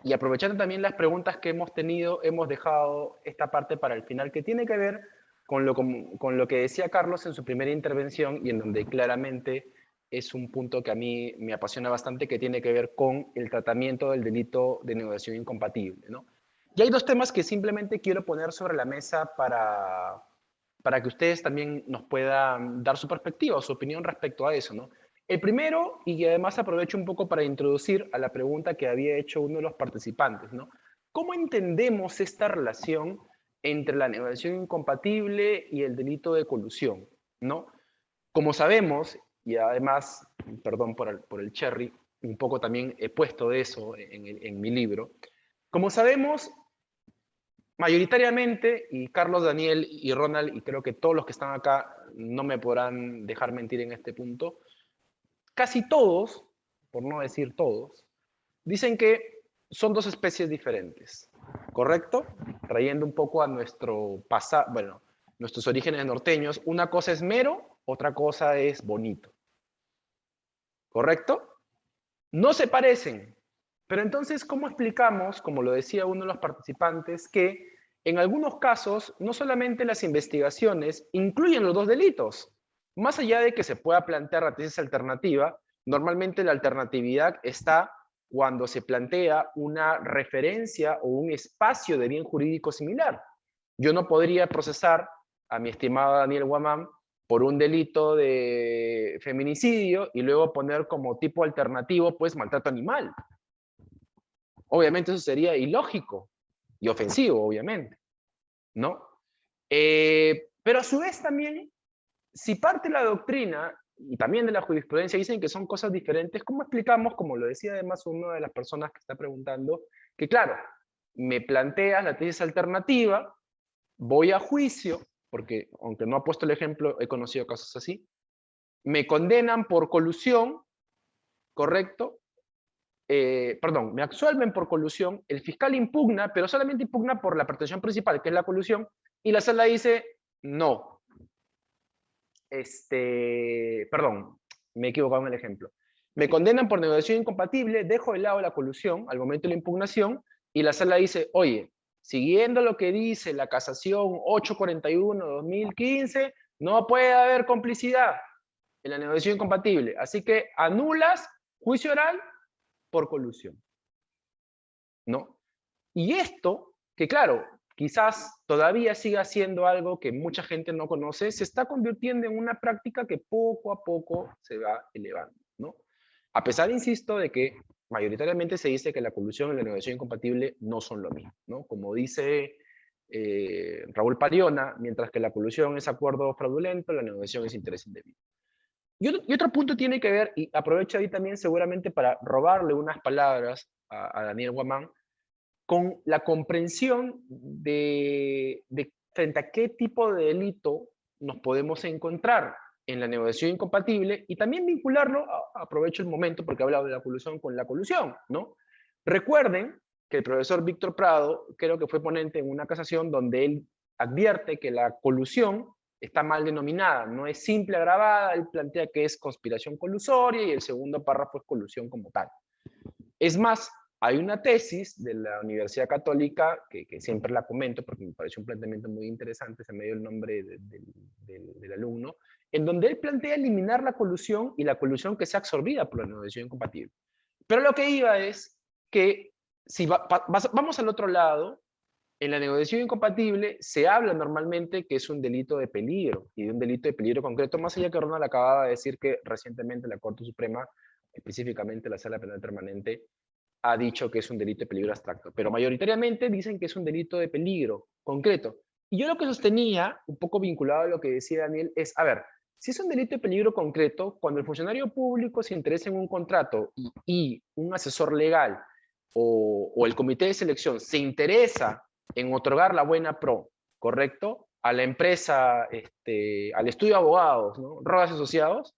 Speaker 1: Y aprovechando también las preguntas que hemos tenido, hemos dejado esta parte para el final, que tiene que ver con lo que decía Carlos en su primera intervención y en donde claramente es un punto que a mí me apasiona bastante, que tiene que ver con el tratamiento del delito de negociación incompatible, ¿no? Y hay dos temas que simplemente quiero poner sobre la mesa para que ustedes también nos puedan dar su perspectiva o su opinión respecto a eso, ¿no? El primero, y además aprovecho un poco para introducir a la pregunta que había hecho uno de los participantes, ¿no? ¿Cómo entendemos esta relación entre la negociación incompatible y el delito de colusión, ¿no? Como sabemos, y además, perdón por el cherry, un poco también he puesto de eso en mi libro, como sabemos, mayoritariamente, y Carlos, Daniel y Ronald, y creo que todos los que están acá no me podrán dejar mentir en este punto, casi todos, por no decir todos, dicen que son dos especies diferentes, ¿correcto? Trayendo un poco a nuestro pasado, bueno, nuestros orígenes norteños, una cosa es mero, otra cosa es bonito, ¿correcto? No se parecen, pero entonces, ¿cómo explicamos, como lo decía uno de los participantes, que en algunos casos no solamente las investigaciones incluyen los dos delitos? Más allá de que se pueda plantear la tesis alternativa, normalmente la alternatividad está cuando se plantea una referencia o un espacio de bien jurídico similar. Yo no podría procesar a mi estimado Daniel Guamán por un delito de feminicidio y luego poner como tipo alternativo, pues, maltrato animal. Obviamente eso sería ilógico y ofensivo, obviamente, ¿no? Pero a su vez también, si parte de la doctrina y también de la jurisprudencia dicen que son cosas diferentes, ¿cómo explicamos, como lo decía además una de las personas que está preguntando, que claro, me planteas la tesis alternativa, voy a juicio, porque aunque no ha puesto el ejemplo, he conocido casos así, me condenan por colusión, ¿correcto? Perdón, me absuelven por colusión, el fiscal impugna, pero solamente impugna por la pretensión principal, que es la colusión, y la sala dice, no. Perdón, me he equivocado en el ejemplo. Me condenan por negociación incompatible, dejo de lado la colusión al momento de la impugnación, y la sala dice, oye, siguiendo lo que dice la casación 841-2015, no puede haber complicidad en la negociación incompatible. Así que anulas juicio oral por colusión, ¿no? Y esto, que claro, quizás todavía siga siendo algo que mucha gente no conoce, se está convirtiendo en una práctica que poco a poco se va elevando, ¿no? A pesar, insisto, de que mayoritariamente se dice que la colusión y la negociación incompatible no son lo mismo, ¿no? Como dice Raúl Pariona, mientras que la colusión es acuerdo fraudulento, la negociación es interés indebido. Y otro punto tiene que ver, y aprovecho ahí también seguramente para robarle unas palabras a Daniel Guamán, con la comprensión de frente a qué tipo de delito nos podemos encontrar en la negociación incompatible y también vincularlo, aprovecho el momento porque he hablado de la colusión con la colusión, ¿no? Recuerden que el profesor Víctor Prado creo que fue ponente en una casación donde él advierte que la colusión está mal denominada, no es simple agravada, él plantea que es conspiración colusoria y el segundo párrafo es colusión como tal. Es más, hay una tesis de la Universidad Católica, que siempre la comento porque me pareció un planteamiento muy interesante, se me dio el nombre del alumno, en donde él plantea eliminar la colusión y la colusión que sea absorbida por la negociación incompatible. Pero lo que iba es que si vamos al otro lado, en la negociación incompatible se habla normalmente que es un delito de peligro, y de un delito de peligro concreto, más allá que Ronald acababa de decir que recientemente la Corte Suprema, específicamente la Sala Penal Permanente, ha dicho que es un delito de peligro abstracto, pero mayoritariamente dicen que es un delito de peligro concreto. Y yo lo que sostenía, un poco vinculado a lo que decía Daniel, es, a ver, si es un delito de peligro concreto, cuando el funcionario público se interesa en un contrato y un asesor legal o el comité de selección se interesa en otorgar la buena pro, ¿correcto? A la empresa, al estudio de abogados, ¿no? Rodas Asociados,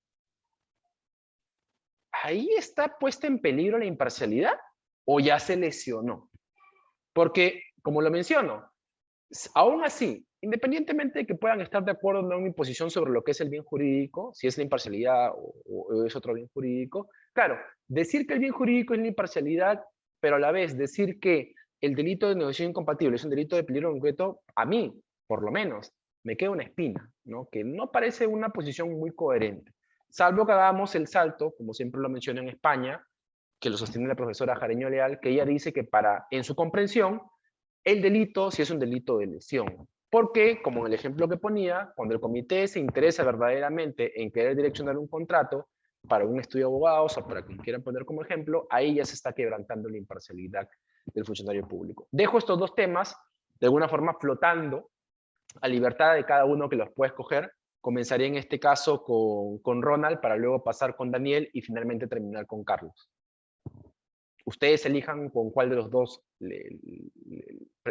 Speaker 1: ahí está puesta en peligro la imparcialidad o ya se lesionó. Porque, como lo menciono, aún así, independientemente de que puedan estar de acuerdo en mi posición sobre lo que es el bien jurídico, si es la imparcialidad o es otro bien jurídico, claro, decir que el bien jurídico es la imparcialidad pero a la vez decir que el delito de negociación incompatible es un delito de peligro concreto, a mí, por lo menos, me queda una espina, ¿no? Que no parece una posición muy coherente. Salvo que hagamos el salto, como siempre lo menciono en España, que lo sostiene la profesora Jareño Leal, que ella dice que en su comprensión, el delito sí es un delito de lesión. Porque, como en el ejemplo que ponía, cuando el comité se interesa verdaderamente en querer direccionar un contrato para un estudio de abogados o para quien quieran poner como ejemplo, ahí ya se está quebrantando la imparcialidad del funcionario público. Dejo estos dos temas de alguna forma flotando a libertad de cada uno que los pueda escoger. Comenzaría en este caso con Ronald para luego pasar con Daniel y finalmente terminar con Carlos. Ustedes elijan con cuál de los dos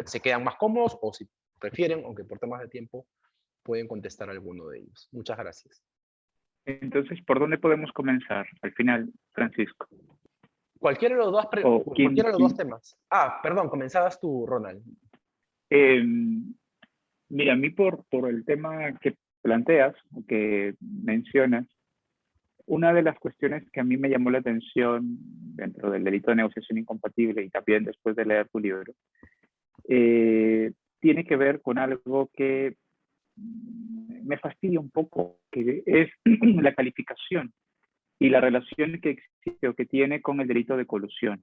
Speaker 1: se quedan más cómodos o si prefieren, aunque por temas de tiempo, pueden contestar alguno de ellos. Muchas gracias.
Speaker 2: Entonces, ¿por dónde podemos comenzar? Al final, Francisco.
Speaker 1: Cualquiera de los dos, cualquiera de los dos temas. Ah, perdón, comenzabas tú, Ronald.
Speaker 2: Mira, a mí por el tema que planteas, que mencionas, una de las cuestiones que a mí me llamó la atención dentro del delito de negociación incompatible y también después de leer tu libro, tiene que ver con algo que me fastidia un poco, que es la calificación y la relación que existe o que tiene con el delito de colusión.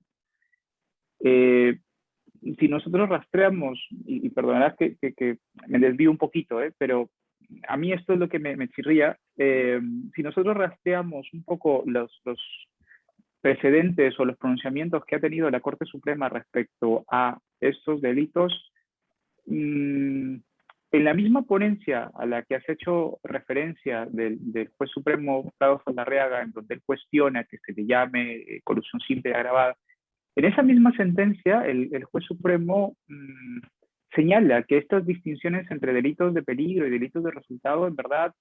Speaker 2: Si nosotros rastreamos, y perdonarás que me desvío un poquito, pero a mí esto es lo que me chirría, si nosotros rastreamos un poco los precedentes o los pronunciamientos que ha tenido la Corte Suprema respecto a estos delitos, en la misma ponencia a la que has hecho referencia del juez supremo Prado Saldarriaga, en donde él cuestiona que se le llame colusión simple y agravada, en esa misma sentencia el juez supremo señala que estas distinciones entre delitos de peligro y delitos de resultado en verdad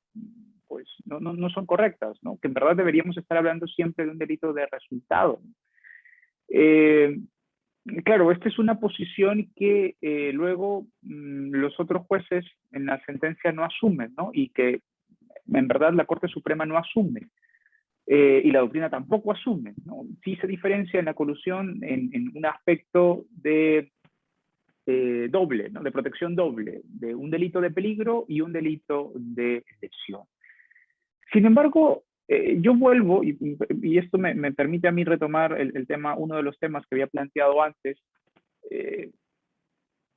Speaker 2: pues no son correctas, ¿no? Que en verdad deberíamos estar hablando siempre de un delito de resultado. Claro, esta es una posición que luego los otros jueces en la sentencia no asumen, ¿no? Y que en verdad la Corte Suprema no asume. Y la doctrina tampoco asume, ¿no? Sí se diferencia en la colusión en un aspecto de doble, ¿no? De protección doble, de un delito de peligro y un delito de lesión. Sin embargo, yo vuelvo, y esto me permite a mí retomar el tema, uno de los temas que había planteado antes,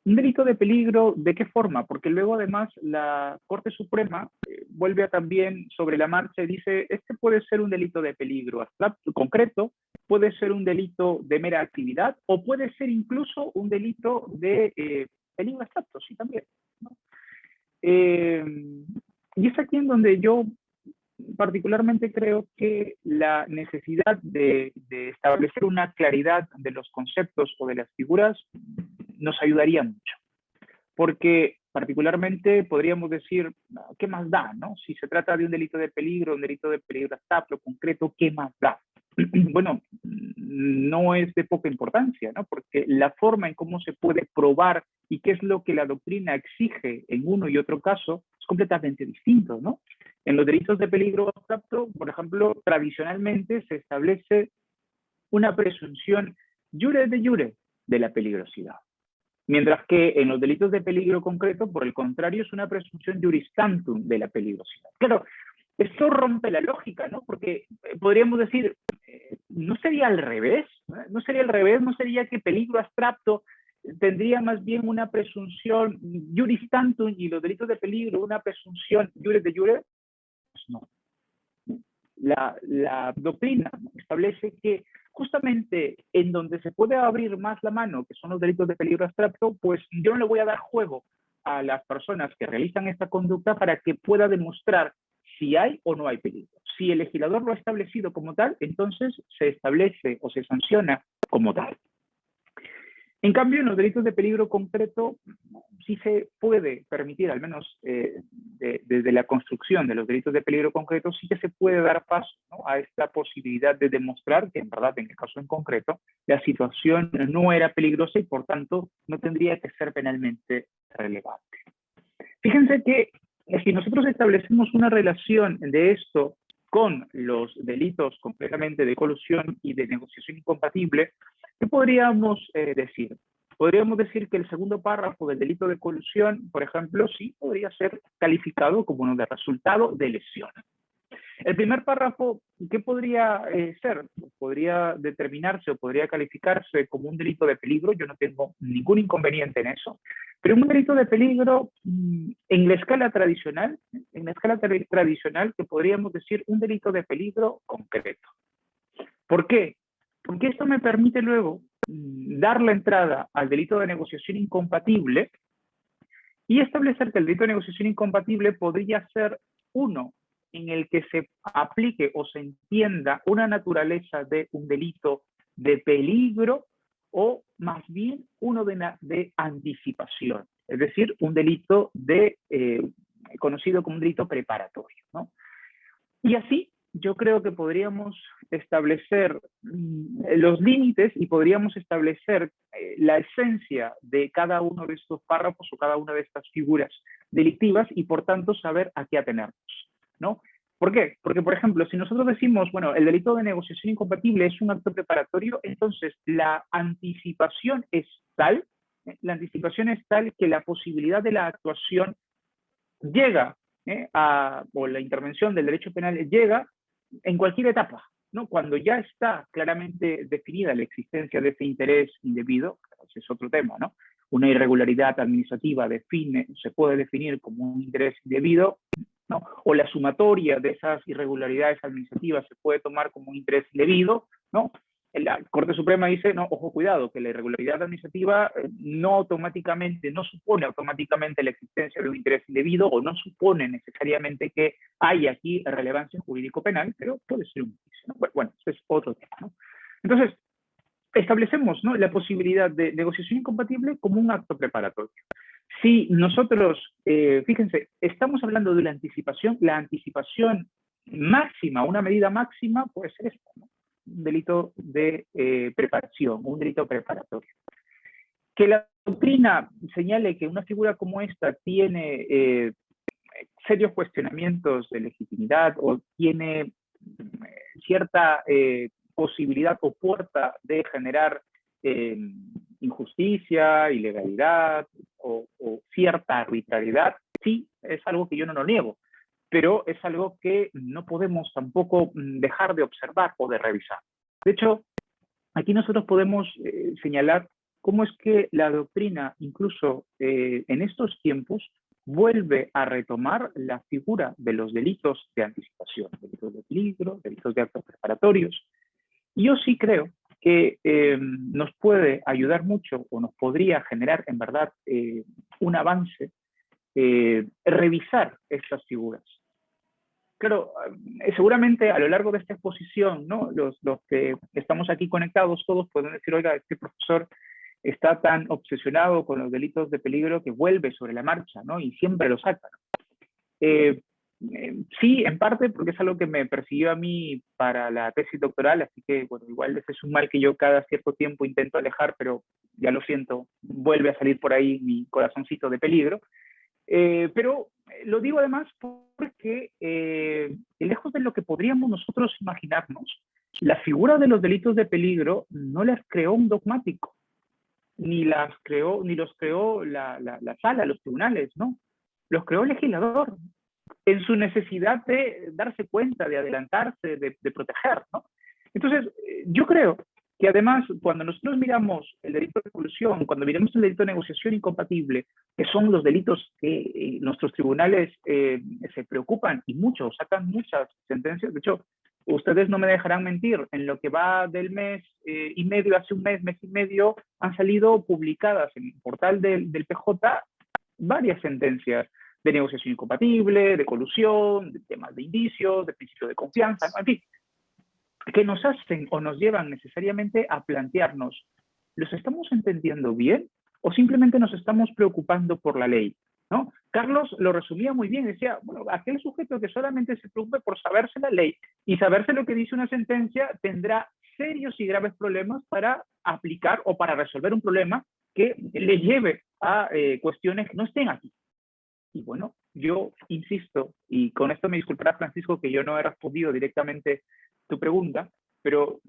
Speaker 2: un delito de peligro, ¿de qué forma? Porque luego además la Corte Suprema vuelve a también sobre la marcha y dice, este puede ser un delito de peligro abstracto, concreto, puede ser un delito de mera actividad o puede ser incluso un delito de peligro abstracto, sí también, ¿no? Y es aquí en donde yo particularmente creo que la necesidad de establecer una claridad de los conceptos o de las figuras nos ayudaría mucho. Porque particularmente podríamos decir, ¿qué más da, no? Si se trata de un delito de peligro, un delito de peligro abstracto, concreto, ¿qué más da? Bueno, no es de poca importancia, ¿no? Porque la forma en cómo se puede probar y qué es lo que la doctrina exige en uno y otro caso es completamente distinto, ¿no? En los delitos de peligro abstracto, por ejemplo, tradicionalmente se establece una presunción iure de jure de la peligrosidad. Mientras que en los delitos de peligro concreto, por el contrario, es una presunción juris tantum de la peligrosidad. Claro, esto rompe la lógica, ¿no? Porque podríamos decir, ¿no sería al revés? ¿No sería al revés? ¿No sería que peligro abstracto tendría más bien una presunción juris tantum y los delitos de peligro una presunción iure de jure? Pues no. La doctrina establece que justamente en donde se puede abrir más la mano, que son los delitos de peligro abstracto, pues yo no le voy a dar juego a las personas que realizan esta conducta para que pueda demostrar si hay o no hay peligro. Si el legislador lo ha establecido como tal, entonces se establece o se sanciona como tal. En cambio, en los delitos de peligro concreto, sí se puede permitir, al menos desde la construcción de los delitos de peligro concreto, sí que se puede dar paso, ¿no?, a esta posibilidad de demostrar que, en verdad, en el caso en concreto, la situación no era peligrosa y, por tanto, no tendría que ser penalmente relevante. Fíjense que si nosotros establecemos una relación de esto con los delitos completamente de colusión y de negociación incompatible, ¿qué podríamos decir? Podríamos decir que el segundo párrafo del delito de colusión, por ejemplo, sí podría ser calificado como uno de resultado de lesión. El primer párrafo, ¿qué podría ser? Podría determinarse o podría calificarse como un delito de peligro. Yo no tengo ningún inconveniente en eso. Pero un delito de peligro en la escala tradicional, que podríamos decir un delito de peligro concreto. ¿Por qué? Porque esto me permite luego dar la entrada al delito de negociación incompatible y establecer que el delito de negociación incompatible podría ser uno en el que se aplique o se entienda una naturaleza de un delito de peligro o más bien uno de anticipación, es decir, un delito conocido como un delito preparatorio, ¿no? Y así yo creo que podríamos establecer los límites y podríamos establecer la esencia de cada uno de estos párrafos o cada una de estas figuras delictivas y por tanto saber a qué atenernos, ¿no? ¿Por qué? Porque, por ejemplo, si nosotros decimos, bueno, el delito de negociación incompatible es un acto preparatorio, entonces la anticipación es tal que la posibilidad de la actuación llega o la intervención del derecho penal llega en cualquier etapa, ¿no? Cuando ya está claramente definida la existencia de ese interés indebido, ese es otro tema, ¿no? Una irregularidad administrativa se puede definir como un interés indebido, ¿no? O la sumatoria de esas irregularidades administrativas se puede tomar como un interés indebido, ¿no? La Corte Suprema dice, no, ojo, cuidado, que la irregularidad administrativa no supone automáticamente la existencia de un interés indebido o no supone necesariamente que haya aquí relevancia jurídico-penal, pero puede ser un juicio, ¿no? Bueno, ese es otro tema, ¿no? Entonces, establecemos, ¿no?, la posibilidad de negociación incompatible como un acto preparatorio. Si nosotros, fíjense, estamos hablando de la anticipación máxima, una medida máxima puede ser esto, ¿no? Un delito de preparación, un delito preparatorio. Que la doctrina señale que una figura como esta tiene serios cuestionamientos de legitimidad o tiene cierta posibilidad o puerta de generar injusticia, ilegalidad o cierta arbitrariedad, sí, es algo que yo no lo niego, pero es algo que no podemos tampoco dejar de observar o de revisar. De hecho, aquí nosotros podemos señalar cómo es que la doctrina, incluso en estos tiempos, vuelve a retomar la figura de los delitos de anticipación, delitos de peligro, delitos de actos preparatorios. Y yo sí creo que nos puede ayudar mucho o nos podría generar, en verdad, un avance, revisar estas figuras. Claro, seguramente a lo largo de esta exposición, ¿no?, los que estamos aquí conectados todos pueden decir, oiga, este profesor está tan obsesionado con los delitos de peligro que vuelve sobre la marcha, ¿no?, y siempre lo saca. Sí, en parte porque es algo que me persiguió a mí para la tesis doctoral, así que, bueno, igual ese es un mal que yo cada cierto tiempo intento alejar, pero ya lo siento, vuelve a salir por ahí mi corazoncito de peligro. Pero lo digo además porque, lejos de lo que podríamos nosotros imaginarnos, la figura de los delitos de peligro no las creó un dogmático, ni los creó la sala, los tribunales, ¿no? Los creó el legislador, en su necesidad de darse cuenta, de adelantarse, de proteger, ¿no? Entonces, yo creo que además, cuando nosotros miramos el delito de colusión, cuando miramos el delito de negociación incompatible, que son los delitos que nuestros tribunales se preocupan y muchos, sacan muchas sentencias. De hecho, ustedes no me dejarán mentir, en lo que va del mes y medio, hace un mes y medio, han salido publicadas en el portal del PJ varias sentencias de negociación incompatible, de colusión, de temas de indicios, de principio de confianza, en fin, que nos hacen o nos llevan necesariamente a plantearnos, ¿los estamos entendiendo bien o simplemente nos estamos preocupando por la ley? ¿No? Carlos lo resumía muy bien, decía, bueno, aquel sujeto que solamente se preocupe por saberse la ley y saberse lo que dice una sentencia tendrá serios y graves problemas para aplicar o para resolver un problema que le lleve a cuestiones que no estén aquí. Y bueno, yo insisto, y con esto me disculpará Francisco que yo no he respondido directamente tu pregunta, pero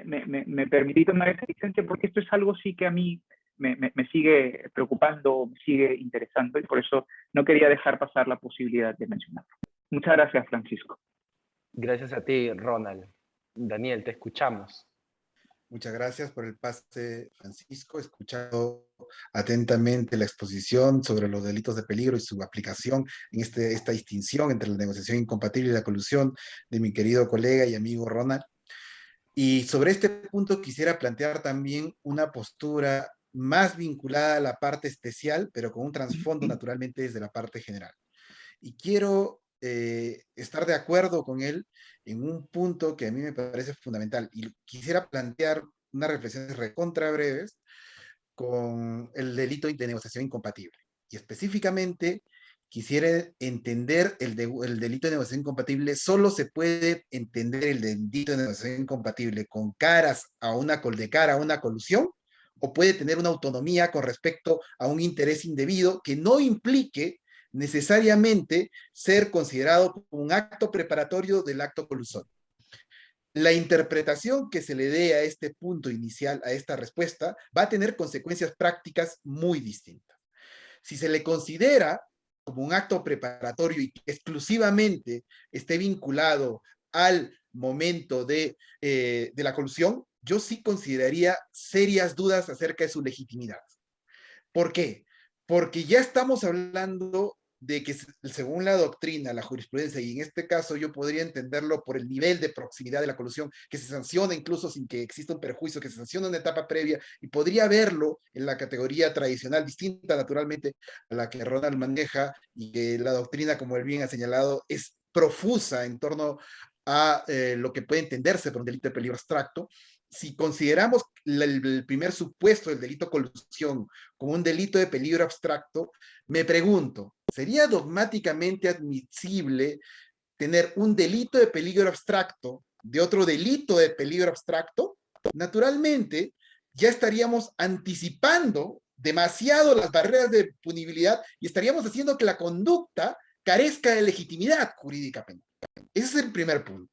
Speaker 2: me permití tomar esa licencia porque esto es algo sí que a mí me sigue preocupando, me sigue interesando y por eso no quería dejar pasar la posibilidad de mencionarlo. Muchas gracias, Francisco.
Speaker 1: Gracias a ti, Ronald. Daniel, te escuchamos.
Speaker 4: Muchas gracias por el pase, Francisco. He escuchado atentamente la exposición sobre los delitos de peligro y su aplicación en esta distinción entre la negociación incompatible y la colusión de mi querido colega y amigo Ronald. Y sobre este punto quisiera plantear también una postura más vinculada a la parte especial, pero con un trasfondo naturalmente desde la parte general. Y quiero estar de acuerdo con él en un punto que a mí me parece fundamental. Y quisiera plantear unas reflexiones recontra breves con el delito de negociación incompatible. Y específicamente quisiera entender el delito de negociación incompatible. Solo se puede entender el delito de negociación incompatible con de cara a una colusión, o puede tener una autonomía con respecto a un interés indebido que no implique necesariamente ser considerado como un acto preparatorio del acto colusorio. La interpretación que se le dé a este punto inicial, a esta respuesta, va a tener consecuencias prácticas muy distintas. Si se le considera como un acto preparatorio y que exclusivamente esté vinculado al momento de la colusión, yo sí consideraría serias dudas acerca de su legitimidad. ¿Por qué? Porque ya estamos hablando de que según la doctrina, la jurisprudencia, y en este caso yo podría entenderlo por el nivel de proximidad de la colusión, que se sanciona incluso sin que exista un perjuicio, que se sanciona en una etapa previa, y podría verlo en la categoría tradicional, distinta naturalmente a la que Ronald maneja, y que la doctrina, como él bien ha señalado, es profusa en torno a lo que puede entenderse por un delito de peligro abstracto. Si consideramos el primer supuesto del delito de colusión como un delito de peligro abstracto, me pregunto, ¿sería dogmáticamente admisible tener un delito de peligro abstracto de otro delito de peligro abstracto? Naturalmente, ya estaríamos anticipando demasiado las barreras de punibilidad y estaríamos haciendo que la conducta carezca de legitimidad jurídica penal. Ese es el primer punto.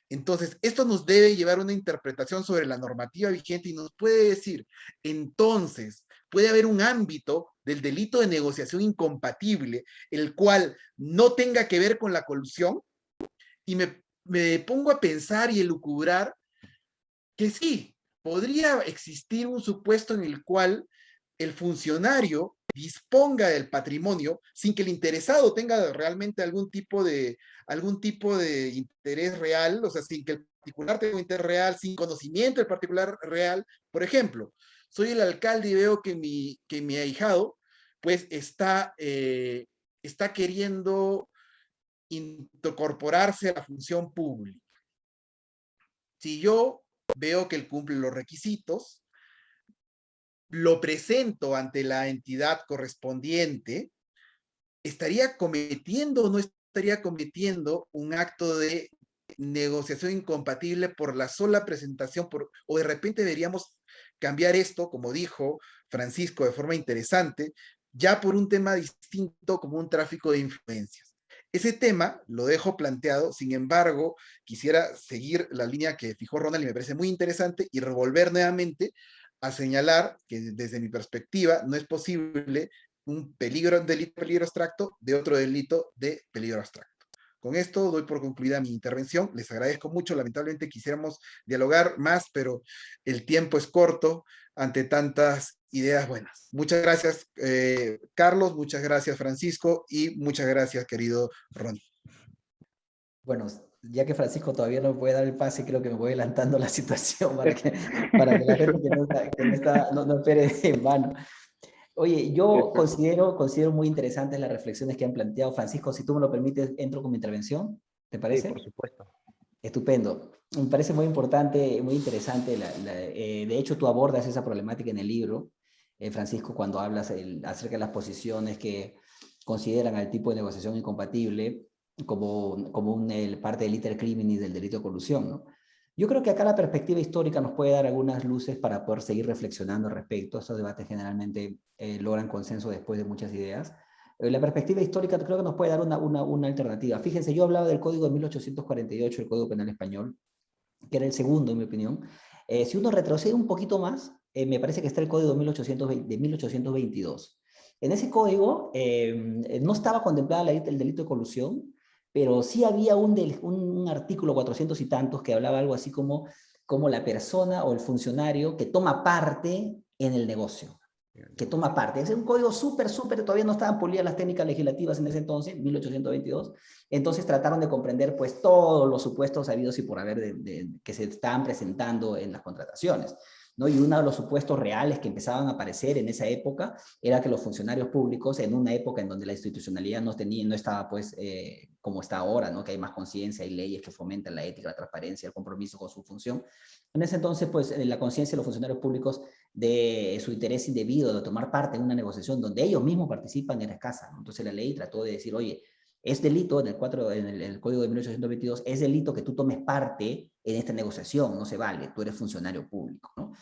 Speaker 4: Entonces, esto nos debe llevar a una interpretación sobre la normativa vigente y nos puede decir, entonces, puede haber un ámbito del delito de negociación incompatible, el cual no tenga que ver con la colusión, y me pongo a pensar y elucubrar que sí, podría existir un supuesto en el cual el funcionario disponga del patrimonio sin que el interesado tenga realmente algún tipo de interés real, o sea, sin que el particular tenga un interés real, sin conocimiento del particular real. Por ejemplo, soy el alcalde y veo que mi ahijado pues está queriendo incorporarse a la función pública. Si yo veo que él cumple los requisitos, lo presento ante la entidad correspondiente, ¿estaría cometiendo o no estaría cometiendo un acto de negociación incompatible por la sola presentación? O de repente deberíamos cambiar esto, como dijo Francisco de forma interesante, ya por un tema distinto como un tráfico de influencias. Ese tema lo dejo planteado, sin embargo, quisiera seguir la línea que fijó Ronald y me parece muy interesante y revolver nuevamente a señalar que desde mi perspectiva no es posible un delito de peligro abstracto de otro delito de peligro abstracto. Con esto doy por concluida mi intervención. Les agradezco mucho. Lamentablemente quisiéramos dialogar más, pero el tiempo es corto ante tantas ideas buenas. Muchas gracias, Carlos. Muchas gracias, Francisco. Y muchas gracias, querido Ronnie.
Speaker 3: Bueno, ya que Francisco todavía no me puede dar el pase, creo que me voy adelantando la situación para que la gente no espere en vano. Oye, yo considero muy interesantes las reflexiones que han planteado. Francisco, si tú me lo permites, entro con mi intervención. ¿Te parece?
Speaker 1: Sí, por supuesto.
Speaker 3: Estupendo. Me parece muy importante, muy interesante. De hecho, tú abordas esa problemática en el libro, Francisco, cuando hablas acerca de las posiciones que consideran al tipo de negociación incompatible como parte del iter criminis del delito de colusión, ¿no? Yo creo que acá la perspectiva histórica nos puede dar algunas luces para poder seguir reflexionando al respecto. Estos debates generalmente logran consenso después de muchas ideas. La perspectiva histórica creo que nos puede dar una alternativa. Fíjense, yo hablaba del Código de 1848, el Código Penal Español, que era el segundo, en mi opinión. Si uno retrocede un poquito más, me parece que está el Código de 1822. En ese código no estaba contemplada el delito de colusión, pero sí había un artículo 400 y tantos que hablaba algo así como la persona o el funcionario que toma parte en el negocio. Que toma parte. Es un código súper, todavía no estaban pulidas las técnicas legislativas en ese entonces, 1822. Entonces trataron de comprender pues todos los supuestos habidos y por haber que se estaban presentando en las contrataciones, ¿no? Y uno de los supuestos reales que empezaban a aparecer en esa época era que los funcionarios públicos, en una época en donde la institucionalidad no estaba pues como está ahora, ¿no? Que hay más conciencia, hay leyes que fomentan la ética, la transparencia, el compromiso con su función. En ese entonces pues la conciencia de los funcionarios públicos de su interés indebido de tomar parte en una negociación donde ellos mismos participan era escasa, ¿no? Entonces la ley trató de decir, oye, es delito, en el Código de 1822, es delito que tú tomes parte en esta negociación, no se vale, tú eres funcionario público, ¿no?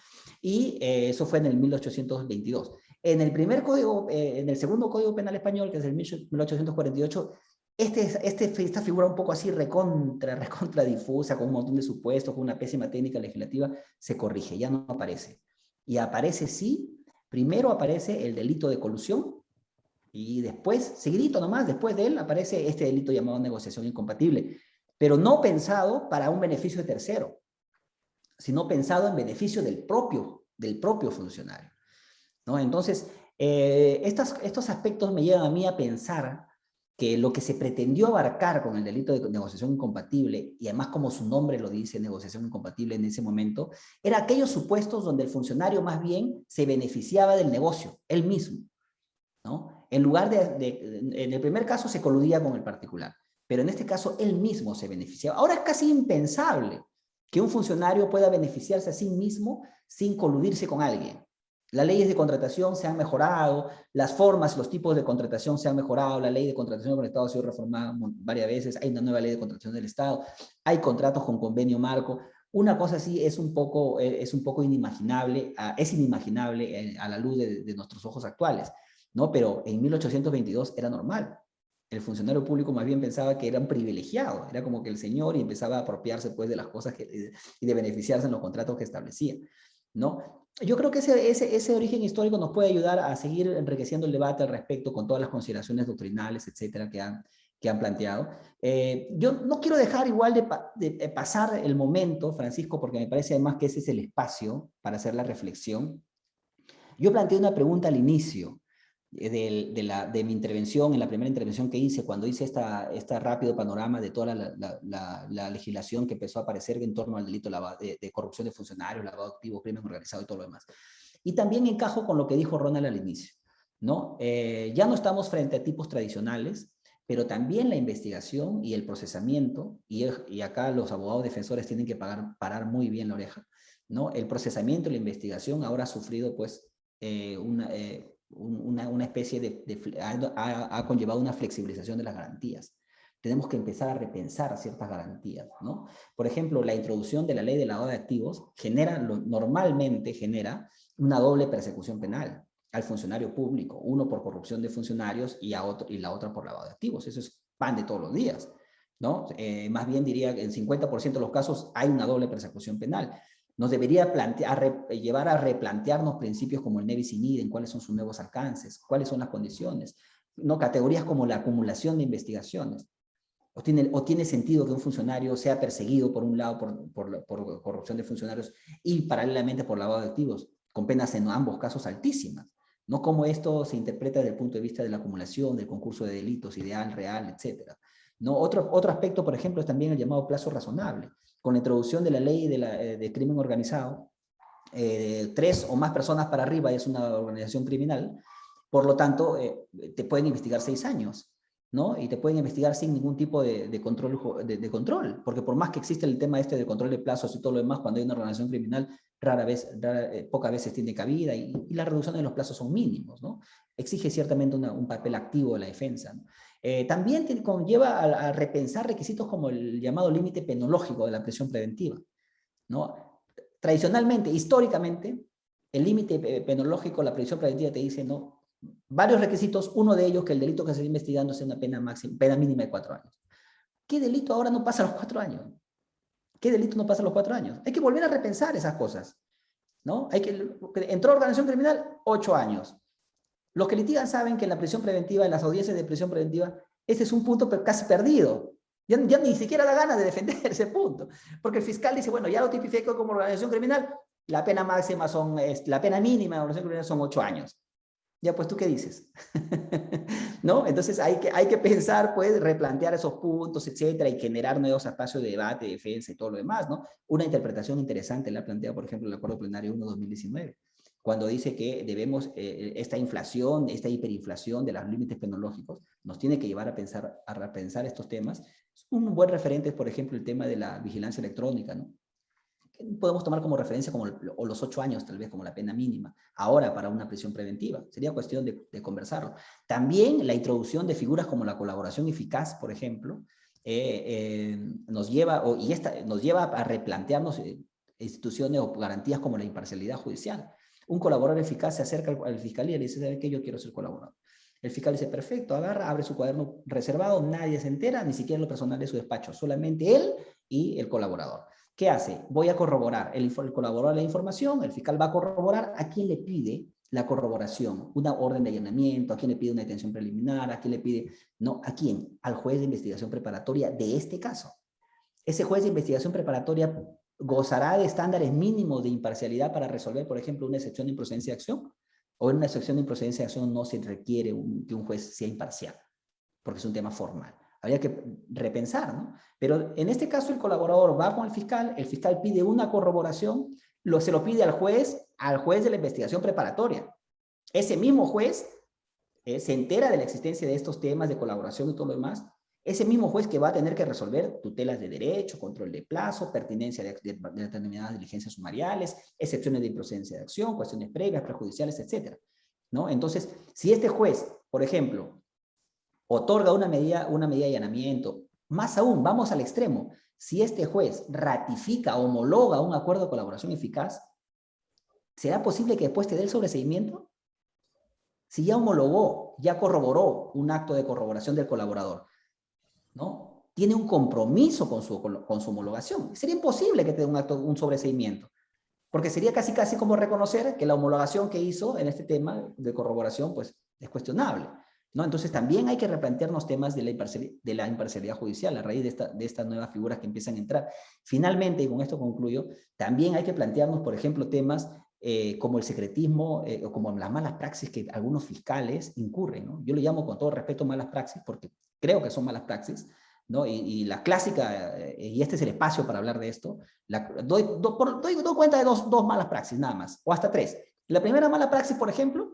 Speaker 3: Y eso fue en el 1822. En el primer código, en el segundo Código Penal Español, que es el 1848, esta figura un poco así recontra difusa, con un montón de supuestos, con una pésima técnica legislativa, se corrige, ya no aparece. Y aparece sí, primero aparece el delito de colusión, y después, seguidito nomás, después de él aparece este delito llamado negociación incompatible, pero no pensado para un beneficio de tercero, sino pensado en beneficio del propio funcionario, ¿no? Entonces, estos aspectos me llevan a mí a pensar que lo que se pretendió abarcar con el delito de negociación incompatible, y además como su nombre lo dice, negociación incompatible en ese momento, era aquellos supuestos donde el funcionario más bien se beneficiaba del negocio, él mismo, ¿no? En lugar en el primer caso se coludía con el particular, pero en este caso él mismo se beneficiaba. Ahora es casi impensable que un funcionario pueda beneficiarse a sí mismo sin coludirse con alguien. Las leyes de contratación se han mejorado, las formas, los tipos de contratación se han mejorado, la ley de contratación con el Estado ha sido reformada varias veces, hay una nueva ley de contratación del Estado, hay contratos con convenio marco. Una cosa así es un poco inimaginable, es inimaginable a la luz de nuestros ojos actuales, ¿no? Pero en 1822 era normal. El funcionario público más bien pensaba que era un privilegiado, era como que el señor y empezaba a apropiarse pues de las cosas y de beneficiarse en los contratos que establecía, ¿no? Yo creo que ese origen histórico nos puede ayudar a seguir enriqueciendo el debate al respecto con todas las consideraciones doctrinales, etcétera, que han planteado. Yo no quiero dejar igual de pasar el momento, Francisco, porque me parece además que ese es el espacio para hacer la reflexión. Yo planteé una pregunta al inicio de mi intervención, en la primera intervención que hice, cuando hice esta rápido panorama de toda la legislación que empezó a aparecer en torno al delito de corrupción de funcionarios, lavado de activos, crimen organizado y todo lo demás. Y también encajo con lo que dijo Ronald al inicio, ¿no? Ya no estamos frente a tipos tradicionales, pero también la investigación y el procesamiento, y acá los abogados defensores tienen que parar muy bien la oreja, ¿no? El procesamiento y la investigación ahora ha sufrido pues una especie ha conllevado una flexibilización de las garantías. Tenemos que empezar a repensar ciertas garantías, ¿no? Por ejemplo, la introducción de la ley de lavado de activos normalmente genera una doble persecución penal al funcionario público, uno por corrupción de funcionarios y la otra por lavado de activos. Eso es pan de todos los días, ¿no? Más bien diría que en 50% de los casos hay una doble persecución penal. Nos debería llevar a replantearnos principios como el ne bis in idem, cuáles son sus nuevos alcances, cuáles son las condiciones, ¿no? Categorías como la acumulación de investigaciones. ¿O tiene sentido que un funcionario sea perseguido por un lado por corrupción de funcionarios y paralelamente por lavado de activos, con penas en ambos casos altísimas? ¿No? Cómo esto se interpreta desde el punto de vista de la acumulación, del concurso de delitos, ideal, real, etcétera. ¿No? Otro aspecto, por ejemplo, es también el llamado plazo razonable. Con la introducción de la ley de crimen organizado, 3 o más personas para arriba es una organización criminal, por lo tanto, te pueden investigar 6 años, ¿no? Y te pueden investigar sin ningún tipo de control, porque por más que existe el tema de control de plazos y todo lo demás, cuando hay una organización criminal, pocas veces tiene cabida y la reducción de los plazos son mínimos, ¿no? Exige ciertamente un papel activo de la defensa, ¿no? También conlleva a repensar requisitos como el llamado límite penológico de la prisión preventiva, ¿no? Tradicionalmente, históricamente, el límite penológico, la prisión preventiva te dice, no, varios requisitos, uno de ellos que el delito que se está investigando sea una pena máxima, pena mínima de 4 años. ¿Qué delito ahora no pasa a los 4 años? ¿Qué delito no pasa a los 4 años? Hay que volver a repensar esas cosas, ¿no? Entró organización criminal, 8 años. Los que litigan saben que en la prisión preventiva, en las audiencias de prisión preventiva, ese es un punto casi perdido. Ya ni siquiera da ganas de defender ese punto. Porque el fiscal dice, bueno, ya lo tipifico como organización criminal, la pena máxima la pena mínima de organización criminal son 8 años. Ya, pues, ¿tú qué dices? ¿No? Entonces hay que pensar, pues, replantear esos puntos, etcétera, y generar nuevos espacios de debate, defensa y todo lo demás, ¿no? Una interpretación interesante la plantea, por ejemplo, el Acuerdo Plenario 1/2019, cuando dice que debemos, esta inflación, esta hiperinflación de los límites penológicos, nos tiene que llevar a repensar estos temas. Un buen referente es, por ejemplo, el tema de la vigilancia electrónica, ¿no? Podemos tomar como referencia o los 8 años, tal vez, como la pena mínima, ahora para una prisión preventiva. Sería cuestión de conversarlo. También la introducción de figuras como la colaboración eficaz, por ejemplo, nos lleva a replantearnos instituciones o garantías como la imparcialidad judicial. Un colaborador eficaz se acerca al fiscal y le dice, ¿sabe qué? Yo quiero ser colaborador. El fiscal dice, perfecto, agarra, abre su cuaderno reservado, nadie se entera, ni siquiera lo personal de su despacho, solamente él y el colaborador. ¿Qué hace? Voy a corroborar. El colaborador la información, el fiscal va a corroborar a quién le pide la corroboración, una orden de allanamiento, a quién le pide una detención preliminar, a quién le pide, no, ¿a quién? Al juez de investigación preparatoria de este caso. Ese juez de investigación preparatoria gozará de estándares mínimos de imparcialidad para resolver, por ejemplo, una excepción de improcedencia de acción, o en una excepción de improcedencia de acción no se requiere que un juez sea imparcial, porque es un tema formal. Habría que repensar, ¿no? Pero en este caso el colaborador va con el fiscal pide una corroboración, se lo pide al juez de la investigación preparatoria. Ese mismo juez se entera de la existencia de estos temas de colaboración y todo lo demás. Ese mismo juez que va a tener que resolver tutelas de derecho, control de plazo, pertinencia de determinadas diligencias sumariales, excepciones de improcedencia de acción, cuestiones previas, prejudiciales, etc., ¿no? Entonces, si este juez, por ejemplo, otorga una medida de allanamiento, más aún, vamos al extremo, si este juez ratifica, homologa un acuerdo de colaboración eficaz, ¿será posible que después te dé el sobreseimiento? Si ya homologó, ya corroboró un acto de corroboración del colaborador, ¿no? Tiene un compromiso con su homologación. Sería imposible que te dé un sobreseimiento, porque sería casi como reconocer que la homologación que hizo en este tema de corroboración, pues, es cuestionable, ¿no? Entonces también hay que replantearnos temas de la imparcialidad judicial a raíz de estas nuevas figuras que empiezan a entrar. Finalmente, y con esto concluyo, también hay que plantearnos, por ejemplo, temas como el secretismo o como las malas praxis que algunos fiscales incurren, ¿no? Yo le llamo con todo respeto malas praxis porque creo que son malas praxis, ¿no? Y la clásica, y este es el espacio para hablar de esto, doy cuenta de dos malas praxis nada más, o hasta 3. La primera mala praxis, por ejemplo,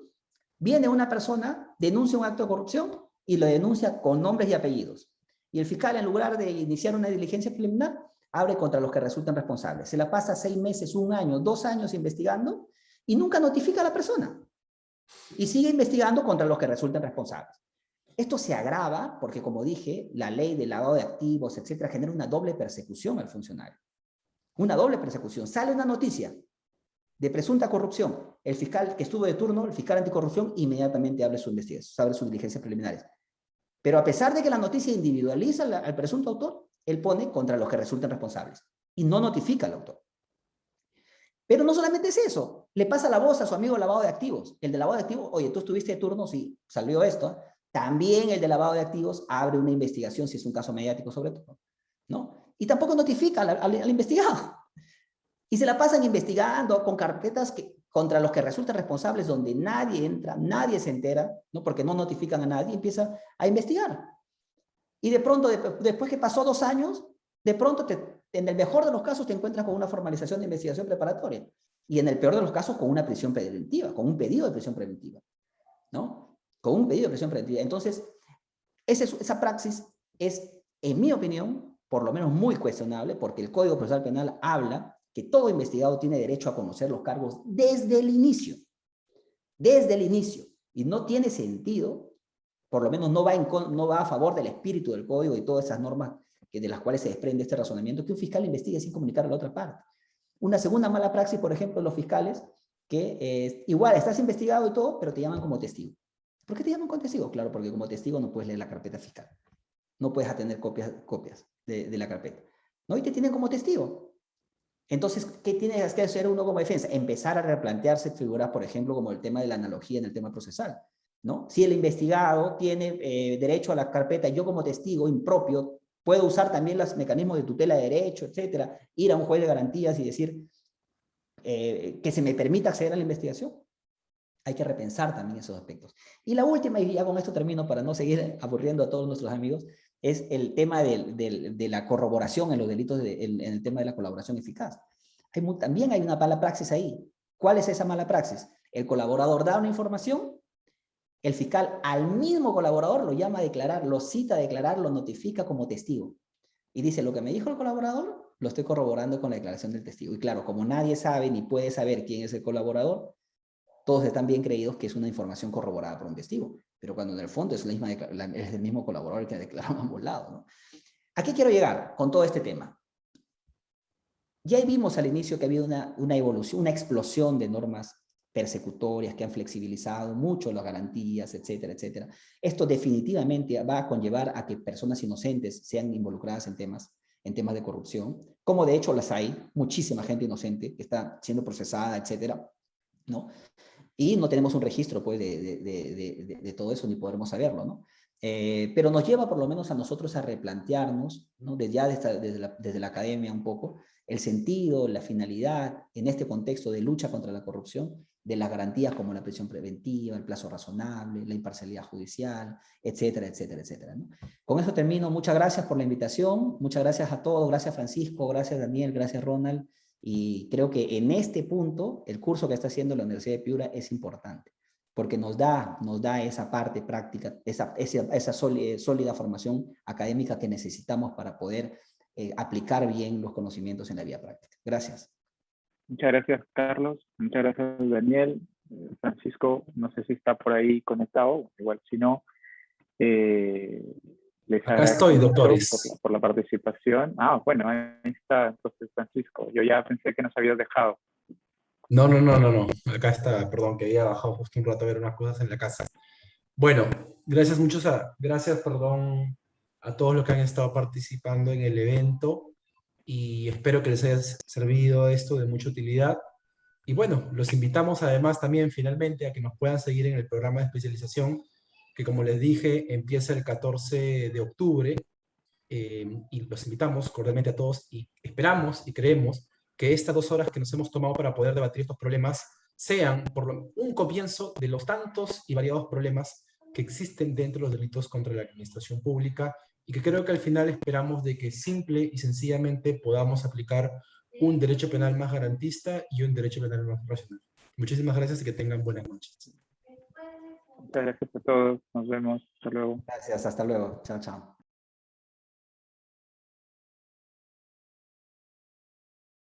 Speaker 3: viene una persona, denuncia un acto de corrupción y lo denuncia con nombres y apellidos. Y el fiscal, en lugar de iniciar una diligencia preliminar, abre contra los que resultan responsables. Se la pasa 6 meses, 1 año, 2 años investigando y nunca notifica a la persona. Y sigue investigando contra los que resultan responsables. Esto se agrava porque, como dije, la ley de lavado de activos, etcétera, genera una doble persecución al funcionario. Una doble persecución. Sale una noticia de presunta corrupción. El fiscal que estuvo de turno, el fiscal anticorrupción, inmediatamente abre su investigación, abre sus diligencias preliminares. Pero a pesar de que la noticia individualiza al presunto autor, él pone contra los que resulten responsables y no notifica al autor. Pero no solamente es eso, le pasa la voz a su amigo lavado de activos. El de lavado de activos, oye, tú estuviste de turno, sí, salió esto. También el de lavado de activos abre una investigación, si es un caso mediático sobre todo, ¿no? Y tampoco notifica al investigado. Y se la pasan investigando con carpetas contra los que resultan responsables, donde nadie entra, nadie se entera, ¿no? Porque no notifican a nadie, empieza a investigar. Y de pronto, después que pasó 2 años, de pronto, en el mejor de los casos, te encuentras con una formalización de investigación preparatoria. Y en el peor de los casos, con una prisión preventiva, con un pedido de prisión preventiva, ¿no? Con un pedido de prisión preventiva. Entonces, esa praxis es, en mi opinión, por lo menos muy cuestionable, porque el Código Procesal Penal habla que todo investigado tiene derecho a conocer los cargos desde el inicio. Desde el inicio. Y no tiene sentido, por lo menos no va a favor del espíritu del Código y todas esas normas de las cuales se desprende este razonamiento, que un fiscal investigue sin comunicar a la otra parte. Una segunda mala praxis, por ejemplo, los fiscales, que igual estás investigado y todo, pero te llaman como testigo. ¿Por qué te llaman como testigo? Claro, porque como testigo no puedes leer la carpeta fiscal. No puedes tener copias de la carpeta. ¿No? Y te tienen como testigo. Entonces, ¿qué tiene que hacer uno como defensa? Empezar a replantearse figuras, por ejemplo, como el tema de la analogía en el tema procesal, ¿no? Si el investigado tiene derecho a la carpeta, yo como testigo impropio puedo usar también los mecanismos de tutela de derecho, etcétera, ir a un juez de garantías y decir que se me permita acceder a la investigación. Hay que repensar también esos aspectos. Y la última, y ya con esto termino para no seguir aburriendo a todos nuestros amigos, es el tema de la corroboración en los delitos, en el tema de la colaboración eficaz. También hay una mala praxis ahí. ¿Cuál es esa mala praxis? El colaborador da una información, el fiscal al mismo colaborador lo llama a declarar, lo cita a declarar, lo notifica como testigo. Y dice, lo que me dijo el colaborador, lo estoy corroborando con la declaración del testigo. Y claro, como nadie sabe ni puede saber quién es el colaborador, todos están bien creídos que es una información corroborada por un testigo, pero cuando en el fondo es el mismo colaborador el que ha declarado a ambos lados, ¿no? ¿A qué quiero llegar con todo este tema? Ya vimos al inicio que ha habido una evolución, una explosión de normas persecutorias que han flexibilizado mucho las garantías, etcétera, etcétera. Esto definitivamente va a conllevar a que personas inocentes sean involucradas en temas de corrupción, como de hecho las hay, muchísima gente inocente que está siendo procesada, etcétera, ¿no? Y no tenemos un registro pues, de todo eso, ni podremos saberlo, ¿no? Pero nos lleva por lo menos a nosotros a replantearnos, ¿no? Desde la academia un poco, el sentido, la finalidad, en este contexto de lucha contra la corrupción, de las garantías como la prisión preventiva, el plazo razonable, la imparcialidad judicial, etcétera, etcétera, etcétera, ¿no? Con eso termino. Muchas gracias por la invitación, muchas gracias a todos, gracias Francisco, gracias Daniel, gracias Ronald. Y creo que en este punto, el curso que está haciendo la Universidad de Piura es importante, porque nos da esa parte práctica, esa sólida formación académica que necesitamos para poder aplicar bien los conocimientos en la vía práctica. Gracias.
Speaker 2: Muchas gracias, Carlos. Muchas gracias, Daniel. Francisco, no sé si está por ahí conectado, igual si no, les
Speaker 5: Acá estoy, doctores.
Speaker 2: por la participación. Ah, bueno, ahí está entonces Francisco. Yo ya pensé que nos habías dejado.
Speaker 5: No. Acá está, perdón, que había bajado justo un rato a ver unas cosas en la casa. Bueno, gracias, perdón, a todos los que han estado participando en el evento y espero que les haya servido esto de mucha utilidad. Y bueno, los invitamos además también finalmente a que nos puedan seguir en el programa de especialización, que como les dije, empieza el 14 de octubre, y los invitamos cordialmente a todos y esperamos y creemos que estas 2 horas que nos hemos tomado para poder debatir estos problemas sean un comienzo de los tantos y variados problemas que existen dentro de los delitos contra la administración pública y que creo que al final esperamos de que simple y sencillamente podamos aplicar un derecho penal más garantista y un derecho penal más racional. Muchísimas gracias y que tengan buenas noches.
Speaker 2: Muchas gracias a todos. Nos vemos. Hasta luego.
Speaker 3: Gracias, hasta luego. Chao, chao.